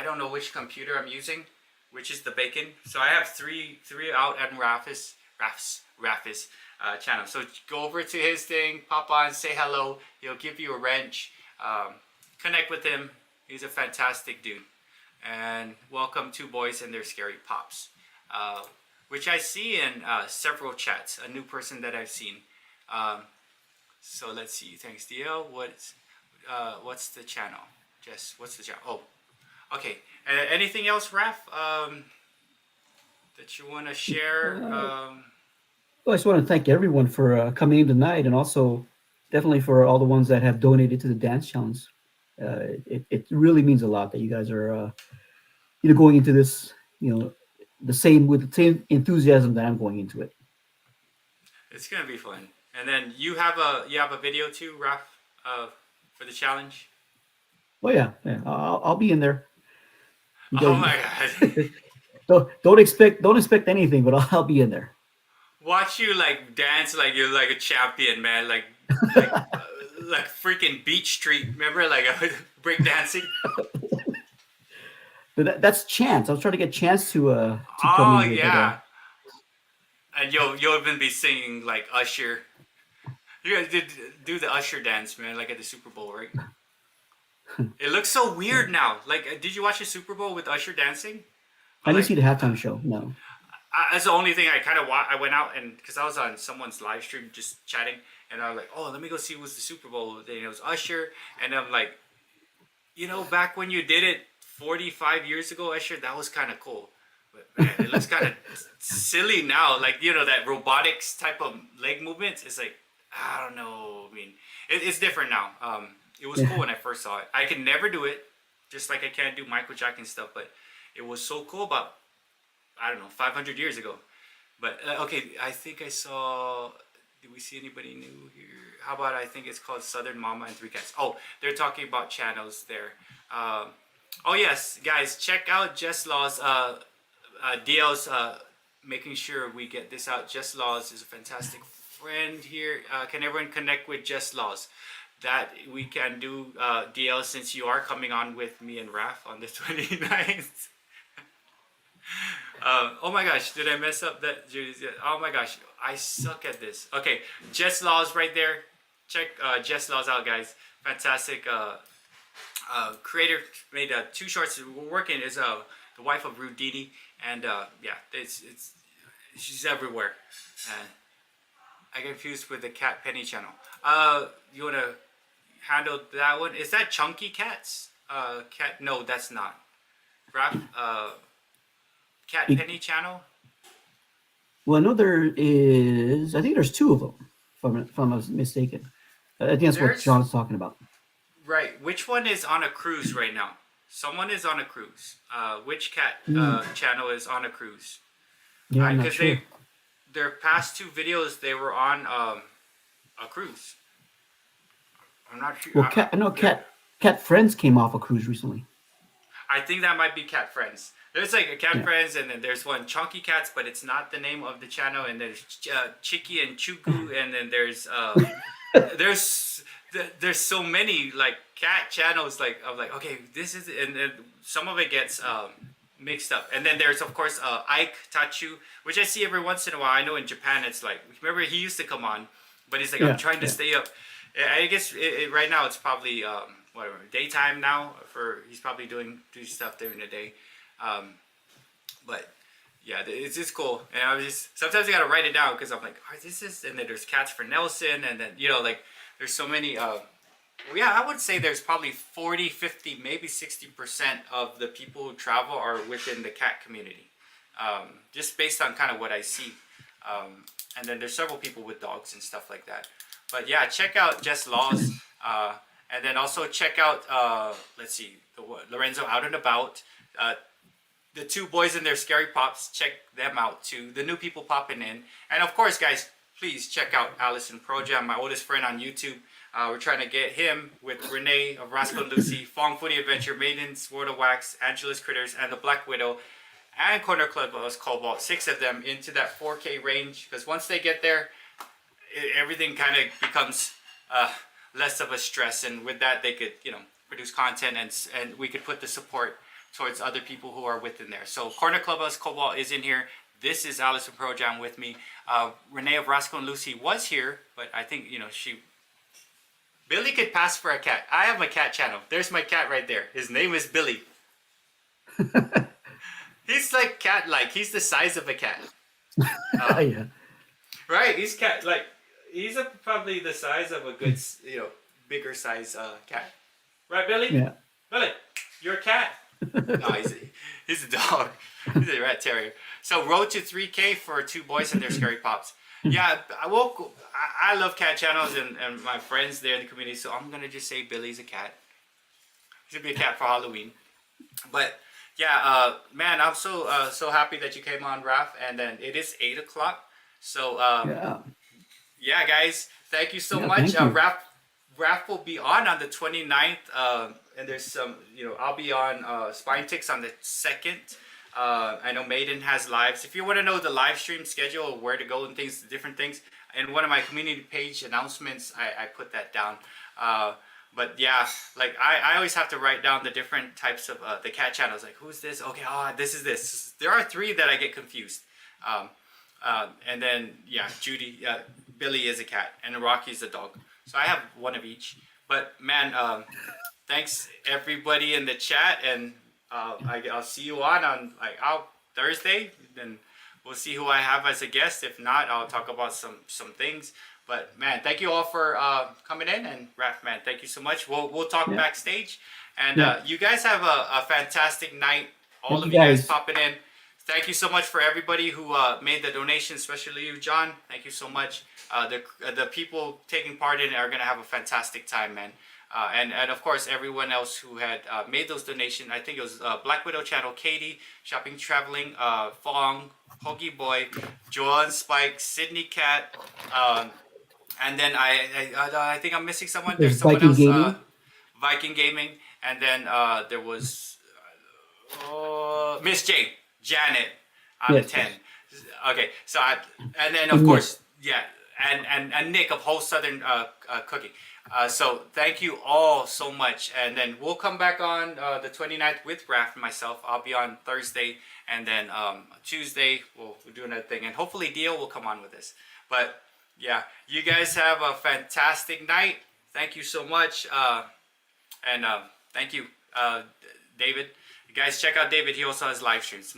don't know which computer I'm using, which is the Bacon. So I have three out at Raff's channel. So go over to his thing, pop on, say hello. He'll give you a wrench. Connect with him. He's a fantastic dude. And welcome two boys and their scary pops, which I see in several chats. A new person that I've seen. So let's see. Thanks, DL. What's the channel? Jess, what's the channel? Oh, okay. Anything else, Raff? That you want to share? Well, I just want to thank everyone for coming in tonight, and also definitely for all the ones that have donated to the dance challenge. It really means a lot that you guys are going into this, with the same enthusiasm that I'm going into it. It's gonna be fun. And then you have a video too, Raff, for the challenge. Oh yeah. I'll be in there. Oh my god! don't expect anything, but I'll be in there. Watch you like dance like you're like a champion, man. Like freaking Beach Street. Remember, like break dancing. But that's Chance. I was trying to get Chance to come in. Oh yeah. And you'll even be singing like Usher. You guys did do the Usher dance, man, like at the Super Bowl, right? It looks so weird now. Like, did you watch the Super Bowl with Usher dancing? I didn't see the halftime show. No. That's the only thing I went out and because I was on someone's live stream just chatting, and I was like, oh, let me go see what's the Super Bowl. And it was Usher, and I'm like, back when you did it 45 years ago, Usher, that was kind of cool. But man, it looks kind of silly now. Like, that robotics type of leg movements. It's like, I don't know. I mean, it's different now. It was cool when I first saw it. I can never do it, just like I can't do Michael Jackson stuff. But it was so cool about, I don't know, 500 years ago. But, okay, I think I saw, did we see anybody new here? How about, I think it's called Southern Mama and Three Cats. Oh, they're talking about channels there. Oh, yes, guys, check out Jess Laws. DL's making sure we get this out. Jess Laws is a fantastic friend here. Can everyone connect with Jess Laws? That we can do, DL, since you are coming on with me and Raff on the 29th. Oh my gosh, did I mess up that? Oh my gosh, I suck at this. Okay, Jess Laws right there. Check Jess Laws out, guys. Fantastic creator. Made 2 shorts. We're working is the wife of Rudini, and yeah, she's everywhere. I get confused with the Cat Penny channel. You wanna handle that one? Is that Chunky Cats? Cat? No, that's not. Raff, Cat Penny channel. Well, I know there is. I think there's 2 of them, if I'm not mistaken. I think that's what John's talking about. Right. Which one is on a cruise right now? Someone is on a cruise. Which cat channel is on a cruise? Yeah, I'm not sure. Their past 2 videos, they were on a cruise. I'm not sure. Well, I know Cat Friends came off a cruise recently. I think that might be Cat Friends. There's like a Cat Friends, and then there's one Chunky Cats, but it's not the name of the channel. And there's Chicky and Chuku, and then there's there's so many like cat channels. Like I'm like, okay, this is, and then some of it gets mixed up. And then there's of course Ike Tachu, which I see every once in a while. I know in Japan it's like, remember he used to come on, but he's like, I'm trying to stay up. I guess right now it's probably whatever daytime now. He's probably doing stuff during the day, but yeah, it's just cool. And I was just sometimes I gotta write it down because I'm like, oh, this is, and then there's cats for Nelson, and then like there's so many. Yeah, I would say there's probably 40, 50, maybe 60% of the people who travel are within the cat community, just based on kind of what I see. And then there's several people with dogs and stuff like that. But yeah, check out Jess Laws, and then also check out let's see, Lorenzo Out and About, the two boys and their scary pops. Check them out too. The new people popping in, and of course, guys, please check out Allison Pro Jam, my oldest friend on YouTube. We're trying to get him with Renee of Rascal and Lucy, Fong Footy Adventure, Maidens, World of Wax, Angela's Critters, and the Black Widow, and Corner Club Cobalt, 6 of them into that 4K range. Because once they get there, everything kind of becomes less of a stress, and with that, they could produce content, and we could put the support towards other people who are within there. So Corner Clubhouse Cobalt is in here. This is Allison Pro Jam with me. Renee of Rascal and Lucy was here, but I think Billy could pass for a cat. I have my cat channel. There's my cat right there. His name is Billy. He's like cat-like. He's the size of a cat. Yeah. Right? He's cat-like. He's probably the size of a good, bigger size cat. Right, Billy? Yeah. Billy, you're a cat. No, he's a dog. He's a rat terrier. So road to 3K for 2 boys and their scary pops. Yeah, I love cat channels and my friends there in the community, so I'm gonna just say Billy's a cat. He should be a cat for Halloween. But yeah, man, I'm so happy that you came on, Raff. And then it is 8 o'clock. So yeah, guys, thank you so much. Raff will be on the 29th, and there's some, I'll be on Spine Ticks on the 2nd. I know Maiden has lives. If you want to know the live stream schedule, where to go and different things, in one of my community page announcements, I put that down. But yeah, like I always have to write down the different types of the cat channels. Like, who's this? Okay, this is this. There are 3 that I get confused. And then yeah, Billy is a cat, and Rocky's a dog. So I have one of each. But man, thanks everybody in the chat, and I'll see you on Thursday. Then we'll see who I have as a guest. If not, I'll talk about some things. But man, thank you all for coming in, and Raff, man, thank you so much. We'll talk backstage, and you guys have a fantastic night. All of you guys popping in. Thank you so much for everybody who made the donation, especially you, John. Thank you so much. The people taking part in it are gonna have a fantastic time, man. And of course, everyone else who had made those donations. I think it was Black Widow Channel, Katie, Shopping Traveling, Fong, Hoagie Boy, Joan, Spike, Sydney Cat, and then I think I'm missing someone. There's someone else, Viking Gaming, and then there was Miss J, Janet, out of 10. Okay, so and then of course, and Nick of Whole Southern Cooking. So thank you all so much, and then we'll come back on the 29th with Raff and myself. I'll be on Thursday, and then Tuesday we'll do another thing, and hopefully Dio will come on with us. But yeah, you guys have a fantastic night. Thank you so much, and thank you, David. You guys check out David. He also has live streams.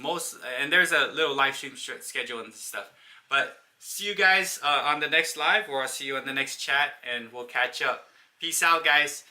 And there's a little live stream schedule and stuff. But see you guys on the next live, or I'll see you on the next chat, and we'll catch up. Peace out, guys.